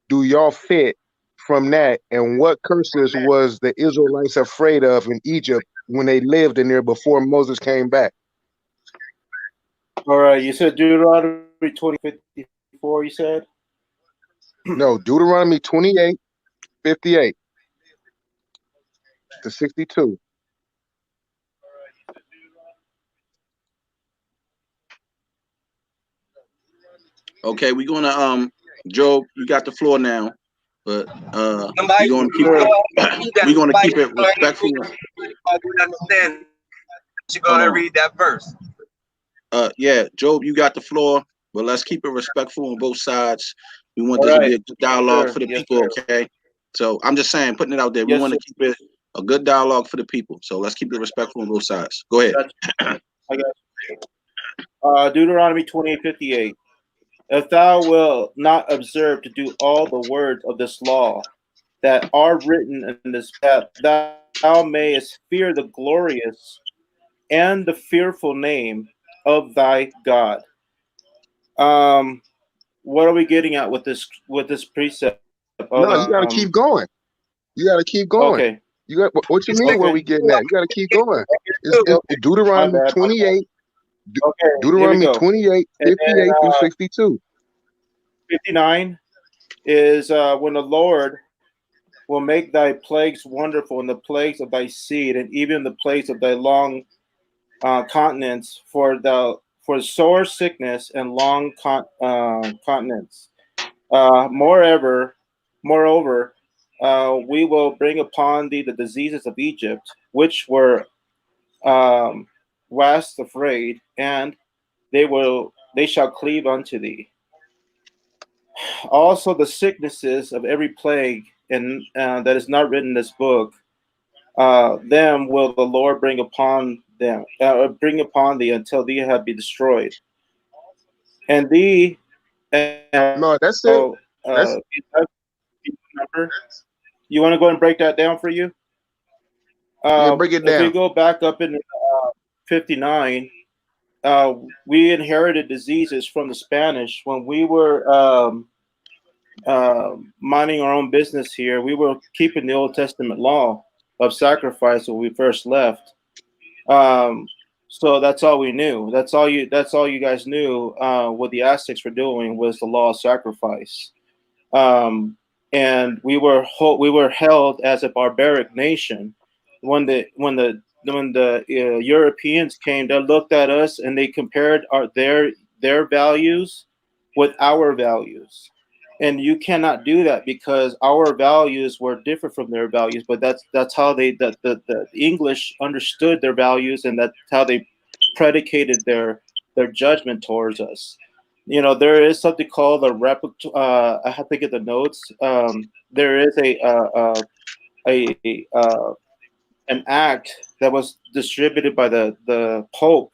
do y'all fit from that, and what curses was the Israelites afraid of in Egypt when they lived in there before Moses came back? All right, you said Deuteronomy 20, 54, you said? No, Deuteronomy 28, 58 to 62. Okay, we're gonna Joe, you got the floor now, but we're gonna keep it respectful. Understand? You go ahead and read that verse. Yeah, Job, you got the floor, but let's keep it respectful on both sides. We want this to be a good dialogue for the people, okay? So I'm just saying, putting it out there. We want to keep it a good dialogue for the people. So let's keep it respectful on both sides. Go ahead. I got Deuteronomy 28:58. If thou wilt not observe to do all the words of this law that are written in this, that thou mayest fear the glorious and the fearful name of thy God. What are we getting at with this precept? No, you gotta keep going. You gotta keep going. Okay. You got what you mean? Where we getting at? You gotta keep going. It's Deuteronomy 28. Deuteronomy 28, 58 through 62. 59 is when the Lord will make thy plagues wonderful, and the plagues of thy seed, and even the plagues of thy long continents, for sore sickness and long continents. Moreover, we will bring upon thee the diseases of Egypt, which were wast afraid, and they shall cleave unto thee. Also the sicknesses of every plague and that is not written in this book, them will the Lord bring upon thee until thee have been destroyed. And thee, no, that's it. You want to go and break that down for you? Break it down. If we go back up in 59, we inherited diseases from the Spanish when we were minding our own business here. We were keeping the Old Testament law of sacrifice when we first left. So that's all we knew. That's all you guys knew. What the Aztecs were doing was the law of sacrifice. And we were held as a barbaric nation. When the Europeans came, they looked at us and they compared their values with our values. And you cannot do that because our values were different from their values. But that's how the English understood their values, and that's how they predicated their judgment towards us. You know, there is something called a I have to get the notes. There is an act that was distributed by the Pope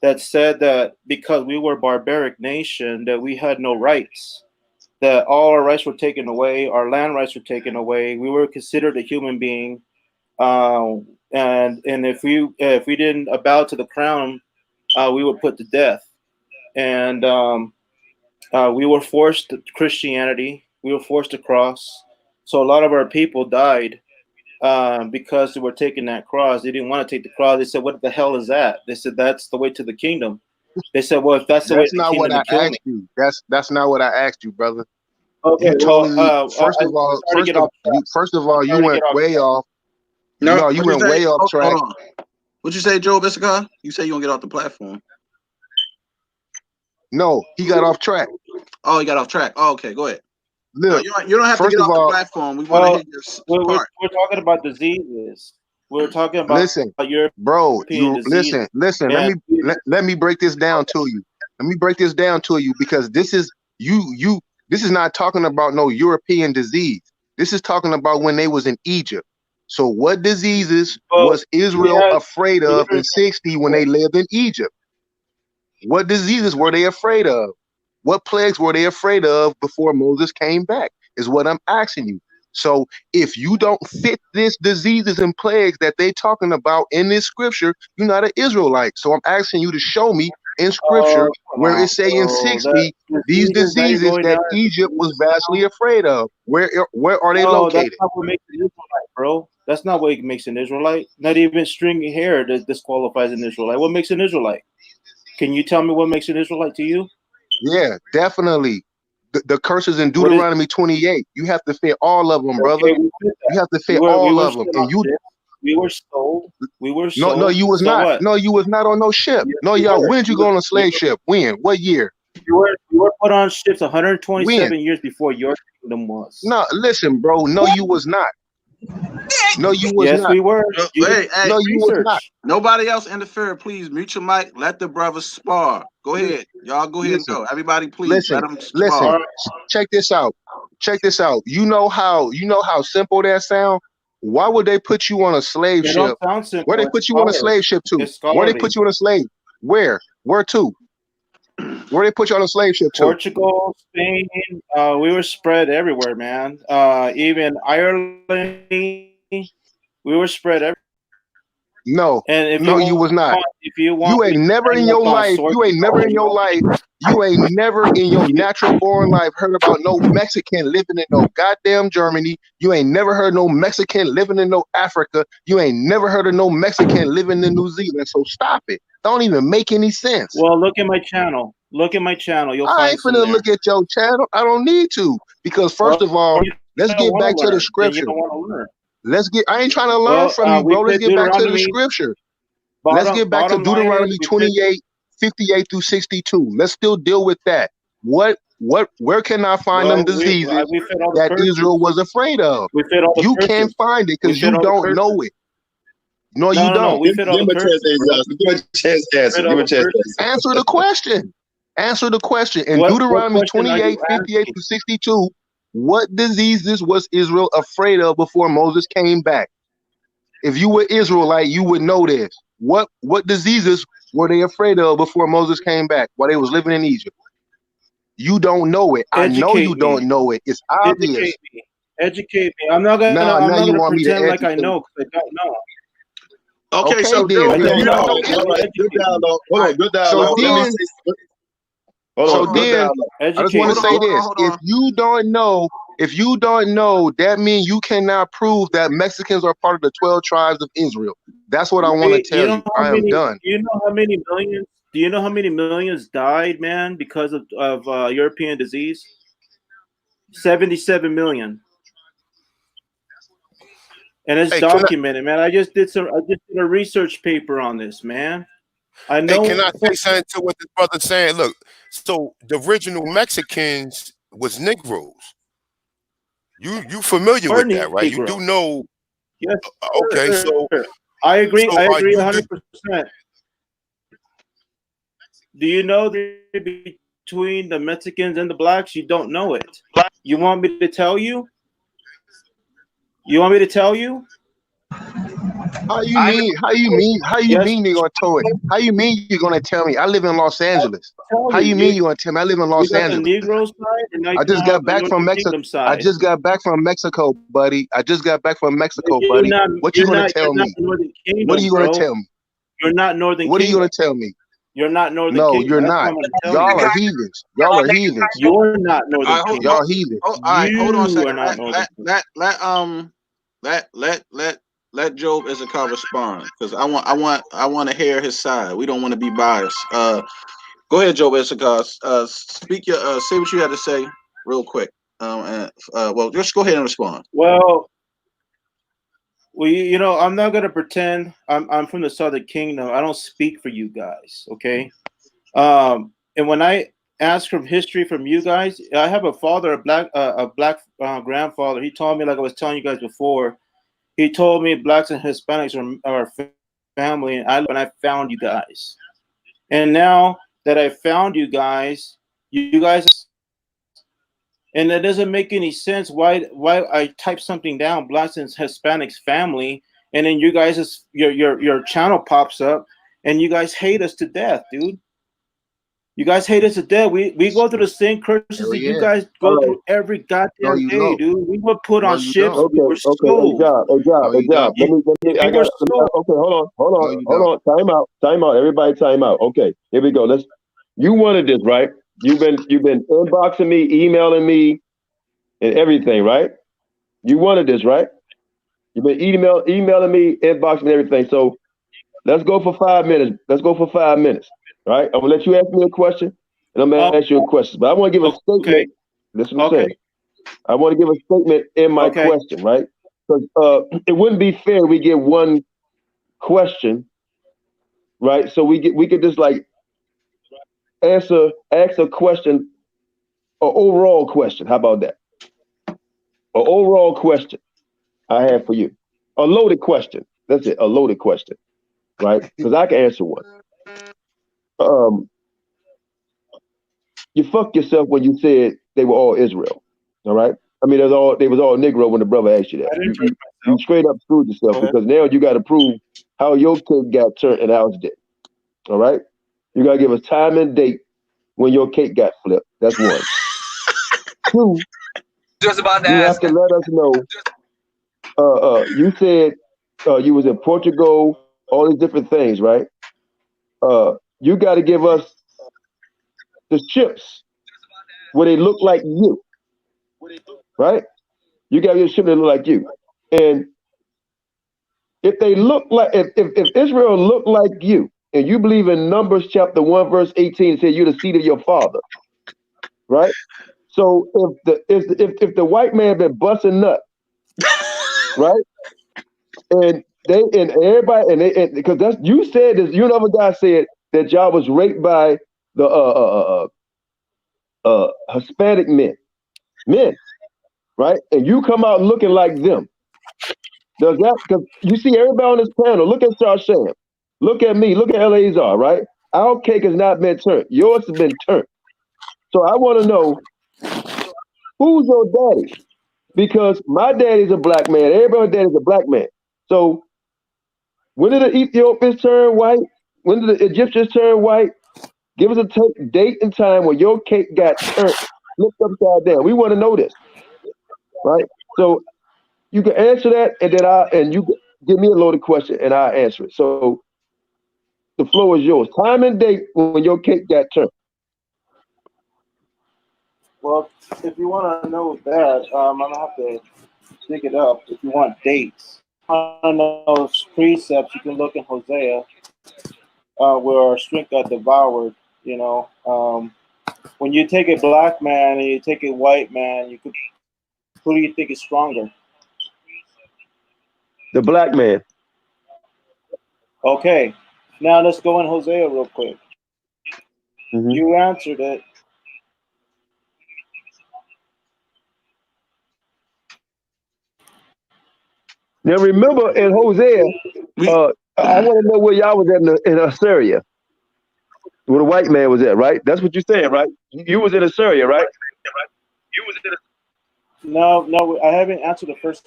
that said that because we were a barbaric nation, that we had no rights, that all our rights were taken away, our land rights were taken away. We were considered a human being, and if we didn't bow to the crown, we were put to death. And we were forced to Christianity. We were forced to cross. So a lot of our people died because they were taking that cross. They didn't want to take the cross. They said, "What the hell is that?" They said, "That's the way to the kingdom." They said, "Well, if that's the way to That's the not what kingdom, I then kill me." asked you. That's not what I asked you, brother. Okay, You well, totally. First I of all, started to get off track. you Started to went get off way track. off. No, No, you what you went say? way off track. Hold on. What you say, Joe Issachar? You say you gonna get off the platform? No, he got off track. Oh, you got off track. Oh, okay, go ahead. No, Look, you don't have to first get of off the all, platform. We want to hear your part. We're talking about diseases. We're talking about listen, European bro. You disease. listen. And Let me break this down to you. Let me break this down to you because this is you. This is not talking about no European disease. This is talking about when they was in Egypt. So what diseases was Israel afraid of in 60 when they lived in Egypt? What diseases were they afraid of? What plagues were they afraid of before Moses came back? Is what I'm asking you. So if you don't fit this diseases and plagues that they talking about in this scripture, you're not an Israelite. So I'm asking you to show me in scripture where it say in 60 these diseases that Egypt was vastly afraid of. Where are they no, that's located? not what makes an Israelite, bro. That's not what makes an Israelite. Not even stringing hair disqualifies an Israelite. What makes an Israelite? Can you tell me what makes an Israelite to you? Yeah, definitely. The curses in Deuteronomy 28. You have to fit all of them, brother. Okay, You have to fit all of them. And you we were sold. no, you was so not. What? No, you was not on no ship. Yes, No, y'all. When did you go on a slave ship? When? What year? You were put on ships 127 When? years before your kingdom was. No, listen, bro. No, you was not. No, you was Yes, not. we were. Hey, No, you was not. Nobody else interfere. Please mute your mic. Let the brothers spar. Go ahead. Y'all go ahead and Listen, go. Everybody, please let them listen. spar. Check this out. Check this out. You know how simple that sound? Why would they put you on a slave It ship? don't sound simple. Where they put you on a slave ship to? Where they put you on a slave? Where? Where to? Where they put you on a slave ship to? Portugal, Spain, we were spread everywhere, man. Even Ireland, we were spread everywhere. No, And if no, you was not. You ain't never in your life. You ain't never in your life. You ain't never in your natural born life heard about no Mexican living in no goddamn Germany. You ain't never heard no Mexican living in no Africa. You ain't never heard of no Mexican living in New Zealand. So stop it. Don't even make any sense. Well, look at my channel. Lolook at my channel. You'll I find ain't some finna there. look at your channel. I don't need to because first of all, let's get back to the scripture. I ain't trying to learn from you, bro. Let's get back to the scripture. Let's get back to Deuteronomy 28, 58 through 62. Let's still deal with that. Where can I find them diseases that Israel was afraid of? You can't find it because you don't know it. No, you don't. Give him a chance to answer. Give him a chance to answer. Give him a chance to answer the question. Answer the question. In Deuteronomy 28, 58 through 62, what diseases was Israel afraid of before Moses came back? If you were Israelite, you would know this. What diseases were they afraid of before Moses came back while they was living in Egypt? You don't know it. I know you don't know it. It's obvious. Educate me. I'm not gonna pretend like I know because I don't know. Okay, so then, good dialogue. Hold on, good dialogue. So then, I just want to say this: if you don't know, that means you cannot prove that Mexicans are part of the 12 tribes of Israel. That's what I want to tell you. I am done. Do you know how many millions? Do you know how many millions died, man, because of European disease? 77 million. And it's documented, man. I just did a research paper on this, man. I Hey, know. can I say something to what this brother's saying? Look, so the original Mexicans was Negroes. You familiar with that, right? You do Negro. know. Yes, Okay, so sir. I agree. so I are agree you? 100%. Do you know the between the Mexicans and the blacks? You don't know it. You want me to tell you? You want me to tell you? How you I know. mean? How you mean? How you Yes. mean you're gonna tell it? How you mean you're gonna tell me? I live in Los Angeles. Tell How you you. mean you're gonna tell me? I live in You Los got the Angeles. Negro side, and now I you just have got the back from Northern Mexico. Kingdom I side. just got back from Mexico, buddy. I just got back from Mexico, You're buddy. not. What you You're gonna not. tell You're not me? Northern What are Kingdom, you gonna bro. tell me? You're not Northern What are you Kingdom. gonna tell me? You're not Northern No, you're Kingdom. That's what not. I'm going to tell Y'all you. are heathens. Y'all are heathens. You're not All Northern right, Kingdom. Y'all heathens. all right, hold on a You are second. not Northern Kingdom. Let Job Issachar respond, because I want to hear his side. We don't want to be biased. Go ahead, Job Issachar. Speak your say what you had to say real quick. Well, just go ahead and respond. Well, you know, I'm not going to pretend I'm from the Southern Kingdom. I don't speak for you guys, okay? And when I ask from history from you guys, I have a father, a black grandfather. He told me, like I was telling you guys before, he told me blacks and Hispanics are family, and I found you guys. And now that I found you guys, and it doesn't make any sense why I type something down, blacks and Hispanics family, and then you guys your channel pops up, and you guys hate us to death, dude. You guys hate us to death. We go through the same curses Hell that you yeah. guys All go right. through every No, goddamn you day, don't. dude. We were put No, on you ships. don't. We Okay, were okay. Hey, sold. No, you job. don't. We were sold. Okay, No, you don't. hold on. Time out. Everybody, time out. Okay, here we go. You wanted this, right? You've been inboxing me, emailing me, and everything, right? You wanted this, right? You've been emailing me, inboxing me, everything. So let's go for 5 minutes. Right? I'm gonna let you ask me a question, and I'm gonna ask you a question. But I want to give a Okay. statement. Listen what I'm Okay. saying. I want to give a statement in my Okay. question, right? Because it wouldn't be fair we get one question, right? So we could just like ask a question, an overall question. How about that? An overall question I have for you. A loaded question. That's it. A loaded question, right? Because I can answer one. You fucked yourself when you said they were all Israel. All right. I mean, they was all Negro when the brother asked you that. I didn't You hurt you myself. straight up screwed yourself Go ahead. because now you got to prove how your kid got turned and ours did. All right. You got to give us time and date when your cake got flipped. That's one. Two, Just about to you ask have to that. let us know. You said you was in Portugal, all these different things, right? You got to give us the ships where they look like you, right? You got to get a ship that look like you. And if they look like, if Israel looked like you, and you believe in Numbers chapter 1, verse 18, it says you're the seed of your father, right? So if the white man been busting nuts, right? And everybody because that's you said this, you another guy said that y'all was raped by the Hispanic men, right? And you come out looking like them. Does that, because you see everybody on this panel, look at Sham, look at me, look at Eleazar, right? Our cake has not been turned. Yours has been turned. So I want to know who's your daddy? Because my daddy's a black man. Everybody's daddy's a black man. So when did the Ethiopians turn white? When did the Egyptians turn white? Give us a date and time when your cake got turned, flipped upside down. We want to know this, right? So you can answer that, and you give me a loaded question, and I'll answer it. So the floor is yours. Time and date when your cake got turned. Well, if you want to know that, I'm gonna have to dig it up. If you want dates, I don't know precepts. You can look in Hosea, where our strength got devoured. You know, when you take a black man and you take a white man, who do you think is stronger? The black man. Okay, Now let's go in Hosea real quick. You answered it. Now remember in Hosea, I want to know where y'all was at in Assyria, where the white man was at, right? That's what you're saying, right? You was in Assyria, right? No, I haven't answered the first.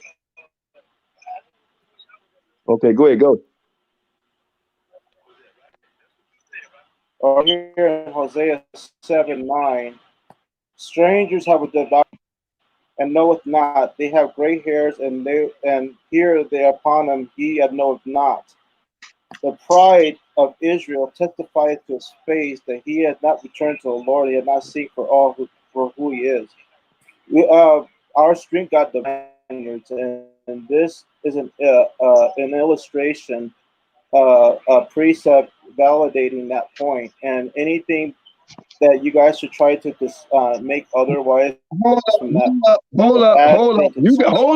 Okay, go ahead, go. Or here in Hosea 7:9, strangers have a devoured and knoweth not. They have gray hairs, and here they upon them, ye knoweth not. The pride of Israel testifieth to his face that he had not returned to the Lord. He had not seek for who he is. Our strength got the Spaniards, and this is an illustration, a precept validating that point. And anything that you guys should try to make otherwise from that. Hold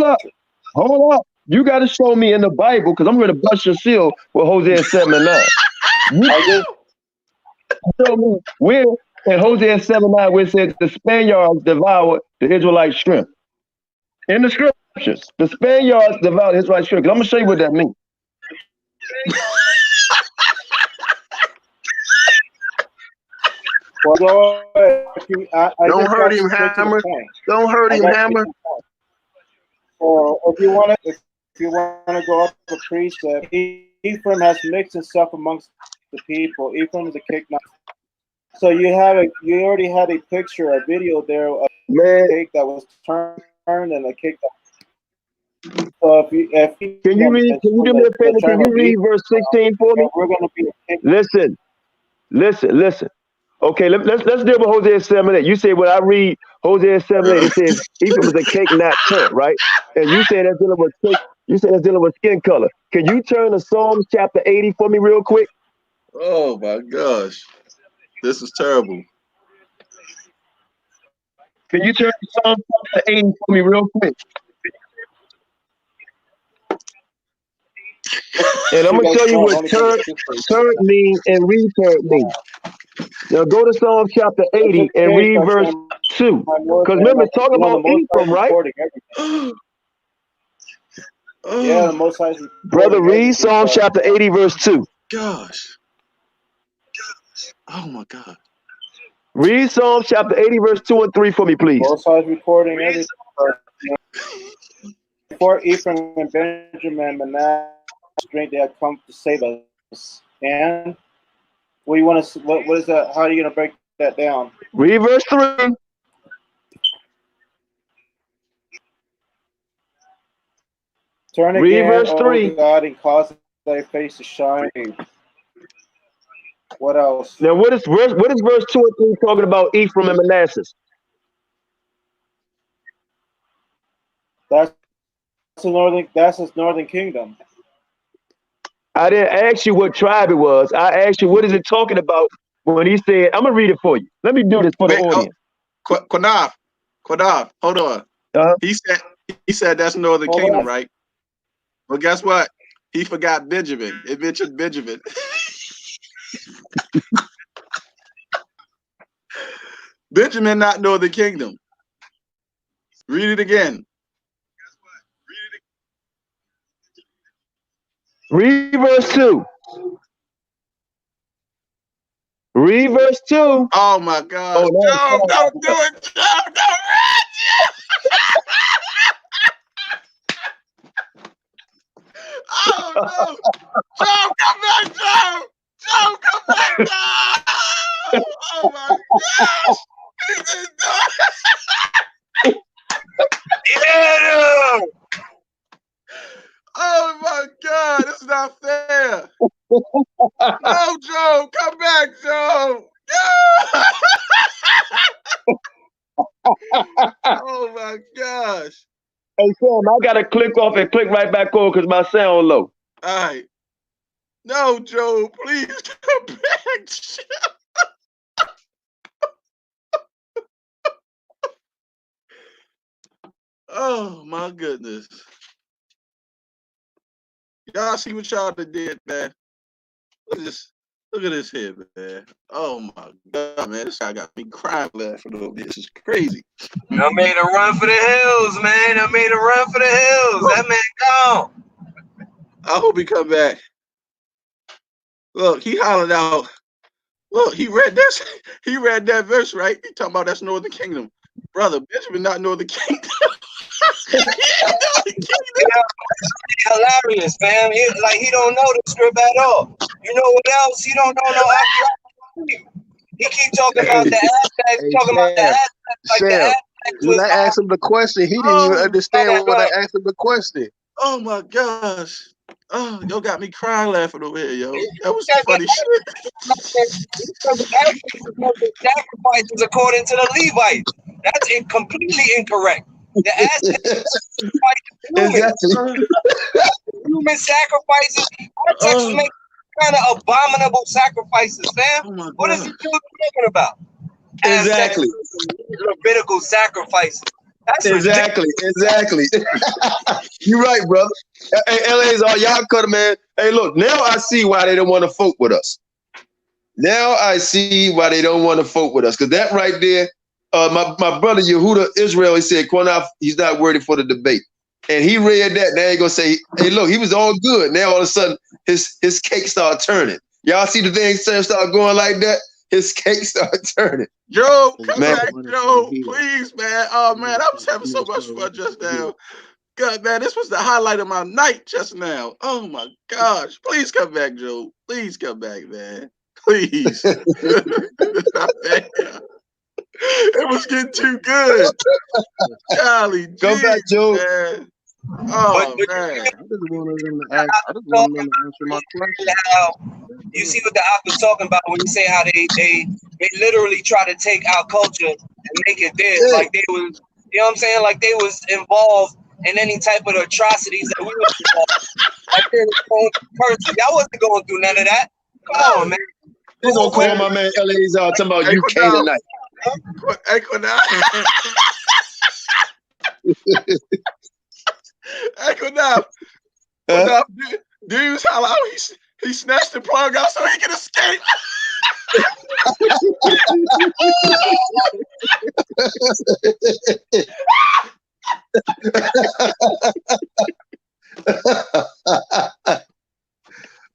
up. You got to show me in the Bible, because I'm going to bust your seal with Hosea 7:9. You show me where in Hosea 7:9 where it says the Spaniards devoured the Israelite strength. In the scriptures, the Spaniards devoured the Israelite strength. I'm going to show you what that means. Don't hurt him, Hammer. Don't hurt him, Hammer. Or if you want to go up the precept, Ephraim has mixed himself amongst the people. Ephraim is a Qanath. So you already had a picture, a video there of a cake that was turned and a cake that. So can you do me a favor? Can you read verse 16 for me? We're going to be. Listen. Okay, let's deal with Hosea 7:8. You say when I read Hosea 7:8, it says Ephraim is a cake not turned, right? And you say that's dealing with cake. You say that's dealing with skin color. Can you turn to Psalms chapter 80 for me real quick? Oh my gosh, this is terrible. Can you turn to Psalms chapter 80 for me real quick? And I'm gonna tell you what turn mean and return mean. Now go to Psalm chapter 80 and read verse 2. Because remember, it's talking about Ephraim, right? Yeah, the Most High. Brother, read Psalm chapter 80, verse 2. Gosh. Oh my God. Read Psalm chapter 80, verse 2 and 3 for me, please. Most High is recording everything. Before Ephraim and Benjamin, Manasseh, strength, they have come to save us. And what do you want to? What is that? How are you going to break that down? Read verse 3. Turn read again, verse 3. O God, and cause thy face to shine. What else? Now, what is verse 2 and 3 talking about Ephraim and Manasseh? That's his northern kingdom. I didn't ask you what tribe it was. I asked you what is it talking about when he said, I'm gonna read it for you. Let me do this for the audience. Qanath, hold on. He said that's northern kingdom, right? Well, guess what? He forgot Benjamin. It mentioned Benjamin. Benjamin, not northern kingdom. Read it again. Read verse 2. Read verse 2. Oh my God. Joe, don't do it. Joe, don't read Oh no. Joe, come back, Joe. Joe, come back, Joe. Oh my gosh. He didn't do it. Yeah. Oh my God, it's not fair. No, Joe, come back, Joe. No! Oh my gosh. Hey Sam, I gotta click off and click right back on because my sound low. All right. No, Joe, please come back. Oh my goodness. Y'all see what y'all did, man. Look at this here, man. Oh my God, man. This guy got me crying laughing over this. This is crazy. I made a run for the hills, man. I made a run for the hills. That man gone. I hope he come back. Look, he hollered out. Look, he read this. He read that verse, right? He talking about that's Northern Kingdom. Brother, Benjamin not Northern Kingdom. Hilarious, fam. He don't know the script at all. You know what else? He don't know no archaeology. He keep talking about the Aztecs, talking about the Aztecs, like the Aztecs when I asked him the question, he didn't even understand when I asked him the question. Oh my gosh. Oh, yo got me crying laughing over here, yo. That was some funny shit. Sacrifices according to the Levites. That's completely incorrect. The Aztecs exactly. Human sacrifices. Aztecs make kind of abominable sacrifices, fam. What is he talking about? Exactly. Levitical sacrifices. That's exactly. You're right, brother. Hey, LA's all y'all cut him, man. Hey, look, now I see why they don't want to vote with us. Now I see why they don't want to vote with us. Because that right there, my brother Yehuda Israel, he said, Qanath, he's not worthy for the debate. And he read that. Now he gonna say, hey, look, he was all good. Now all of a sudden, his cake started turning. Y'all see the thing start going like that? His cake started turning. Joe, come back, Joe, please, man. Oh man, I was having so much fun just now. God, man, this was the highlight of my night just now. Oh my gosh. Please come back, Joe. Please come back, man. Please. It was getting too good. Golly, come back, Joe. Man. Oh man. I just wanted them to answer my question. You see what the op is talking about when you say how they literally try to take our culture and make it theirs, like they was, you know what I'm saying, like they was involved in any type of atrocities that we was involved. Like they was going through curses. Y'all wasn't going through none of that. Come on, man. They're gonna call my man LA's out talking about you Canaanite. Hey, Qanath. Hey, Qanath. Qanath, dudes, how he snatched the plug out so he could escape.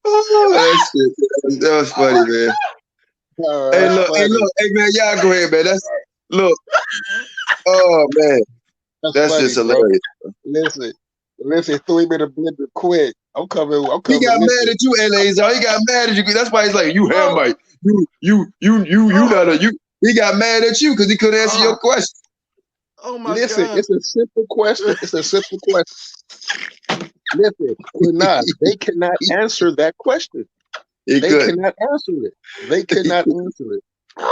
Oh, that was funny, man. Hey man, y'all go ahead, man. Look. Oh man, that's funny, just hilarious. Bro. Listen, 3 minute blender quick. I'm coming. He got mad at you, LA's. He got mad at you. That's why he's like, you Hamite. You not a you. He got mad at you because he couldn't answer your question. Oh my Listen, God. It's a simple question. Listen, they cannot answer that question. They cannot answer it.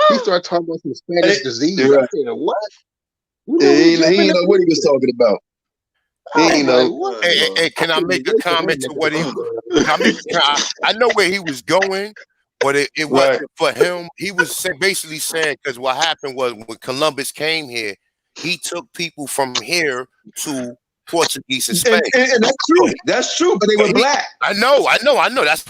He started talking about some Spanish disease. Right. I said, what? He didn't know what he was talking about. He know. Hey, can I make a comment to what he was? I know where he was going, but it wasn't for him. He was basically saying, because what happened was when Columbus came here, he took people from here to Portuguese and Spain. And that's true. But they were black. I know. That's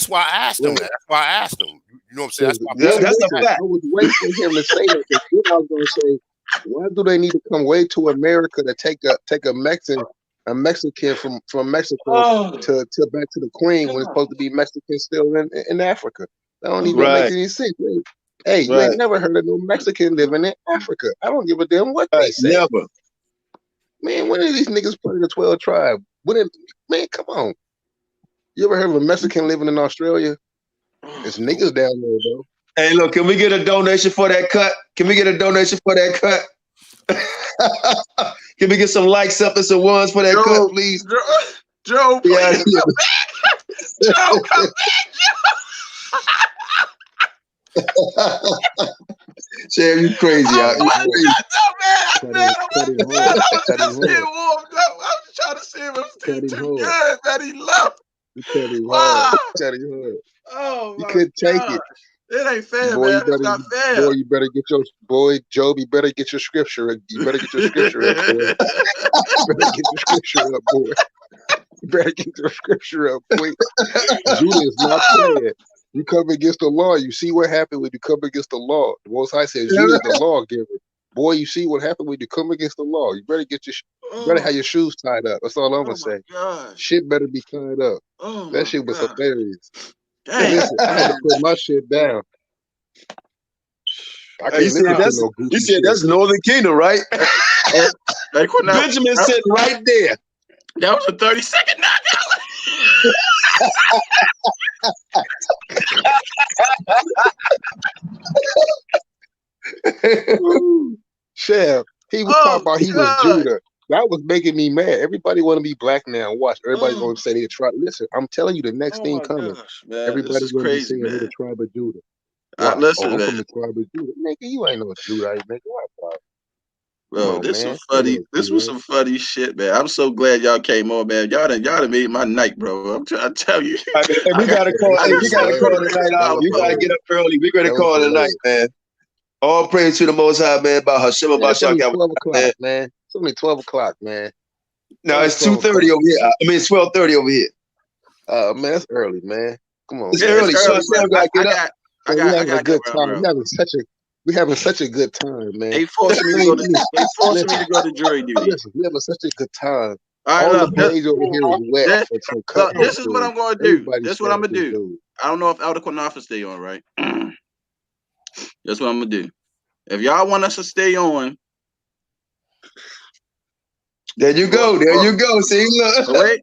why I asked him. You know what I'm saying? That's a fact. I was waiting for him to say that. Because I was going to say, why do they need to come way to America to take a Mexican from Mexico to back to the Queen when it's supposed to be Mexican still in Africa? That don't even make any sense. Hey, you ain't never heard of no Mexican living in Africa. I don't give a damn what they say. Never. Man, when are these niggas part of the 12 tribe? Man, come on. You ever heard of a Mexican living in Australia? It's niggas down there, bro. Hey, look, can we get a donation for that cut? Can we get some likes up and some ones for that cut, please? Joe, please. Joe, come back, Sam, you crazy out. I was trying to see if it was too good that he left. Oh, you couldn't take it. It ain't fair, man. It's not fair. Job, you better get your scripture. You better get your scripture up, boy. You better get your scripture up, boy. Judah is not playing. You come against the law. You see what happened when you come against the law. The Most High says you is the lawgiver. Boy, you see what happened when you come against the law. You better get you better have your shoes tied up. That's all I'm gonna say. Gosh. Shit better be tied up. Oh That shit was God. hilarious. Damn. Listen, I had to put my shit down. I can't listen to no goofy you said shit. that's Northern Kingdom, right? Hey, Qanath, Benjamin sitting right there. that was a 30-second knockout. Chef, he was talking about he was Judah. That was making me mad. Everybody want to be black now. Watch. Everybody gonna say they try. Listen, I'm telling you, the next thing coming. Gosh, man, Everybody this is gonna crazy, be saying man. they the tribe of Judah. Watch. Listen, I'm man. from the tribe of Judah. Nigga, you ain't no Judahite, nigga. What? Bro, On, this man. was funny. This was some funny shit, man. I'm so glad y'all came on, man. Y'all done made my night, bro. I'm trying to tell you. I mean, we gotta call tonight. You gotta get up early. We gotta call tonight, man. All praise to the Most High, man. About Hashem, about It's only 12 Yahawashi, o'clock, man. It's only 12 o'clock, man. No, it's 2:30 over here. I mean, it's 12:30 over here. Man, it's early, man. Come on, It's man. early, so I gotta get up. We having a good time. We having such a good time, man. They forcing me to go to jury duty. Listen, we having such a good time. All right, the page over here is wet. This is what I'm going to do. This is what I'm going to do. I don't know if Elder Qanath stay on, right? That's what I'm going to do. If y'all want us to stay on. There you go. There you go. See, look. So wait,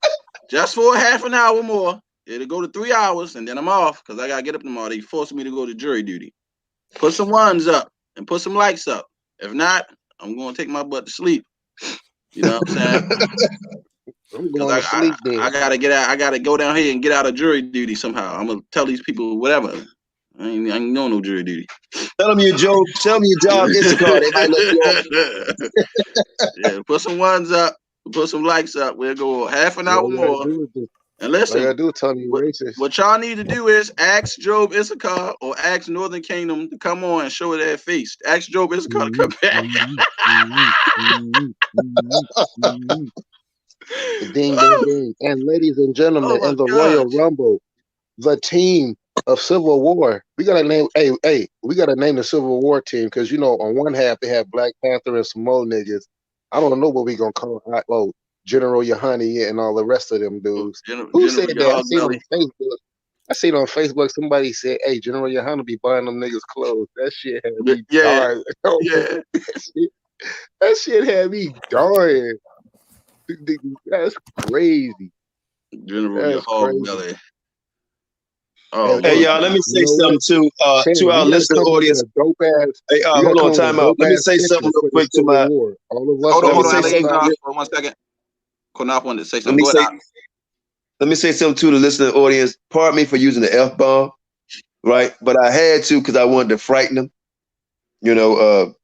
just for a half an hour more. It'll go to 3 hours, and then I'm off because I got to get up tomorrow. They forced me to go to jury duty. Put some ones up and put some likes up. If not, I'm going to take my butt to sleep. You know what I'm saying? I'm going to sleep then. I got to get out. I got to go down here and get out of jury duty somehow. I'm going to tell these people whatever. I ain't doing no jury duty. Tell them your job. Tell them your job Instacart. They might let you off. Yeah, put some ones up. Put some likes up. We'll go half an hour more. And listen, what y'all need to do is ask Job Issachar or ask Northern Kingdom to come on and show their face. Ask Job Issachar to come back. Ding, ding, ding. And ladies and gentlemen, in the Royal Rumble, the team of Civil War. We gotta name we gotta name the Civil War team because you know on one half they have Black Panther and some more niggas. I don't know what we gonna call General Yahawashi and all the rest of them dudes. Who said that? I seen on Facebook somebody said, "Hey, General Yahawashi be buying them niggas clothes." That shit had me dying. That shit had me dying. That's crazy. General Yahawashi. Oh, hey y'all, let me say something to our listening audience. Hey, hold on, time out. Let me say something real quick to my. Hold on, 1 second. Qanath wanted to say something. Let me say something to the listening audience. Pardon me for using the F-bomb, right? But I had to because I wanted to frighten them. You know,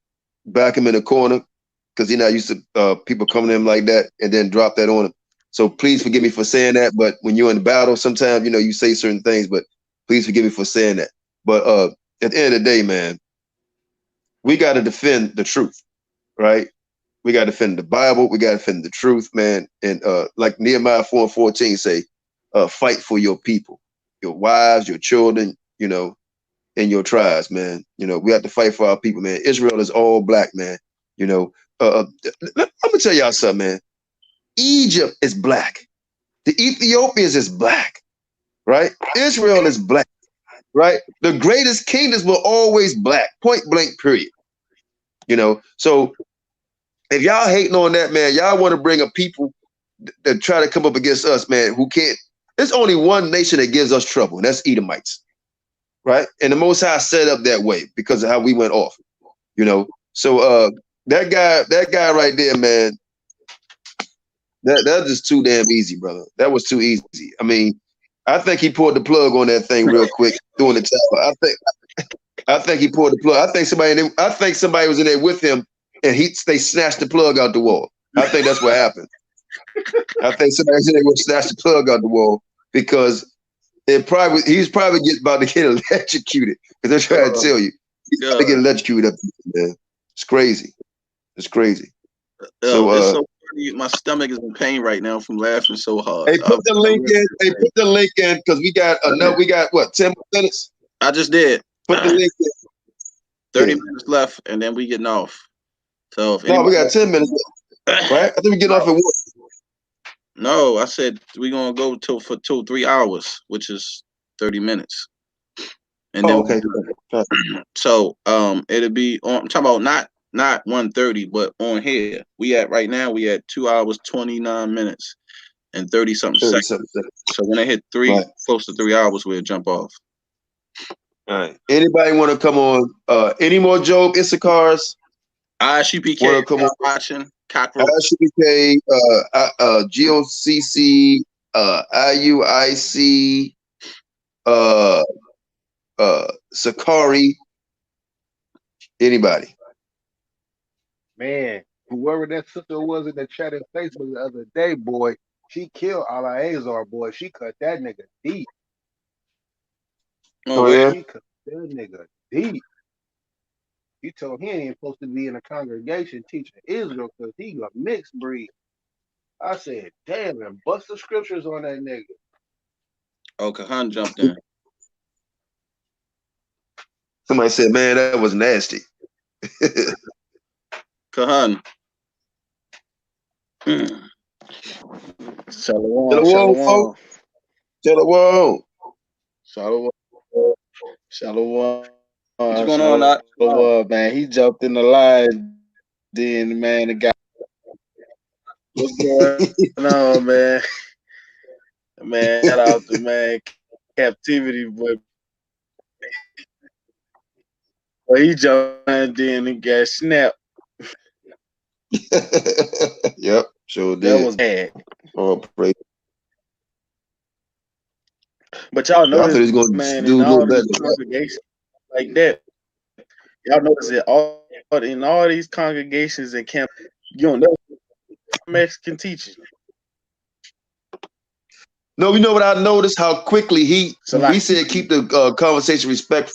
back him in the corner because he's not used to people coming to him like that and then drop that on him. So please forgive me for saying that. But when you're in battle, sometimes, you know, you say certain things, but please forgive me for saying that. But at the end of the day, man, we got to defend the truth, right? We got to defend the Bible. We got to defend the truth, man. And like Nehemiah 4:14 say, fight for your people, your wives, your children, you know, and your tribes, man. You know, we have to fight for our people, man. Israel is all black, man. You know, I'm gonna tell y'all something, man. Egypt is black. The Ethiopians is black, right? Israel is black, right? The greatest kingdoms were always black, point blank, period. You know, so if y'all hating on that, man, y'all want to bring a people that try to come up against us, man, who can't. There's only one nation that gives us trouble, and that's Edomites, right? And the Most High set up that way because of how we went off, you know. So that guy right there, man, that's just too damn easy, brother. That was too easy. I mean, I think he pulled the plug on that thing real quick during the time. I think he pulled the plug. I think somebody was in there with him, and they snatched the plug out the wall. I think that's what happened. I think somebody was in there and snatched the plug out the wall because he's probably about to get electrocuted. Because they're trying to tell you, he's about to get electrocuted up, man. It's crazy. It's crazy. So My stomach is in pain right now from laughing so hard. Hey, put the link in. Hey, put the link in because we got enough. We got what, 10 minutes? I just did. Put the link in. 30 minutes left, and then we getting off. So if no, we got 10 minutes left, right? I think we get off at 1. No, I said we're gonna go till 3 hours, which is 30 minutes. And then okay. So it'll be on. I'm talking about not 1:30, but on here. We at right now. We at 2 hours 29 minutes and 30 something seconds. So when I hit close to 3 hours, we'll jump off. All right. Anybody want to come on? Any more Job Issachars? ISUPK watching Cockroach. ISUPK, GOCC, IUIC, Sakari. Anybody? Man, whoever that sister was in the chat in Facebook the other day, boy, she killed Eleazar, boy. She cut that nigga deep. Oh yeah. She cut that nigga deep. He told he ain't supposed to be in a congregation teaching Israel because he a mixed breed. I said, damn, and bust the scriptures on that nigga. Oh, Kahan jumped in. Somebody said, man, that was nasty. Kahan. Shalom. Shalom. What's going on, man? He jumped in the line. Then, man, the guy. What's going on, man? Man, shout out to man captivity, boy. Well, he jumped in and got snapped. Yep, sure did. That was bad. Oh, praise. But y'all notice, he's going man, to do in a all little these better congregations like that, y'all notice that in all these congregations and camp, you don't know Mexican teaching. No, you know what I noticed? How quickly we said keep the conversation respectful,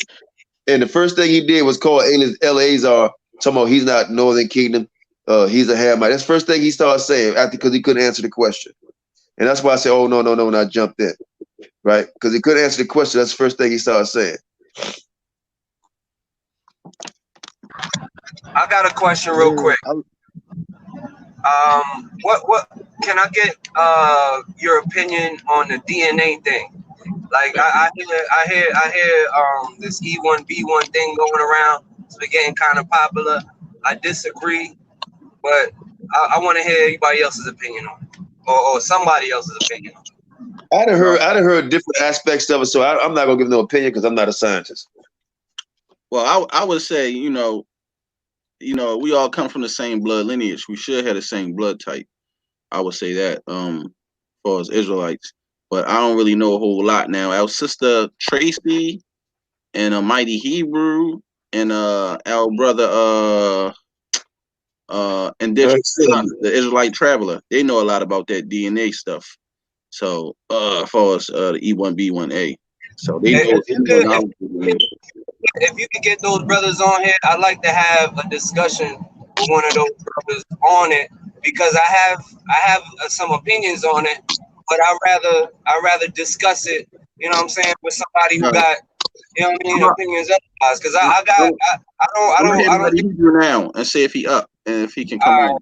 and the first thing he did was call Eleazar, talking about he's not Northern Kingdom, he's a Hamite. That's the first thing he started saying because he couldn't answer the question, and that's why I said, oh no, and I jumped in, right? Because he couldn't answer the question. That's the first thing he started saying. I got a question real quick. What can I get your opinion on the DNA thing? Like I hear this E1B1 thing going around. It's been getting kind of popular. I disagree, but I want to hear everybody else's opinion on it, or somebody else's opinion on it. I done heard different aspects of it, so I'm not gonna give no opinion because I'm not a scientist. Well, I would say, we all come from the same blood lineage. We should have the same blood type. I would say that, as far as Israelites. But I don't really know a whole lot now. Our sister Tracy and a Mighty Hebrew and our brother Indigenous Son, the Israelite Traveler, they know a lot about that DNA stuff. So as far as the E1B1A. So they know. If you can get those brothers on here, I'd like to have a discussion with one of those brothers on it, because I have some opinions on it, but I'd rather discuss it, you know what I'm saying, with somebody who got, you know what I mean, opinions otherwise. Because I don't think now and see if he up and if he can come on.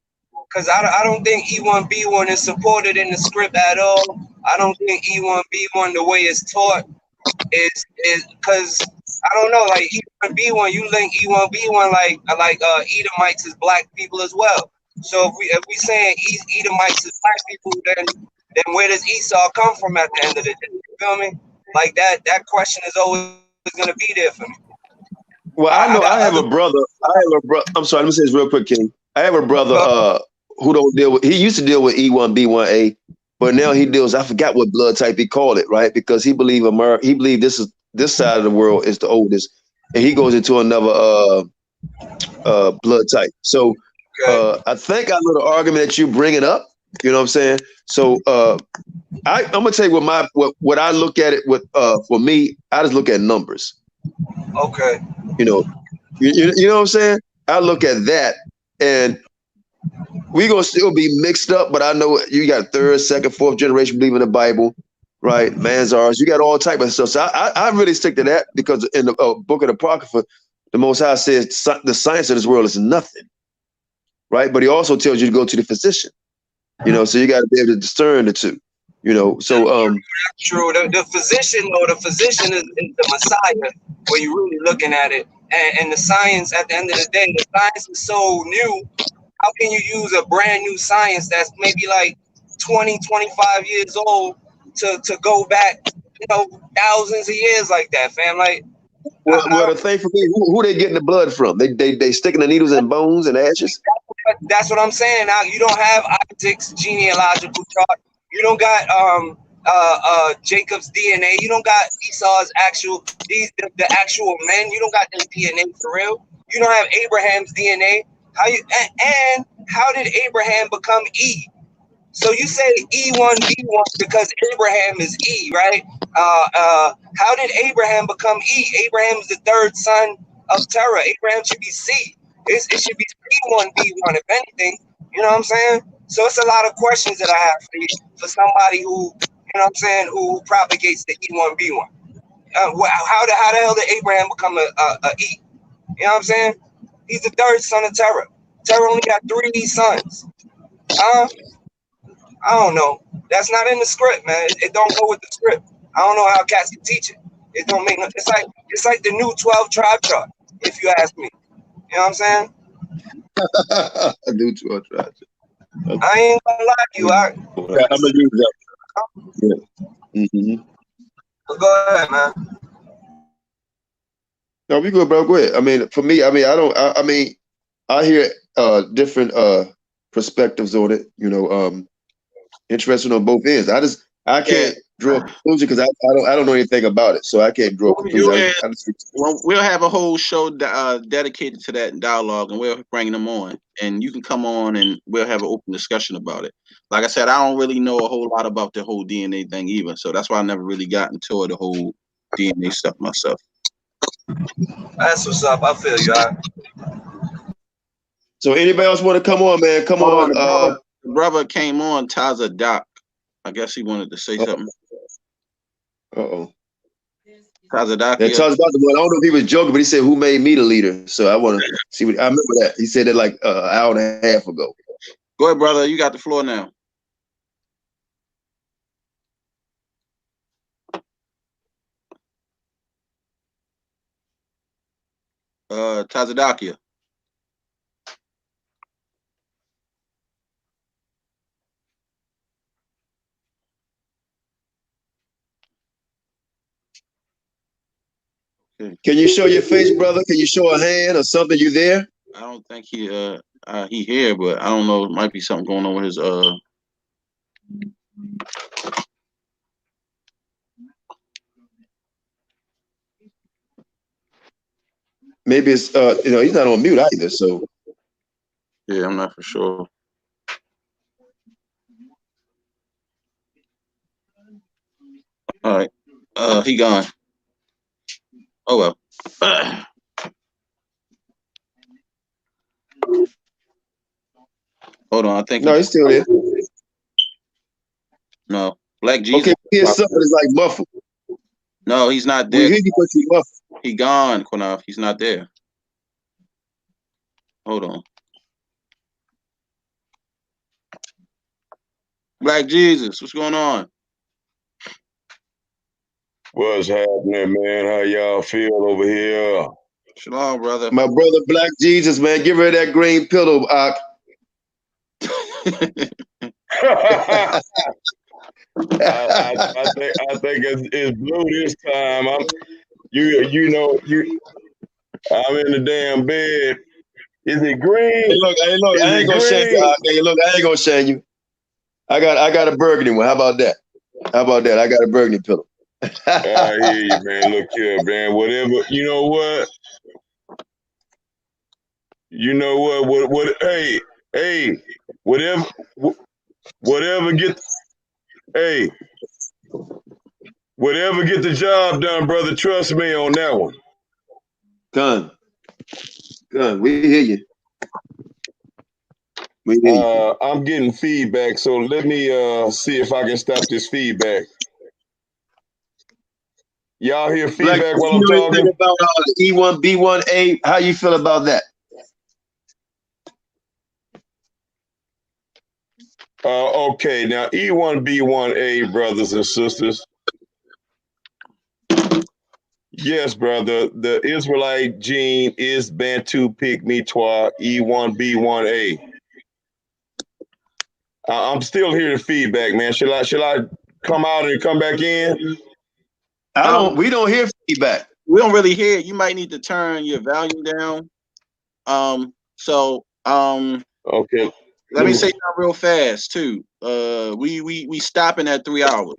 Because I don't think E1B1 is supported in the script at all. I don't think E1B1 the way it's taught is because I don't know, like E1B1, you link E1B1 like Edomites is black people as well. So if we saying Edomites is black people, then where does Esau come from at the end of the day? You feel me? Like that question is always gonna be there for me. Well, I have a brother. I'm sorry, let me say this real quick, King. I have a brother who don't deal with. He used to deal with E1B1A, but now he deals. I forgot what blood type he called it, right? Because he believe this side of the world is the oldest, and he goes into another blood type. So I think I know the argument that you bringing up. You know what I'm saying? So I'm gonna tell you what I look at it with. For me, I just look at numbers. Okay. You know what I'm saying? I look at that, and we gonna still be mixed up, but I know you got third, second, fourth generation believing the Bible, right? Manzars, you got all type of stuff. So I really stick to that because in the book of the Apocrypha, the Most High says the science of this world is nothing, right? But he also tells you to go to the physician, you know, so you got to be able to discern the two, you know. So true. The physician is the Messiah when you're really looking at it, and the science at the end of the day, the science is so new. How can you use a brand new science that's maybe like 20, 25 years old to go back, you know, thousands of years like that, fam? Like, well, the thing for me, who they getting the blood from? They sticking the needles in bones and ashes. That's what I'm saying. Now you don't have Isaac's genealogical chart. You don't got Jacob's DNA. You don't got Esau's the actual men. You don't got their DNA for real. You don't have Abraham's DNA. And how did Abraham become E? So you say E1B1 because Abraham is E, right? How did Abraham become E? Abraham is the third son of Terah. Abraham should be C. It should be C1B1 if anything. You know what I'm saying? So it's a lot of questions that I have for somebody who, you know what I'm saying, who propagates the E1B1. How the hell did Abraham become a E? You know what I'm saying? He's the third son of Terah. Terah only got 3 sons. I don't know. That's not in the script, man. It don't go with the script. I don't know how cats can teach it. It don't make no. It's like the new 12 tribe chart, if you ask me. You know what I'm saying? A new 12 tribe. Okay. I ain't gonna lie to you. I'm gonna use that. Yeah. Mm-hmm. But go ahead, man. No, we good, bro. Go ahead. I mean, for me, I mean, I hear different perspectives on it. You know, interested on both ends. I can't draw a conclusion because I don't know anything about it, so I can't draw a conclusion. Well, we'll have a whole show dedicated to that dialogue, and we'll bring them on, and you can come on, and we'll have an open discussion about it. Like I said, I don't really know a whole lot about the whole DNA thing either, so that's why I never really got into the whole DNA stuff myself. That's what's up. I feel you. So anybody else want to come on, man? Come on. The brother came on, Taza Doc. I guess he wanted to say something. Uh-oh. Taza Doc. Yeah, Taza Doc. I don't know if he was joking, but he said, "Who made me the leader?" So I want to see what I remember that. He said that like an hour and a half ago. Go ahead, brother. You got the floor now. Tazadakia. Can you show your face, brother? Can you show a hand or something? You there? I don't think he here, but I don't know. It might be something going on with his Maybe it's you know, he's not on mute either, so yeah, I'm not for sure. All right. He gone. Oh well. Hold on, I think no, he's still there. No, Black Jesus. Okay, his son is like muffled. No, he's not there. Muffled. He gone, Qanath. He's not there. Hold on. Black Jesus, what's going on? What's happening, man? How y'all feel over here? Shalom, brother. My brother Black Jesus, man. Give her that green pillow, Ak. I think it's blue this time. I'm in the damn bed. Is it green? Hey, look, I ain't gonna shame you. Hey, look, I ain't gonna shame you. I got a burgundy one. How about that? I got a burgundy pillow. I hear you, man. Look here, man. Whatever, you know what? What hey, whatever get the job done, brother. Trust me on that one. Gun, we hear you. I'm getting feedback, so let me see if I can stop this feedback. Y'all hear Black, feedback while you I'm know anything talking? about E1B1A? How you feel about that? Okay, now E1B1A, brothers and sisters. Yes, brother. The Israelite gene is Bantu Pygmy Twa E1B1A. I'm still hearing feedback, man. Should I come out and come back in? We don't hear feedback. We don't really hear it. You might need to turn your volume down. Okay. Let me say that real fast too. We stopping at 3 hours.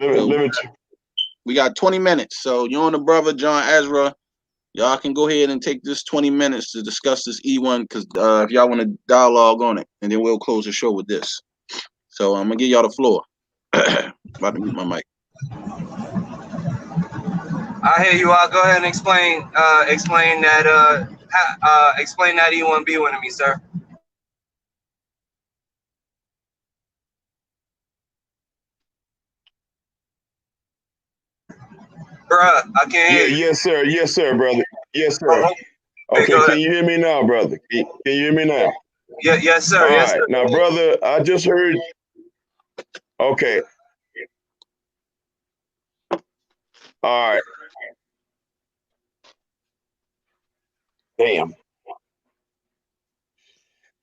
We got 20 minutes. So you and the brother John Ezra, y'all can go ahead and take this 20 minutes to discuss this E1 because if y'all want to dialogue on it, and then we'll close the show with this. So I'm gonna give y'all the floor. About to mute my mic. I hear you. I'll go ahead and explain that explain that E1B1 to me, sir. Bruh, I can't hear you. Yes, sir. Yes, sir, brother. Yes, sir. Oh, okay, can you hear me now, brother? Can you hear me now? Yes, sir. All yes, right. sir. Now, brother, I just heard. Okay. All right. Damn.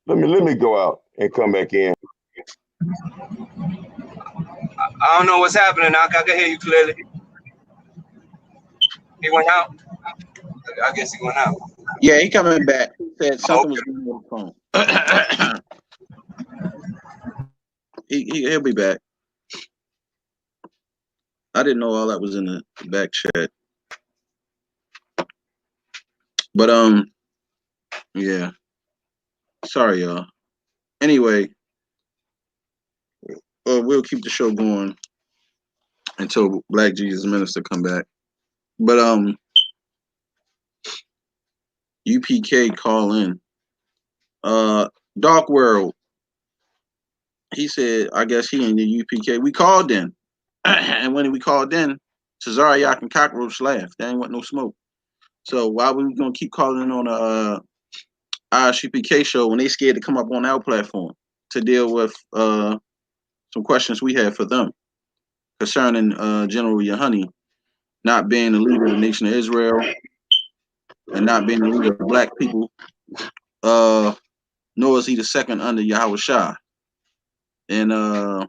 Let me go out and come back in. I don't know what's happening. I can hear you clearly. He went out. I guess he went out. Yeah, he coming back. He said something was going on the phone. He'll be back. I didn't know all that was in the back chat. But yeah. Sorry, y'all. Anyway, we'll keep the show going until Black Jesus Minister come back. But UPK call in. Dark World. He said, I guess he in the UPK. We called in. And when we called in, Cesariak and Cockroach laughed. They ain't want no smoke. So why we gonna keep calling on a ISUPK show when they scared to come up on our platform to deal with some questions we had for them concerning General Yahani not being the leader of the nation of Israel and not being the leader of black people, nor is he the second under Yahawashi. And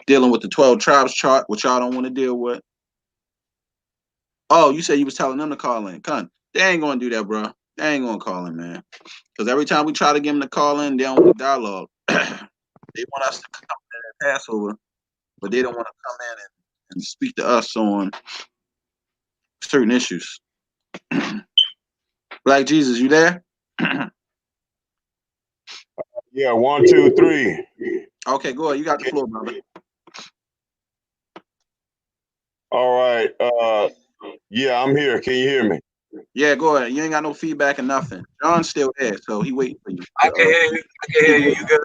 dealing with the 12 tribes chart, which y'all don't want to deal with. Oh, you said you was telling them to call in. They ain't gonna do that, bro. They ain't gonna call in, man. Because every time we try to get them to call in, they don't want dialogue. They want us to come in and Passover, but they don't want to come in and speak to us on certain issues. Black Jesus, you there? Yeah, 1, 2, 3. Okay, go ahead. You got the floor, brother. All right. Yeah, I'm here. Can you hear me? Yeah, go ahead. You ain't got no feedback or nothing. John's still there, so he waiting for you. I can hear you. I can hear you. You good?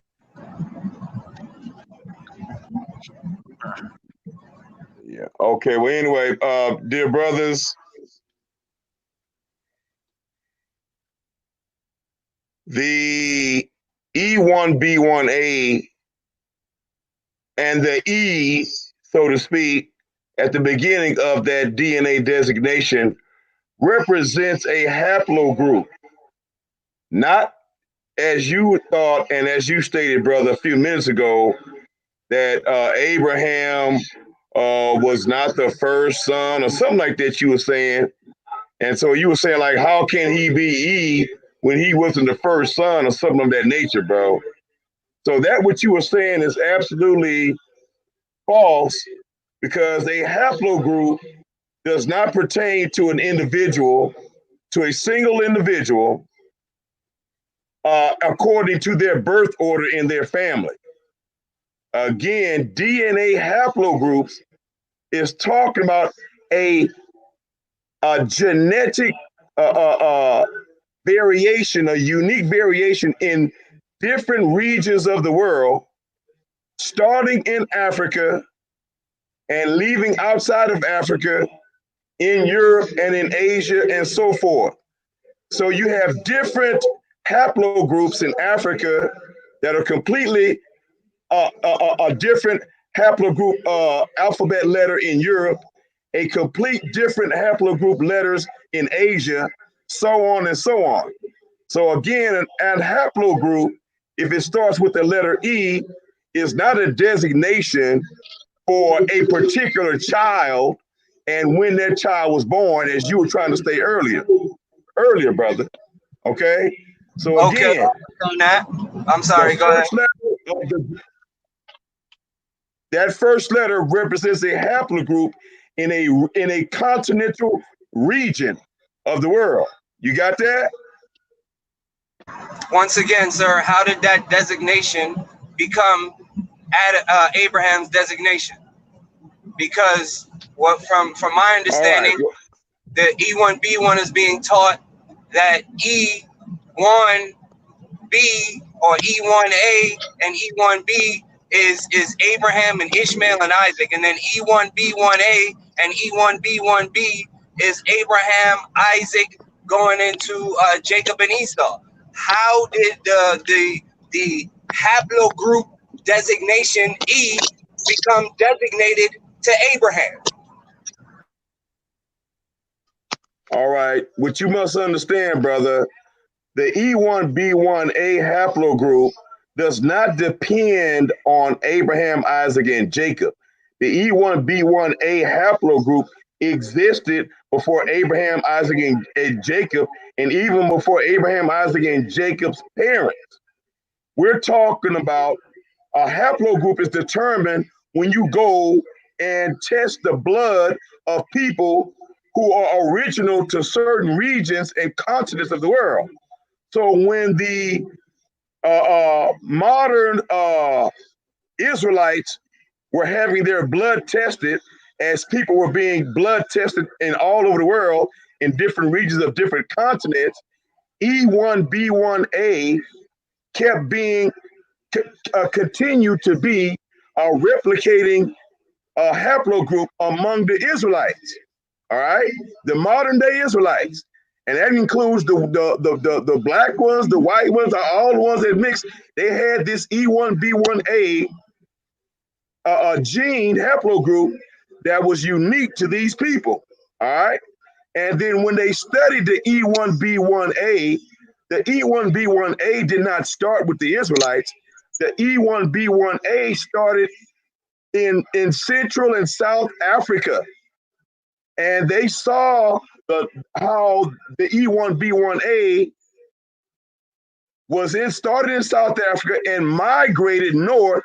Yeah. Okay. Well, anyway, dear brothers, the E1B1A and the E, so to speak, at the beginning of that DNA designation represents a haplogroup, not as you thought and as you stated, brother, a few minutes ago, that Abraham was not the first son or something like that you were saying. And so you were saying, like, how can he be E when he wasn't the first son or something of that nature, bro? So that what you were saying is absolutely false because a haplogroup does not pertain to an individual, to a single individual, according to their birth order in their family. Again, DNA haplogroups is talking about a genetic variation, a unique variation in different regions of the world, starting in Africa and leaving outside of Africa, in Europe and in Asia and so forth. So you have different haplogroups in Africa that are completely a different haplogroup alphabet letter in Europe, a complete different haplogroup letters in Asia, so on and so on. So again, an haplogroup, if it starts with the letter E, is not a designation for a particular child and when that child was born, as you were trying to say earlier, brother. Okay? So Okay, again, on that. I'm sorry, go ahead. That first letter represents a haplogroup in a continental region of the world. You got that? Once again, sir, how did that designation become Abraham's designation? Because what from my understanding, the E1B1 is being taught that E1B or E1A and E1B is Abraham and Ishmael and Isaac, and then E1B1A and E1B1B is Abraham, Isaac going into Jacob and Esau. How did the haplogroup designation E become designated to Abraham? All right, what you must understand, brother, the E1B1A haplogroup does not depend on Abraham, Isaac, and Jacob. The E1B1A haplogroup existed before Abraham, Isaac, and Jacob, and even before Abraham, Isaac, and Jacob's parents. We're talking about a haplogroup is determined when you go and test the blood of people who are original to certain regions and continents of the world. So when the modern Israelites were having their blood tested, as people were being blood tested in all over the world in different regions of different continents, E1B1A kept being continued to be replicating a haplogroup among the Israelites. All right, the modern day Israelites, and that includes the black ones, the white ones, all the ones that mixed. They had this E1B1A gene haplogroup that was unique to these people. All right, and then when they studied the E1B1A, the E1B1A did not start with the Israelites. The E1B1A started in Central and South Africa. And they saw how the E1B1A started in South Africa and migrated north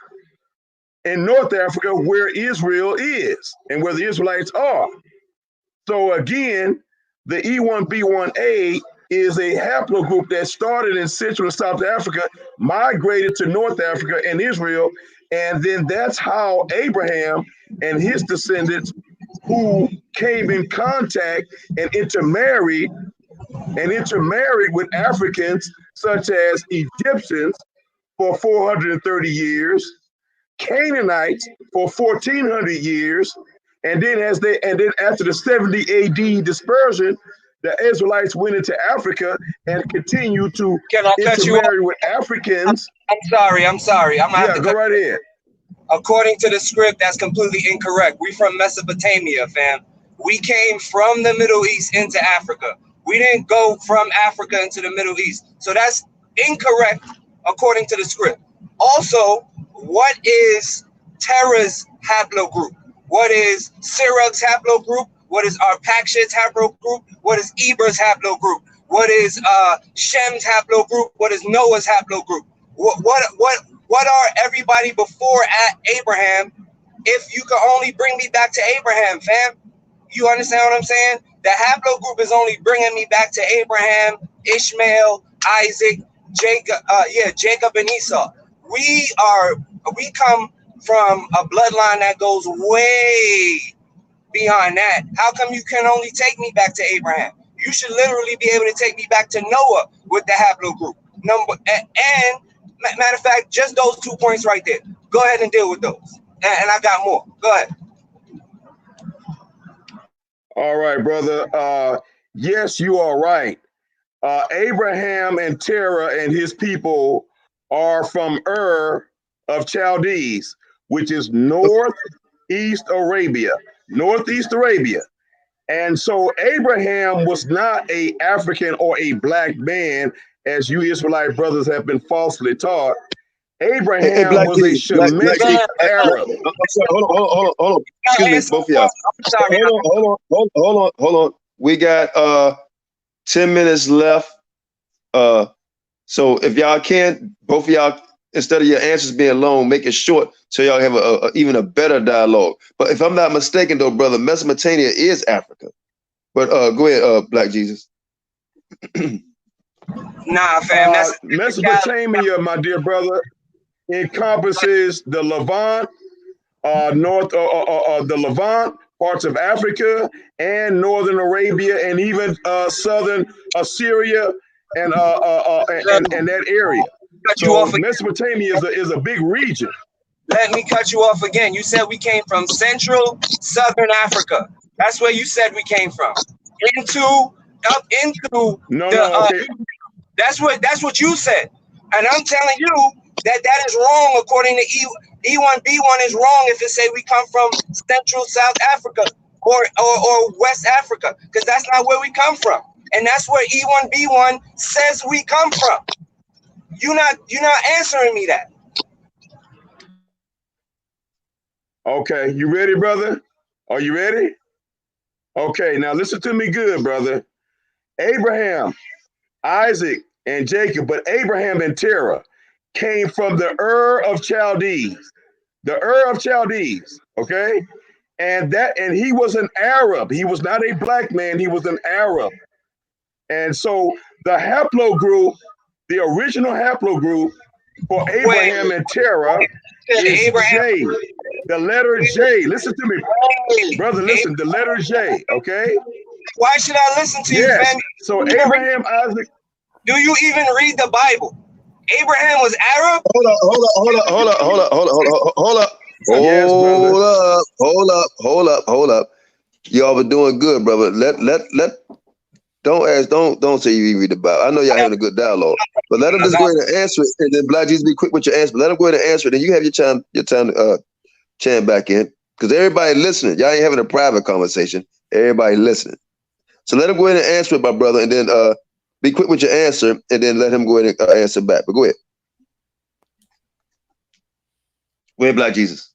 in North Africa, where Israel is and where the Israelites are. So again, the E1B1A is a haplogroup that started in Central and South Africa, migrated to North Africa and Israel, and then that's how Abraham and his descendants who came in contact and intermarried with Africans such as Egyptians for 430 years, Canaanites for 1400 years, and then after the 70 AD dispersion, the Israelites went into Africa and continued to intermarry with Africans. I'm sorry. I'm gonna have to go right ahead. According to the script, that's completely incorrect. We from Mesopotamia, fam. We came from the Middle East into Africa. We didn't go from Africa into the Middle East. So that's incorrect according to the script. Also, what is Terah's haplogroup? What is Sirach's haplogroup? What is Arpachshad's haplogroup? What is Eber's haplogroup? What is Shem's haplogroup? What is Noah's haplogroup? What are everybody before Abraham? If you could only bring me back to Abraham, fam, you understand what I'm saying? The haplogroup is only bringing me back to Abraham, Ishmael, Isaac, Jacob, Jacob and Esau. We come from a bloodline that goes way beyond that. How come you can only take me back to Abraham? You should literally be able to take me back to Noah with the haplogroup. And Matter of fact, just those 2 points right there. Go ahead and deal with those. And I got more. Go ahead. All right, brother. Yes, you are right. Abraham and Terah and his people are from of Chaldees, which is northeast Arabia. Northeast Arabia. And so Abraham was not a African or a black man, as you Israelite brothers have been falsely taught. Abraham Black was a Jesus, Black Shemitic Arab. I'm sorry, hold on. Excuse me, both of y'all. Hold on. We got 10 minutes left. So if y'all can, both of y'all, instead of your answers being long, make it short so y'all have even a better dialogue. But if I'm not mistaken, though, brother, Mesopotamia is Africa. But go ahead, Black Jesus. Nah, fam. Mesopotamia, my dear brother, encompasses the Levant, the Levant, parts of Africa, and northern Arabia, and even southern Assyria, and that area. So Mesopotamia is a big region. Let me cut you off again. You said we came from Central Southern Africa. That's where you said we came from. That's what you said. And I'm telling you that is wrong according to E1B1 is wrong if it say we come from Central South Africa or West Africa, because that's not where we come from. And that's where E1B1 says we come from. You're not answering me that. Okay, you ready, brother? Are you ready? Okay, now listen to me good, brother. Abraham, Isaac, and Jacob, but Abraham and Terah came from the of Chaldees. The of Chaldees, okay? And he was an Arab. He was not a black man, he was an Arab. And so the haplogroup, the original haplogroup for Abraham and Terah is J. The letter J. Listen to me, brother. Listen, the letter J. Okay. Why should I listen to you, fam? So Abraham, Isaac. Do you even read the Bible? Abraham was Arab. Hold up. Y'all were doing good, brother. Don't say you read the Bible. I know y'all having a good dialogue, but let him just go ahead and answer it, and then Black Jesus, be quick with your answer. But let him go ahead and answer it, and you have your time chant back in, because everybody listening. Y'all ain't having a private conversation. Everybody listening. So let him go ahead and answer it, my brother, and then be quick with your answer, and then let him go ahead and answer back. But go ahead. Go ahead, Black Jesus.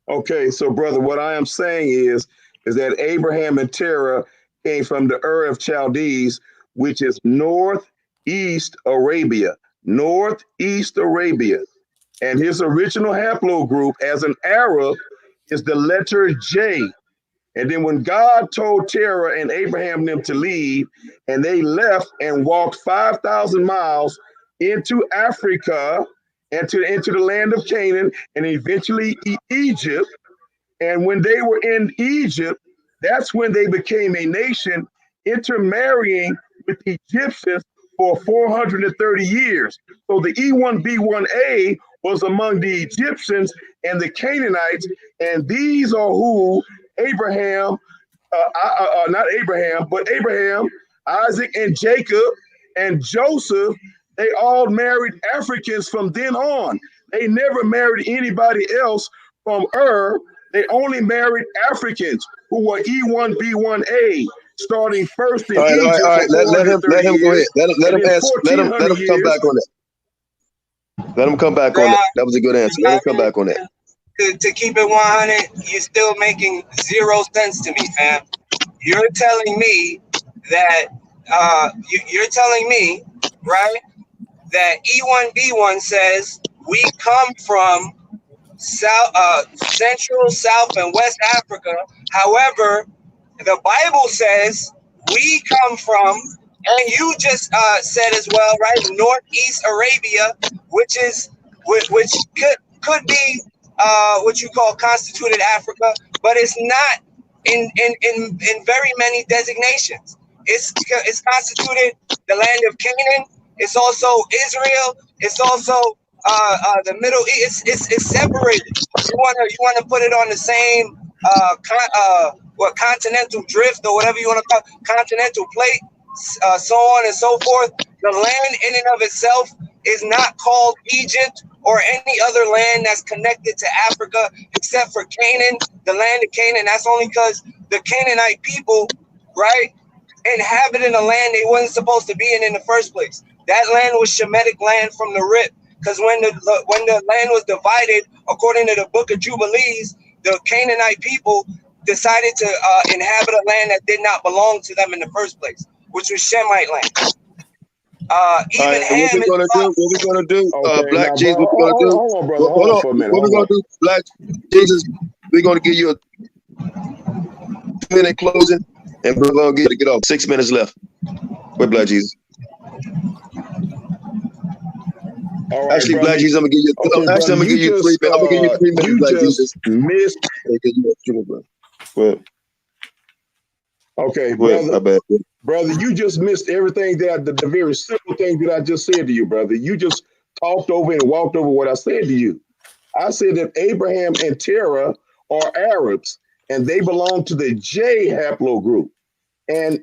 Okay, so brother, what I am saying is that Abraham and Terah came from the of Chaldees, which is northeast Arabia. Northeast Arabia. And his original haplogroup as an Arab is the letter J. And then when God told Terah and Abraham them to leave, and they left and walked 5,000 miles into Africa and into the land of Canaan and eventually Egypt. And when they were in Egypt, that's when they became a nation, intermarrying with the Egyptians for 430 years. So the E1B1A was among the Egyptians and the Canaanites, and these are who Abraham, not Abraham, but Abraham, Isaac, and Jacob, and Joseph, they all married Africans from then on. They never married anybody else from They only married Africans who were E1B1A, starting first in Egypt. All right. Let him go ahead. Let him answer. Let him come back on that. Let him come back on that. That was a good answer. Let him come back on that. To keep it 100, you're still making zero sense to me, fam. You're telling me that you're telling me, right, that E1B1 says we come from Central, South, and West Africa. However, the Bible says we come from, and you just said as well, right, Northeast Arabia, which could be what you call constituted Africa, but it's not in very many designations. it's constituted the land of Canaan. It's also Israel. It's also the Middle East. It's separated. You wanna put it on the same continental drift or whatever you want to call it, continental plate, so on and so forth. The land in and of itself is not called Egypt or any other land that's connected to Africa except for Canaan, the land of Canaan. That's only because the Canaanite people, right, inhabiting a land they wasn't supposed to be in the first place. That land was Shemitic land from the rip. Because when the land was divided, according to the Book of Jubilees, the Canaanite people decided to inhabit a land that did not belong to them in the first place, which was Shemite land. Even Ham is what we gonna do? Okay, Black now, Jesus, bro, what we gonna do? hold on, brother. Hold Hold on on. for a minute. What we gonna do? Black Jesus, we're gonna give you a 2-minute closing, and we're gonna get off. 6 minutes left. With Black Jesus. All right, Actually, brother. Black Jesus, I'm gonna give you. Okay, Actually, I'm gonna give you 3 minutes. I'm gonna give you 3 minutes, you Black just Jesus. missed. Go ahead. Okay, Go ahead. brother. My bad. Brother, you just missed everything that the very simple thing that I just said to you, brother. You just talked over and walked over what I said to you. I said that Abraham and Terah are Arabs, and they belong to the J haplogroup. And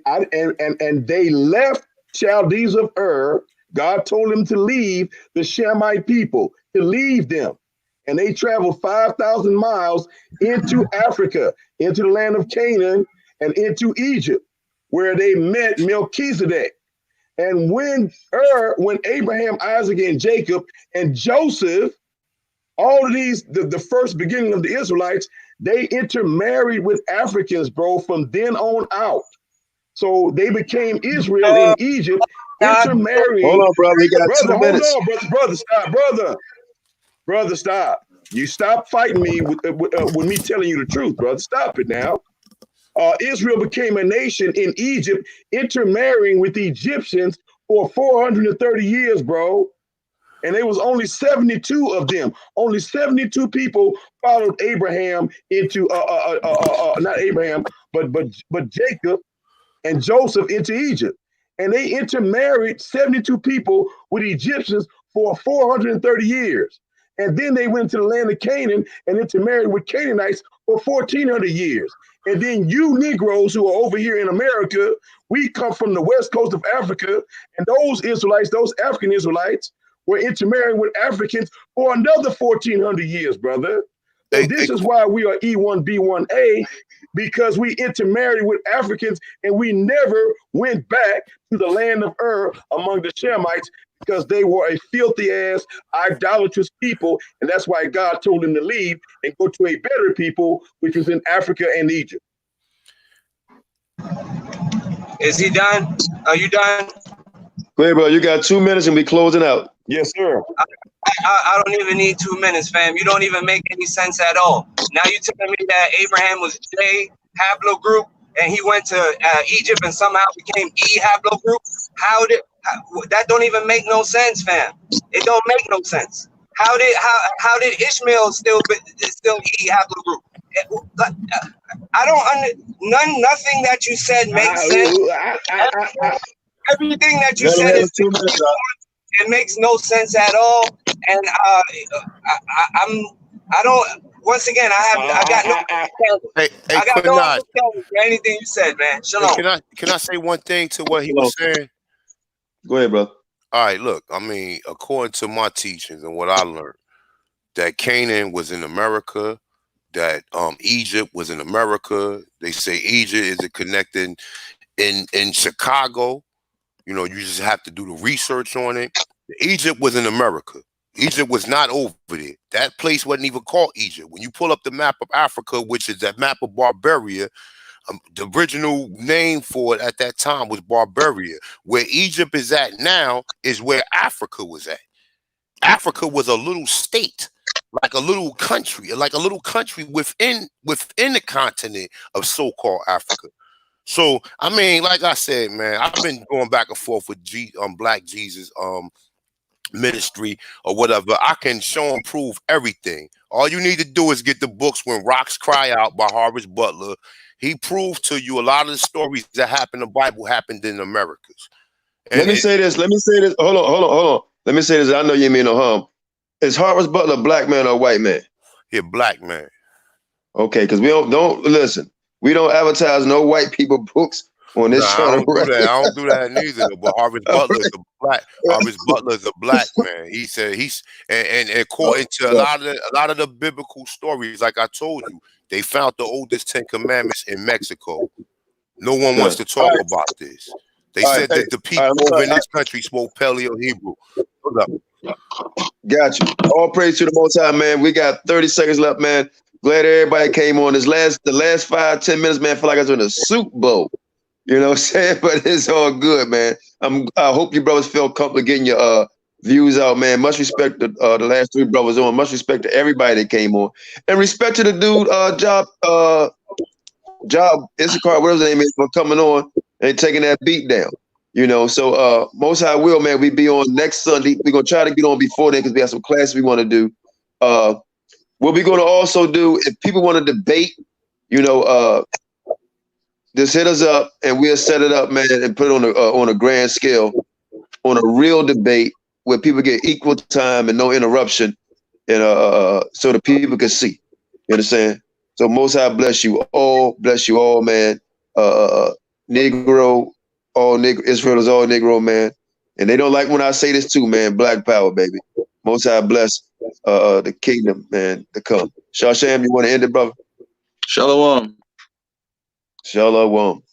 they left Chaldees of Ur. God told them to leave the Shemite people, to leave them. And they traveled 5,000 miles into Africa, into the land of Canaan, and into Egypt, where they met Melchizedek. And when Abraham, Isaac, and Jacob, and Joseph, all of these, the first beginning of the Israelites, they intermarried with Africans, bro, from then on out. So they became Israel in Egypt, intermarrying. Hold on, brother. We got brother, 2 minutes. Hold on, brother, stop, brother, stop. You stop fighting me with me telling you the truth, brother. Stop it now. Israel became a nation in Egypt, intermarrying with the Egyptians for 430 years, bro. And there was only 72 of them. Only 72 people followed Abraham into not Abraham, but Jacob and Joseph into Egypt. And they intermarried 72 people with Egyptians for 430 years. And then they went to the land of Canaan and intermarried with Canaanites for 1,400 years. And then you Negroes who are over here in America, we come from the west coast of Africa, and those Israelites, those African Israelites, were intermarrying with Africans for another 1,400 years, brother. So this is why we are E1B1A, because we intermarried with Africans and we never went back to the land of Ur among the Shemites, because they were a filthy ass, idolatrous people. And that's why God told them to leave and go to a better people, which was in Africa and Egypt. Is he done? Are you done? Go ahead, bro. You got 2 minutes and we closing out. Yes, sir. I don't even need 2 minutes, fam. You don't even make any sense at all. Now you telling me that Abraham was J haplogroup and he went to Egypt and somehow became E haplogroup? That don't even make no sense, fam. It don't make no sense. How did Ishmael still E haplogroup? I don't nothing that you said makes sense. Everything that you said is it makes no sense at all. And I don't. Once again, I got no. I got no understanding for anything you said, man. Shalom. Hey, can I say one thing to what he was saying? Go ahead, bro. All right, look. I mean, according to my teachings and what I learned, that Canaan was in America, that Egypt was in America. They say Egypt is connected in Chicago. You know, you just have to do the research on it. Egypt was in America. Egypt was not over there. That place wasn't even called Egypt. When you pull up the map of Africa, which is that map of Barbaria, the original name for it at that time was Barbaria. Where Egypt is at now is where Africa was at. Africa was a little state, like a little country within the continent of so-called Africa. So, I mean, like I said, man, I've been going back and forth with Black Jesus ministry or whatever. I can show and prove everything. All you need to do is get the books When Rocks Cry Out by Horace Butler. He proved to you a lot of the stories that happened in the Bible happened in the Americas. And let me say this. Hold on. Let me say this. I know you mean no harm. Is Horace Butler a black man or a white man? He a black man. Okay, because we don't listen. We don't advertise no white people books on this channel. I don't do that neither. But Horace Butler is a black. Horace Butler is a black man. He said and according to a lot of the biblical stories, like I told you, they found the oldest 10 commandments in Mexico. No one wants to talk about this. They said that the people over in this country spoke Paleo Hebrew. Hold up. Got you. All praise to the Most High, man. We got 30 seconds left, man. Glad everybody came on. The last 5-10 minutes, man, I feel like I was in a Super Bowl. You know what I'm saying? But it's all good, man. I hope you brothers feel comfortable getting your views out, man. Much respect to the last 3 brothers on. Much respect to everybody that came on. And respect to the dude, Job Issachar, whatever his name is, for coming on and taking that beat down. You know, so Most High will, man, we be on next Sunday. We're gonna try to get on before then because we have some classes we want to do. What we're gonna also do, if people want to debate, you know, just hit us up and we'll set it up, man, and put it on a grand scale, on a real debate where people get equal time and no interruption, and so the people can see. You understand? So Most High bless you all, man. Negro. All Negro, Israel is all Negro, man. And they don't like when I say this too, man. Black power, baby. Most High bless the kingdom, man, to come. Shasham, you want to end it, brother? Shalom. Shalom.